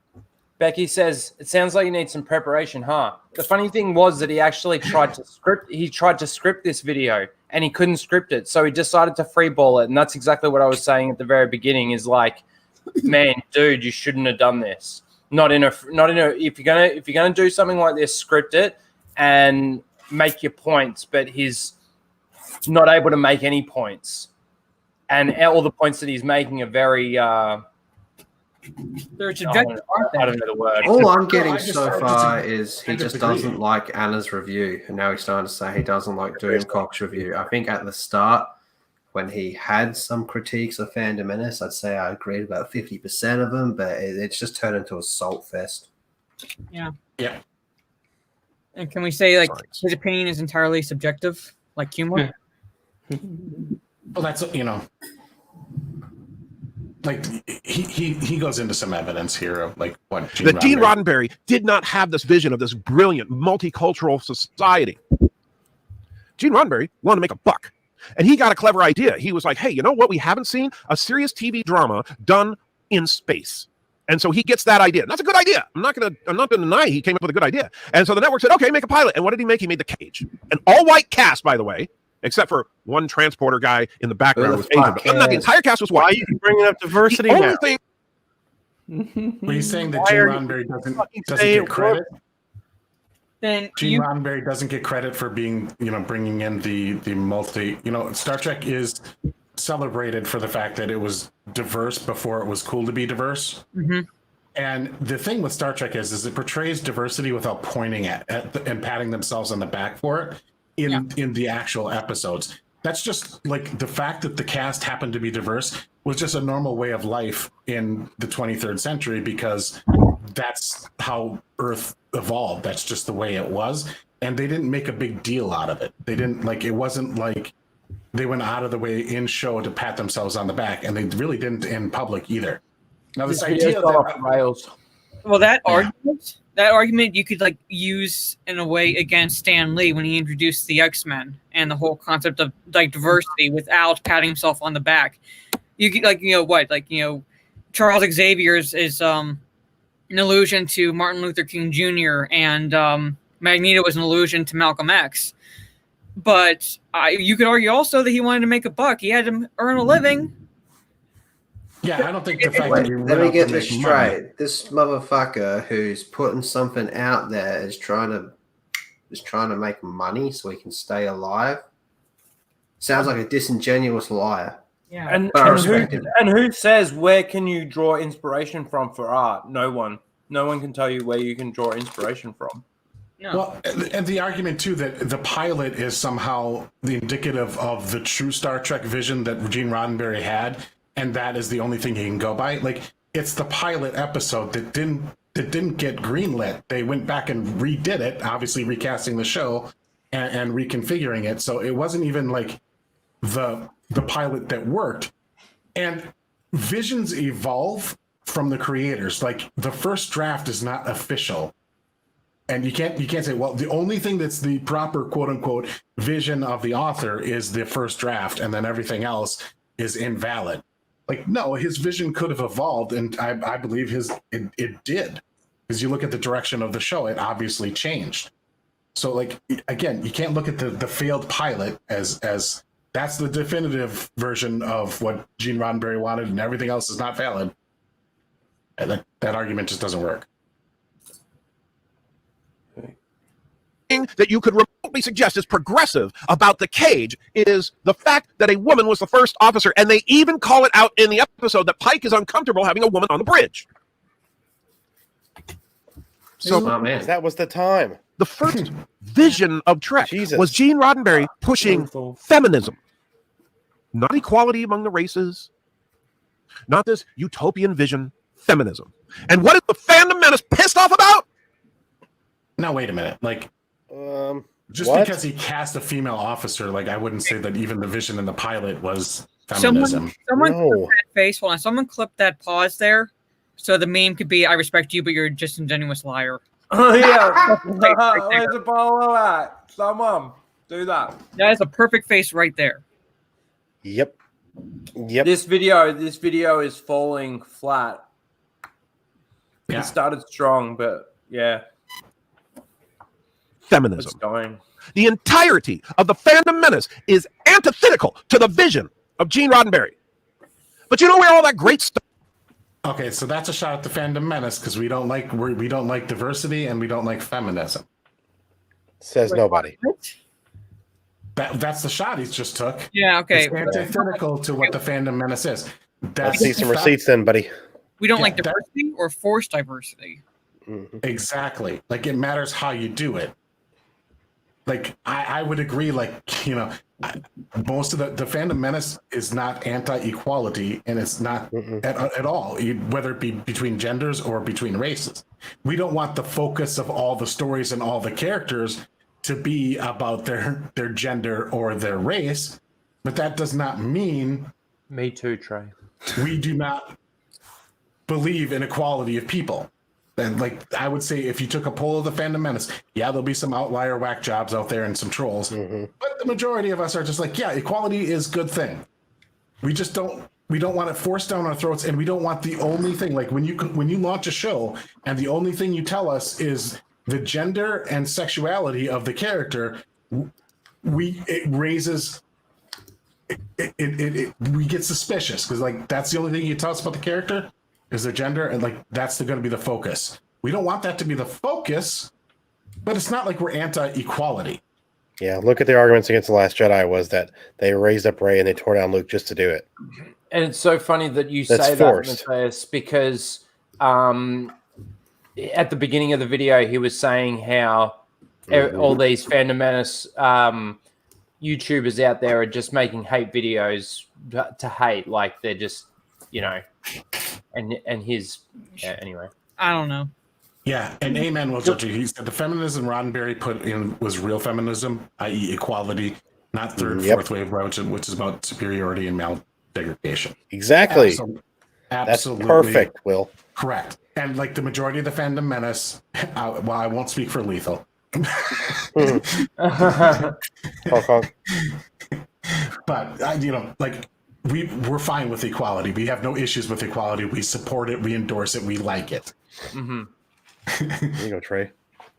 Becky says, it sounds like you need some preparation, huh? The funny thing was that he actually tried to script this video and he couldn't script it. So he decided to freeball it. And that's exactly what I was saying at the very beginning is like, man, dude, you shouldn't have done this. If you're gonna do something like this, script it and make your points, but he's not able to make any points. And all the points that he's making are very they're subjective, aren't they? I don't know the word. All I'm getting so far is he just doesn't like Anna's review, and now he's starting to say he doesn't like Doomcock's review. I think at the start, when he had some critiques of Phantom Menace, I'd say I agreed about 50% of them, but it's just turned into a salt fest. Yeah. Yeah. And can we say his opinion is entirely subjective, like humor? Well, that's like he goes into some evidence here of like what Gene Roddenberry did not have this vision of this brilliant multicultural society. Gene Roddenberry wanted to make a buck, and he got a clever idea. He was like, "Hey, you know what? We haven't seen a serious TV drama done in space." And so he gets that idea. And that's a good idea. I'm not gonna deny he came up with a good idea. And so the network said, "Okay, make a pilot." And what did he make? He made The Cage, an all-white cast, by the way. Except for one transporter guy in the background was Asian. But the entire cast was white. Why are you bringing up diversity now? Were you saying that Gene Roddenberry doesn't get credit? Then Gene Roddenberry doesn't get credit for being, bringing in the multi. Star Trek is celebrated for the fact that it was diverse before it was cool to be diverse. Mm-hmm. And the thing with Star Trek is it portrays diversity without pointing at and patting themselves on the back for it. In the actual episodes. That's just like the fact that the cast happened to be diverse was just a normal way of life in the 23rd century because that's how Earth evolved. That's just the way it was. And they didn't make a big deal out of it. They didn't it wasn't like they went out of the way in show to pat themselves on the back, and they really didn't in public either. Now this idea that rails. Well, that argument you could like use in a way against Stan Lee when he introduced the X-Men and the whole concept of like diversity without patting himself on the back. You could Charles Xavier is an allusion to Martin Luther King Jr. and Magneto was an allusion to Malcolm X. But you could argue also that he wanted to make a buck. He had to earn a living. Yeah, I don't think the fact that you Let me get this make straight. money- This motherfucker who's putting something out there is trying to make money so he can stay alive. Sounds like a disingenuous liar. Yeah. And, But I and, respect who, him. and who says where can you draw inspiration from for art? No one. No one can tell you where you can draw inspiration from. No. Well, and the argument too that the pilot is somehow the indicative of the true Star Trek vision that Gene Roddenberry had, and that is the only thing he can go by. Like, it's the pilot episode that didn't get greenlit. They went back and redid it, obviously recasting the show and reconfiguring it. So it wasn't even like the pilot that worked. And visions evolve from the creators. Like, the first draft is not official. And you can't say, well, the only thing that's the proper quote unquote vision of the author is the first draft, and then everything else is invalid. Like, no, his vision could have evolved, and I believe it did. Because you look at the direction of the show, it obviously changed. So, like, again, you can't look at the failed pilot as that's the definitive version of what Gene Roddenberry wanted, and everything else is not valid. And that argument just doesn't work. That you could remotely suggest is progressive about the cage is the fact that a woman was the first officer, and they even call it out in the episode that Pike is uncomfortable having a woman on the bridge. So that was the time. The first vision of Trek Jesus. was Gene Roddenberry pushing feminism, not equality among the races, not this utopian vision, feminism. And what is the fandom menace pissed off about? Now, wait a minute. Like, just what? because he cast a female officer, like, I wouldn't say that even the vision in the pilot was feminism. Someone clip that face. Hold on. Someone clip that pause there, so the meme could be, "I respect you, but you're a disingenuous liar." Oh yeah, where's the polo at? Someone do that. That is a perfect face right there. Yep. Yep. This video is falling flat. Yeah. It started strong, but yeah. Feminism. It's going. The entirety of the fandom menace is antithetical to the vision of Gene Roddenberry. But you know where all that great stuff. Okay, so that's a shot at the fandom menace because we don't like diversity and we don't like feminism. Says nobody. That's the shot he just took. Yeah. Okay. It's antithetical to what the fandom menace is. I see some receipts then, buddy. We don't like diversity or forced diversity. Exactly. Like, it matters how you do it. Like, I would agree, like, you know, most of the fandom menace is not anti-equality, and it's not at all, whether it be between genders or between races. We don't want the focus of all the stories and all the characters to be about their gender or their race, but that does not mean Me too, Trey. we do not believe in equality of people. And, like, I would say if you took a poll of the fandom menace, yeah, there'll be some outlier whack jobs out there and some trolls, but the majority of us are just like, yeah, equality is a good thing. We just don't want it forced down our throats, and we don't want the only thing, like, when you launch a show and the only thing you tell us is the gender and sexuality of the character, we get suspicious because, like, that's the only thing you tell us about the character is their gender, and, like, that's going to be the focus. We don't want that to be the focus, but it's not like we're anti-equality. Yeah, look at the arguments against The Last Jedi was that they raised up Rey and they tore down Luke just to do it. And it's so funny that you That's say forced. that, Matthias, because at the beginning of the video, he was saying how all these fandom menace YouTubers out there are just making hate videos to hate, like they're just, you know, and his anyway. I don't know. Yeah, and amen will judge you. He said the feminism Roddenberry put in was real feminism, i.e. equality, not third, fourth wave, which is about superiority and male degradation. Exactly. Absolutely. That's perfect, Will. Correct. And like the majority of the fandom menace, well, I won't speak for Lethal. But like we're fine with equality. We have no issues with equality. We support it. We endorse it. We like it. Mm-hmm. There you go, Trey.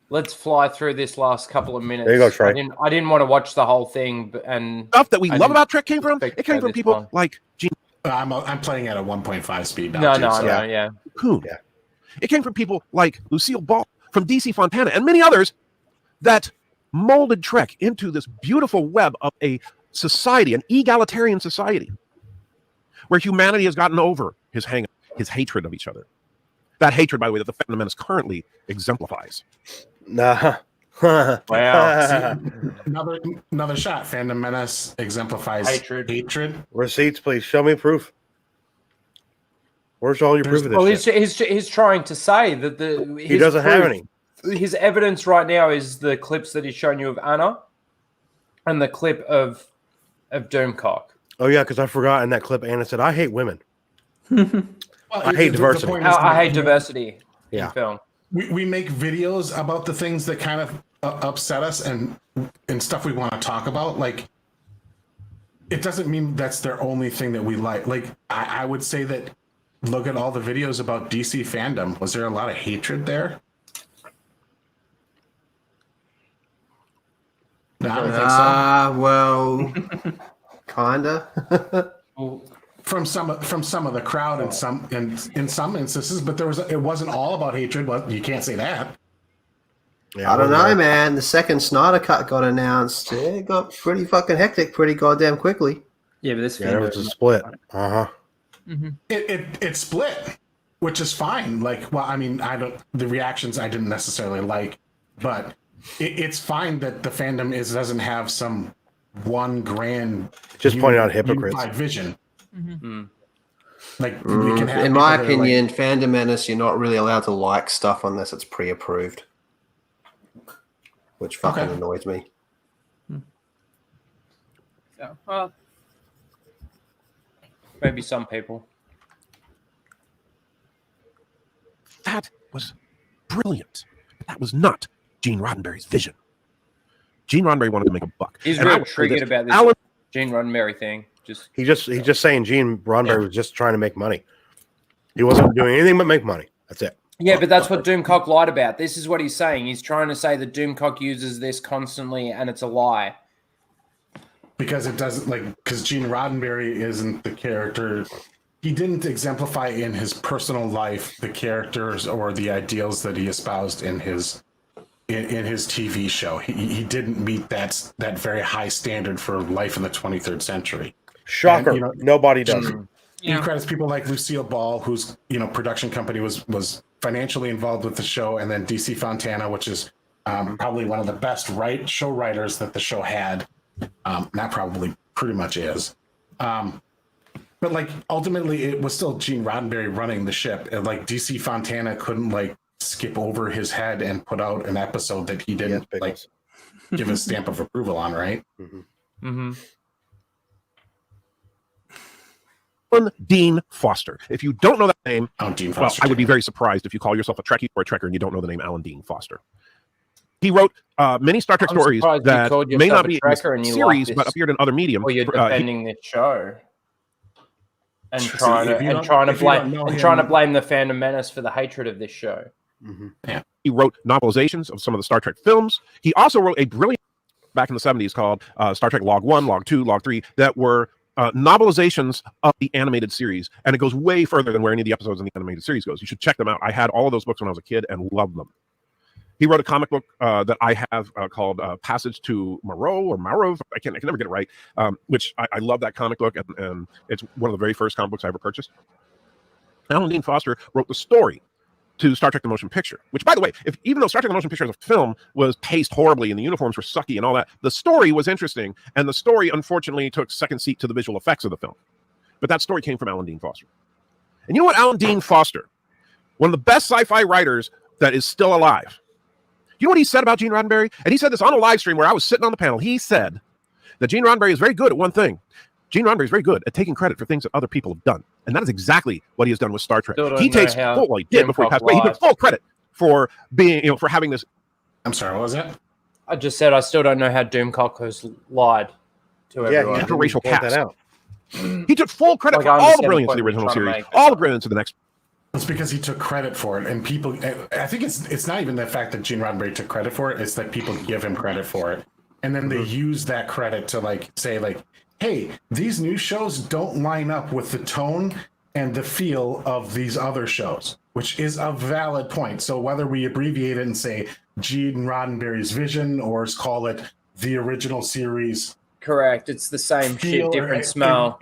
Let's fly through this last couple of minutes. There you go, Trey. I didn't want to watch the whole thing, and Stuff that we love about Trek came from. It came from people like Gene. I'm playing at a 1.5 speed No, now. yeah. Coon. Yeah. It came from people like Lucille Ball from DC Fontana and many others that molded Trek into this beautiful web of a society, an egalitarian society, where humanity has gotten over his hatred of each other. That hatred, by the way, that the Phantom Menace currently exemplifies. Wow. See, another shot. Phantom Menace exemplifies hatred. Receipts, please. Show me proof. Where's all your proof of this? Well, shit? he's trying to say that he doesn't have any. His evidence right now is the clips that he's shown you of Anna, and the clip of Doomcock. Oh yeah, because I forgot in that clip Anna said, "I hate women." I hate diversity. I hate diversity in film. We make videos about the things that kind of upset us and stuff we want to talk about. Like, it doesn't mean that's their only thing that we like. Like, I would say that look at all the videos about DC fandom. Was there a lot of hatred there? No, I don't think so. Well, kinda. From some of the crowd in some instances, but it wasn't all about hatred. Well, you can't say that. Yeah, I don't know, man. The second Snyder Cut got announced. It got pretty fucking hectic pretty goddamn quickly. Yeah, but there was a split. Mm-hmm. It split, which is fine. Like, well, I mean, the reactions I didn't necessarily like, but it's fine that the fandom doesn't have some one grand just pointing out hypocrites unified vision. Mm-hmm. Like, we can have in my people that are opinion, Fandom Menace, you're not really allowed to like stuff unless it's pre-approved, which fucking annoys me. So, well, maybe some people. That was brilliant. That was not Gene Roddenberry's vision. Gene Roddenberry wanted to make a buck. He's and real triggered about this Gene Roddenberry thing. He's just saying Gene Roddenberry was just trying to make money. He wasn't doing anything but make money. That's it. Yeah, but that's what Doomcock lied about. This is what he's saying. He's trying to say that Doomcock uses this constantly, and it's a lie. Because it doesn't, because Gene Roddenberry isn't the character. He didn't exemplify in his personal life the characters or the ideals that he espoused in his TV show. He didn't meet that very high standard for life in the 23rd century. Shocker. And, nobody does. He credits people like Lucille Ball, whose production company was financially involved with the show, and then DC Fontana, which is probably one of the best show writers that the show had. Not probably, pretty much is. But ultimately, it was still Gene Roddenberry running the ship. And DC Fontana couldn't skip over his head and put out an episode that he didn't give a stamp of approval on, right? Mm-hmm. Mm-hmm. Dean Foster. If you don't know that name, Dean Foster, I would be very surprised if you call yourself a Trekkie or a Trekker and you don't know the name Alan Dean Foster. He wrote many Star Trek stories that may not be in the series, but appeared in other mediums. Or you're defending this show and trying to blame the Phantom Menace for the hatred of this show. Mm-hmm. Yeah. He wrote novelizations of some of the Star Trek films. He also wrote a brilliant back in the 70s called Star Trek Log 1, Log 2, Log 3 that were novelizations of the animated series, and it goes way further than where any of the episodes in the animated series goes. You should check them out. I had all of those books when I was a kid and loved them. He wrote a comic book that I have called Passage to Moreau or Marrow. I can never get it right. Which I love that comic book, and it's one of the very first comic books I ever purchased. Alan Dean Foster wrote the story to Star Trek: The Motion Picture, which, by the way, even though Star Trek: The Motion Picture as a film was paced horribly and the uniforms were sucky and all that, the story was interesting, and the story, unfortunately, took second seat to the visual effects of the film. But that story came from Alan Dean Foster. And you know what? Alan Dean Foster, one of the best sci-fi writers that is still alive. You know what he said about Gene Roddenberry? And he said this on a live stream where I was sitting on the panel. He said that Gene Roddenberry is very good at one thing. Gene Roddenberry is very good at taking credit for things that other people have done, and that is exactly what he has done with Star Trek. He takes full. Well, he did before he passed away. He took full credit for being, for having this. I'm sorry, what was that? I just said I still don't know how Doomcock has lied to everyone. Yeah, Interracial point cast. that out. He took full credit for all the brilliance of the original series, all the brilliance of the next. It's because he took credit for it, and people. I think it's not even the fact that Gene Roddenberry took credit for it; it's that people give him credit for it, and then they use that credit to say, "Hey, these new shows don't line up with the tone and the feel of these other shows," which is a valid point. So whether we abbreviate it and say Gene Roddenberry's vision, or call it the original series, correct? It's the same shit, different smell.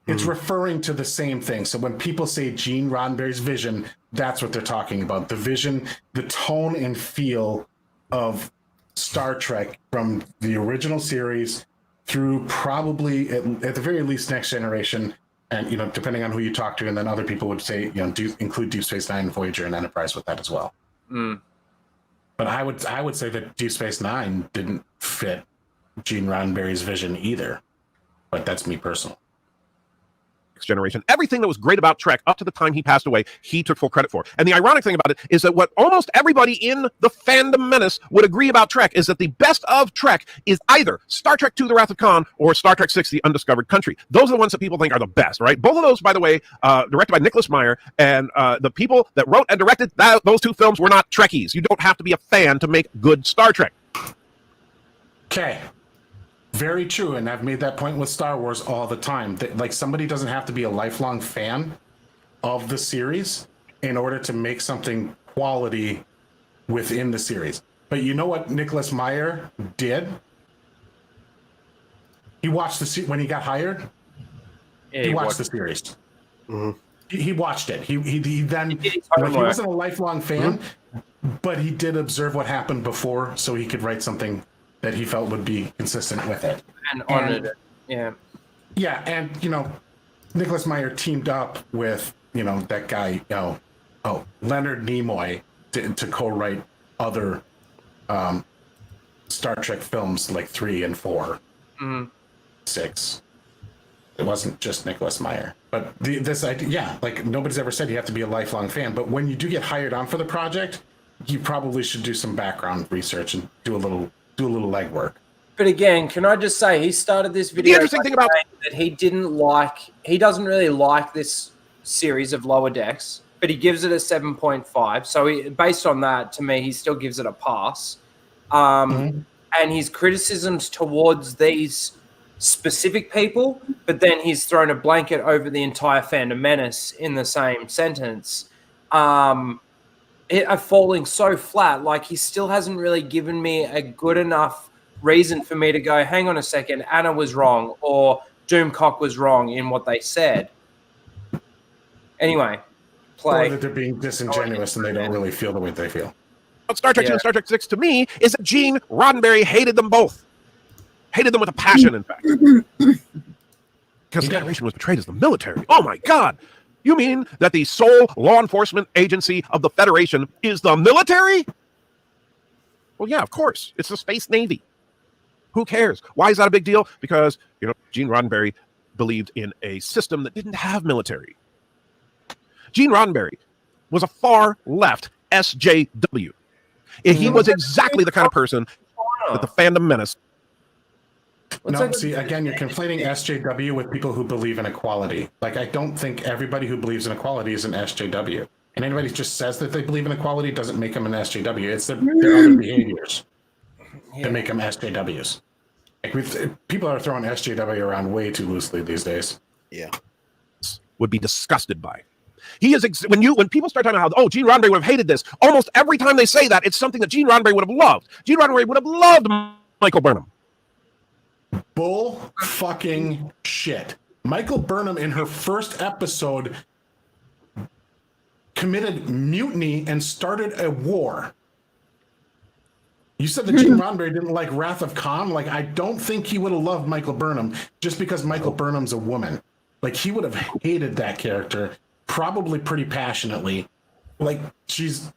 It's referring to the same thing. So when people say Gene Roddenberry's vision, that's what they're talking about. The vision, the tone and feel of Star Trek from the original series through probably at the very least Next Generation, and depending on who you talk to, and then other people would say include Deep Space Nine, Voyager, and Enterprise with that as well. But I would say that Deep Space Nine didn't fit Gene Roddenberry's vision either. But that's me personally. Generation. Everything that was great about Trek up to the time he passed away, he took full credit for. And the ironic thing about it is that what almost everybody in the fandom menace would agree about Trek is that the best of Trek is either Star Trek II: The Wrath of Khan or Star Trek VI: The Undiscovered Country. Those are the ones that people think are the best, right? Both of those, by the way, directed by Nicholas Meyer, and the people that wrote and directed those two films were not Trekkies. You don't have to be a fan to make good Star Trek. Okay. Very true, and I've made that point with Star Wars all the time. Somebody doesn't have to be a lifelong fan of the series in order to make something quality within the series. But you know what Nicholas Meyer did? He watched when he got hired. He watched the series. Mm-hmm. He watched it. He then he wasn't a lifelong fan, but he did observe what happened before, so he could write something that he felt would be consistent with it. And honored it. Yeah. Yeah, and Nicholas Meyer teamed up with, that guy, Leonard Nimoy to co-write other Star Trek films like 3 and 4, 6. It wasn't just Nicholas Meyer. But this idea, nobody's ever said you have to be a lifelong fan, but when you do get hired on for the project, you probably should do some background research and do a little legwork. But again, can I just say he started this video? The interesting thing about that he doesn't really like this series of Lower Decks, but he gives it a 7.5. So based on that, to me, he still gives it a pass. And his criticisms towards these specific people, but then he's thrown a blanket over the entire fandom menace in the same sentence. Are falling so flat. He still hasn't really given me a good enough reason for me to go, hang on a second, Anna was wrong or Doomcock was wrong in what they said. Anyway, or that they're being disingenuous and they don't really feel the way they feel. Star Trek 2 and Star Trek 6 to me is that Gene Roddenberry hated them both. Hated them with a passion, in fact. Because the Federation was portrayed as the military. Oh my God. You mean that the sole law enforcement agency of the Federation is the military? Well, yeah, of course. It's the Space Navy. Who cares? Why is that a big deal? Because, Gene Roddenberry believed in a system that didn't have military. Gene Roddenberry was a far left SJW. He was exactly the kind of person that the fandom menace. No, see, again, you're conflating SJW with people who believe in equality. I don't think everybody who believes in equality is an SJW. And anybody who just says that they believe in equality doesn't make them an SJW. It's their other behaviors that make them SJWs. People are throwing SJW around way too loosely these days. Yeah. Would be disgusted by. He is when people start talking about how, Gene Roddenberry would have hated this, almost every time they say that, it's something that Gene Roddenberry would have loved. Gene Roddenberry would have loved Michael Burnham. Bull fucking shit. Michael Burnham in her first episode committed mutiny and started a war. You said that Gene Roddenberry didn't like Wrath of Khan. I don't think he would have loved Michael Burnham just because Michael Burnham's a woman. He would have hated that character probably pretty passionately. I guess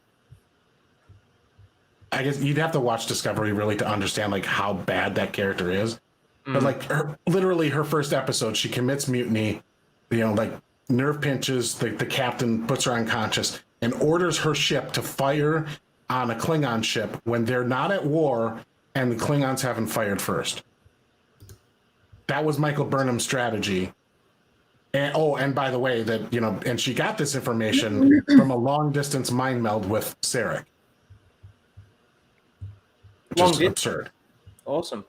you'd have to watch Discovery really to understand how bad that character is. But like literally her first episode, she commits mutiny, like nerve pinches, the captain puts her unconscious and orders her ship to fire on a Klingon ship when they're not at war and the Klingons haven't fired first. That was Michael Burnham's strategy. And by the way, that and she got this information from a long distance mind meld with Sarek. Just absurd. Awesome.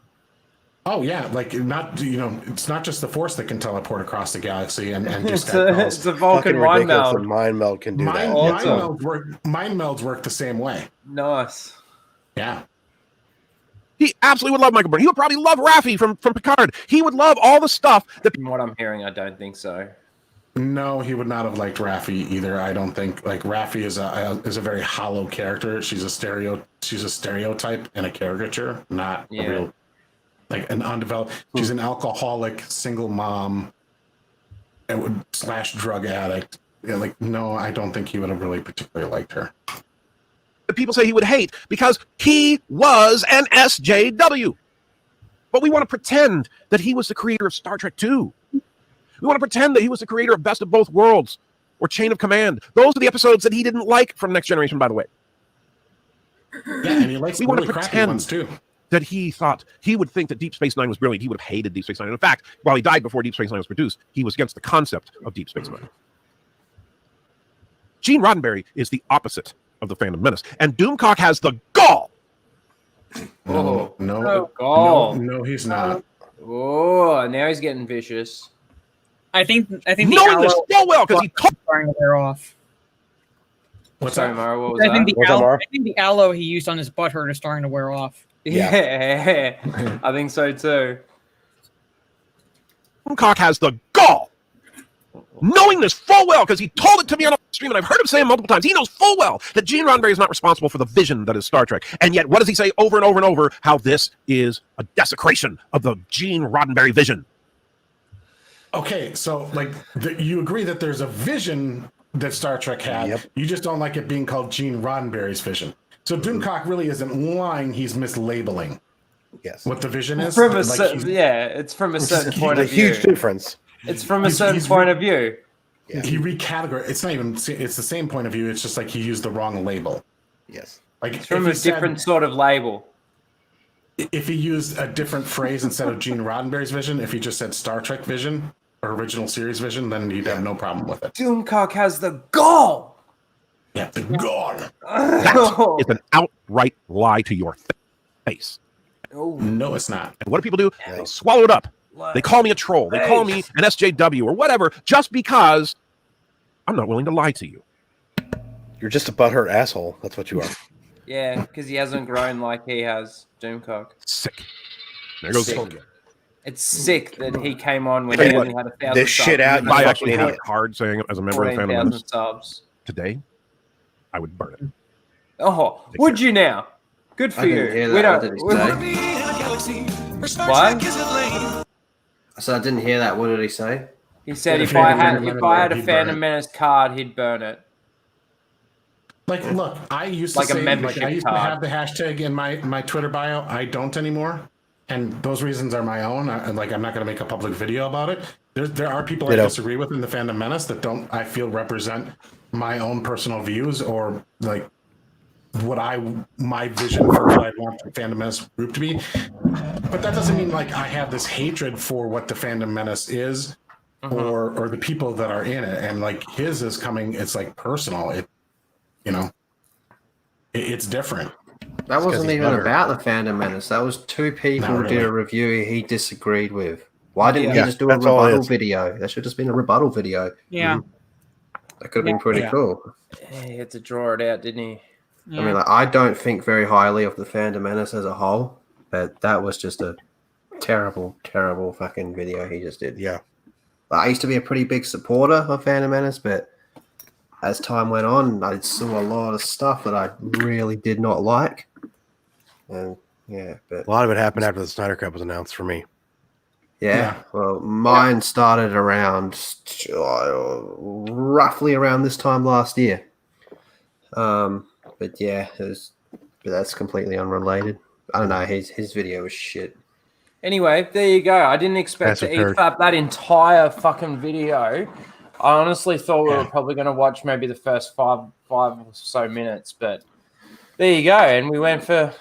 Oh yeah, like it's not just the Force that can teleport across the galaxy and do It's Skype a Vulcan mind meld. The mind meld can do that. Mind melds work the same way. Nice. Yeah. He absolutely would love Michael Burnham. He would probably love Raffi from Picard. He would love all the stuff that. From what I'm hearing, I don't think so. No, he would not have liked Raffi either. I don't think. Like Raffi is a very hollow character. She's a stereotype and a caricature, not a real, like an undeveloped. She's an alcoholic single mom, / drug addict. Yeah, no, I don't think he would have really particularly liked her. People say he would hate because he was an SJW. But we want to pretend that he was the creator of Star Trek II. We want to pretend that he was the creator of Best of Both Worlds or Chain of Command. Those are the episodes that he didn't like from Next Generation, by the way. Yeah, and he likes really crappy ones too. That he would think that Deep Space Nine was brilliant. He would have hated Deep Space Nine. In fact, while he died before Deep Space Nine was produced, he was against the concept of Deep Space Nine. Gene Roddenberry is the opposite of the Phantom Menace, and Doomcock has the gall. No, he's not. Oh, now he's getting vicious. I think the knowing this so well because he starting to wear off. What's Sorry, that? Mara, what was I think that? I think the aloe he used on his butthurt is starting to wear off. Yeah, I think so too. Doomcock has the gall. Knowing this full well, because he told it to me on a stream, and I've heard him say it multiple times. He knows full well that Gene Roddenberry is not responsible for the vision that is Star Trek. And yet, what does he say over and over and over? How this is a desecration of the Gene Roddenberry vision. Okay, so you agree that there's a vision that Star Trek had. Yep. You just don't like it being called Gene Roddenberry's vision. So Doomcock really isn't lying. He's mislabeling. Yes. What the vision is. It's from a certain point of view. Huge difference. It's from a certain point of view. Yeah. He recategorized. It's not even. It's the same point of view. It's just like he used the wrong label. Yes. Like it's from a different sort of label. If he used a different phrase instead of Gene Roddenberry's vision, if he just said Star Trek vision or original series vision, then you'd have no problem with it. Doomcock has the gall. Yeah, the gall. That is an outright lie to your face. Oh. No, it's not. And what do people do? They swallow it up. They call me a troll. They call me an SJW or whatever, just because I'm not willing to lie to you. You're just a butthurt asshole. That's what you are. Yeah, because he hasn't grown like he has, Doomcock. Sick. There goes sick. It's sick that he came on when Hey, he only had 1,000 this subs. shit out. If I actually had a card saying as a member of the Phantom 14,000 Menace subs. today, I would burn it. Oh, would you now? Good for I you. didn't hear that. We What don't. did he say? What? So I didn't hear that. What did he say? He said if I had a Phantom Menace card, he'd burn it. Look, I used to Like a say, membership I used card. to have the hashtag in my Twitter bio. I don't anymore, and those reasons are my own. I'm not going to make a public video about it. There are people I disagree with in the Phantom Menace that don't, I feel, represent my own personal views or my vision for what I want the Phantom Menace group to be. But that doesn't mean I have this hatred for what the Phantom Menace is or the people that are in it. And his is coming, it's personal. It's different. That wasn't even about the Phantom Menace. That was two people Not really. did a review he disagreed with. Why didn't he just do a that's all it rebuttal is. video? That should have just been a rebuttal video. Yeah. That could have been pretty cool. Yeah, he had to draw it out, didn't he? I mean, I don't think very highly of the Phantom Menace as a whole, but that was just a terrible, terrible fucking video he just did. Yeah. I used to be a pretty big supporter of Phantom Menace, but as time went on, I saw a lot of stuff that I really did not like. And but A lot of it happened after the Snyder Cut was announced for me. yeah. Well, mine started around roughly around this time last year. But that's completely unrelated. I don't know. His video was shit. Anyway, there you go. I didn't expect to eat up that entire fucking video. I honestly thought we were probably going to watch maybe the first five or so minutes, but there you go. And we went for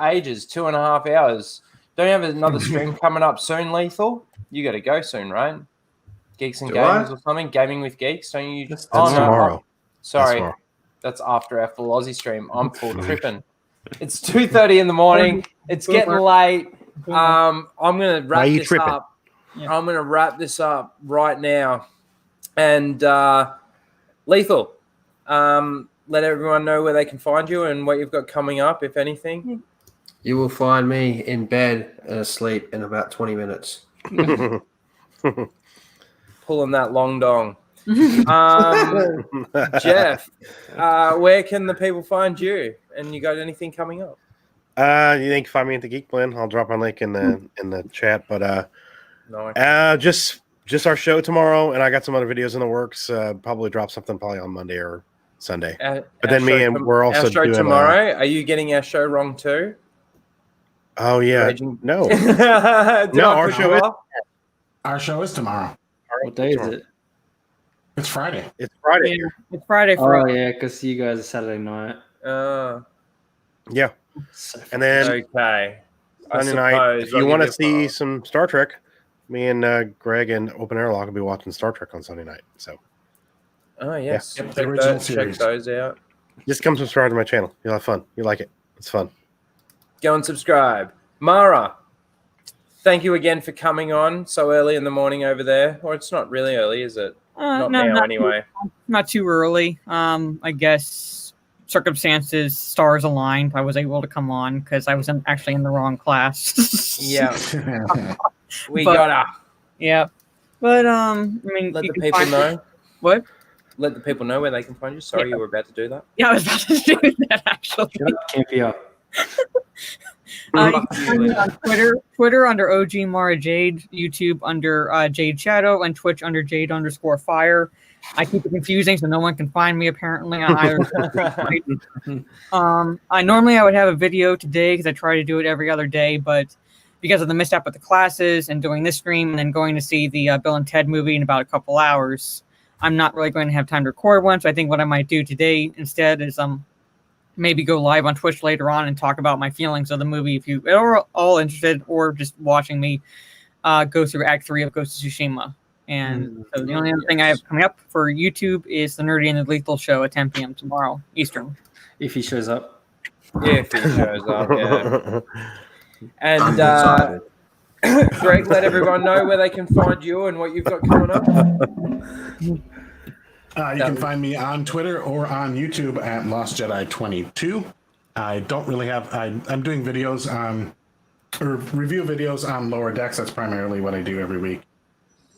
ages, 2.5 hours. Don't you have another stream coming up soon, Lethal? You got to go soon, right? Geeks and Gamers or something? Gaming with Geeks? Don't you? That's tomorrow. Sorry. That's after our full Aussie stream. I'm full tripping. It's 2:30 in the morning. It's getting late. I'm going to wrap this up. Yeah. I'm going to wrap this up right now. And Lethal, let everyone know where they can find you and what you've got coming up, if anything. You will find me in bed and asleep in about 20 minutes. Pulling that long dong. Jeff, where can the people find you? And you got anything coming up? You can find me at the Geek Blend. I'll drop my link in the chat. But just our show tomorrow, and I got some other videos in the works. Probably drop something probably on Monday or Sunday. But then we're also doing tomorrow. Are you getting our show wrong too? Oh yeah, no, our show is tomorrow. What day is it? It's Friday. It's Friday. Yeah, it's Friday for us. Yeah, because you guys are Saturday night. Yeah. And then Sunday night, if you want to see some Star Trek, me and Greg and Open Airlock will be watching Star Trek on Sunday night. So. Oh yes, the original series. Check those out. Just come subscribe to my channel. You'll have fun. You like it. It's fun. Go and subscribe. Mara, thank you again for coming on so early in the morning over there. Or it's not really early, is it? Not anyway. Not too early. I guess circumstances, stars aligned. I was able to come on because I was actually in the wrong class. Yeah. We gotta. Yeah. But I mean, let the people know. What? Let the people know where they can find you. Sorry, you were about to do that. Yeah, I was about to do that actually. Can't be up. You can find me on Twitter under OG Mara Jade, YouTube under Jade Shadow, and Twitch under Jade_Fire. I keep it confusing so no one can find me apparently on either. I would have a video today because I try to do it every other day, but because of the mishap with the classes and doing this stream and then going to see the Bill and Ted movie in about a couple hours, I'm not really going to have time to record one. So I think what I might do today instead is maybe go live on Twitch later on and talk about my feelings of the movie if you are all interested, or just watching me go through Act 3 of Ghost of Tsushima. And so the only other thing I have coming up for YouTube is the Nerdy and the Lethal show at 10 p.m. tomorrow Eastern. If he shows up. If he shows up, yeah. And Greg, let everyone know where they can find you and what you've got coming up. You can find me on Twitter or on YouTube at Lost Jedi 22. I don't really have. I'm doing videos on, or review videos on Lower Decks. That's primarily what I do every week.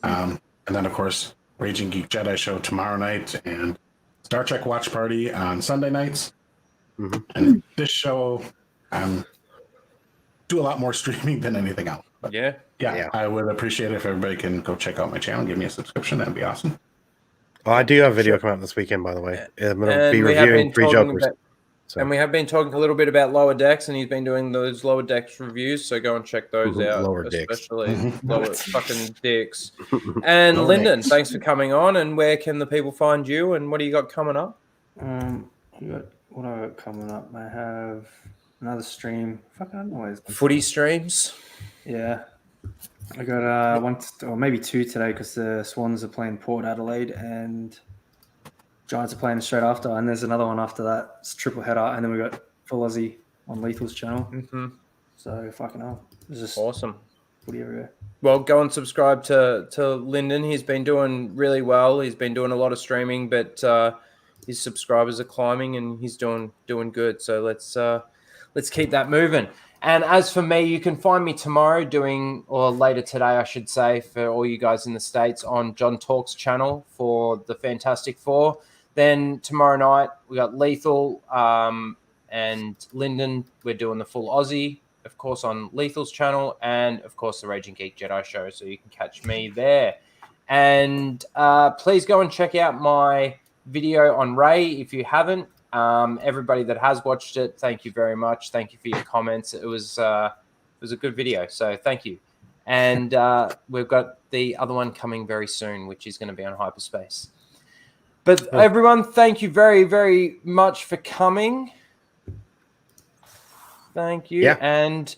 And then, of course, Raging Geek Jedi show tomorrow night and Star Trek Watch Party on Sunday nights. Mm-hmm. And this show, do a lot more streaming than anything else. But yeah, I would appreciate it if everybody can go check out my channel, give me a subscription. That'd be awesome. Well, I do have a video coming out this weekend, by the way. I'm going to be reviewing Three Jokers. And we have been talking a little bit about Lower Decks, and he's been doing those Lower Decks reviews, so go and check those out. Lower especially dicks. Lower fucking dicks. And Lyndon, thanks for coming on. And where can the people find you, and what do you got coming up? What I got coming up? I have another stream. Fuck, I don't know. Footy streams? Yeah. I got one or maybe two today because the Swans are playing Port Adelaide and Giants are playing straight after, and there's another one after that. It's triple header, and then we got Full Aussie on Lethal's channel. Mm-hmm. So fucking hell, it's just awesome. Footy everywhere. Well, go and subscribe to Lyndon. He's been doing really well. He's been doing a lot of streaming, but his subscribers are climbing, and he's doing good. So let's keep that moving. And as for me, you can find me tomorrow or later today, I should say, for all you guys in the States on John Talk's channel for the Fantastic Four. Then tomorrow night, we got Lethal and Lyndon. We're doing the full Aussie, of course, on Lethal's channel, and of course, the Raging Geek Jedi show. So you can catch me there. And please go and check out my video on Ray if you haven't. Everybody that has watched it, thank you very much. Thank you for your comments. It was was a good video. So thank you. And we've got the other one coming very soon, which is going to be on Hyperspace. But everyone, thank you very, very much for coming. Thank you. Yeah. And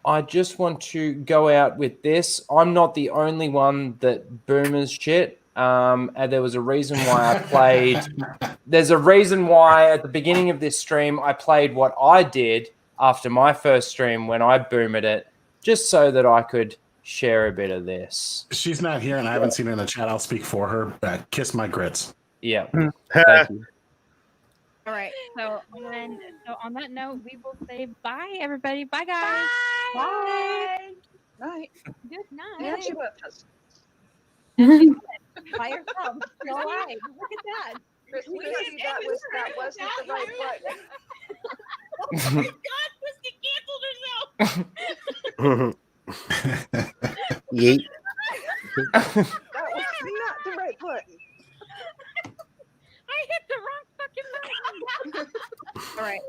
I just want to go out with this. I'm not the only one that boomers shit. And there was a reason why I played. There's a reason why at the beginning of this stream I played what I did after my first stream when I boomed it, just so that I could share a bit of this. She's not here, and I haven't seen her in the chat. I'll speak for her. Kiss my grits. Yeah. Thank you. All right. So on that note, we will say bye, everybody. Bye, guys. Bye. Night. Good night. Yeah, she was. By yourself. You're alive. Look at that. Chrissy, that wasn't the right button. Oh my God, Chrissy canceled herself. Yeet. That was not the right button. I hit the wrong fucking button. All right.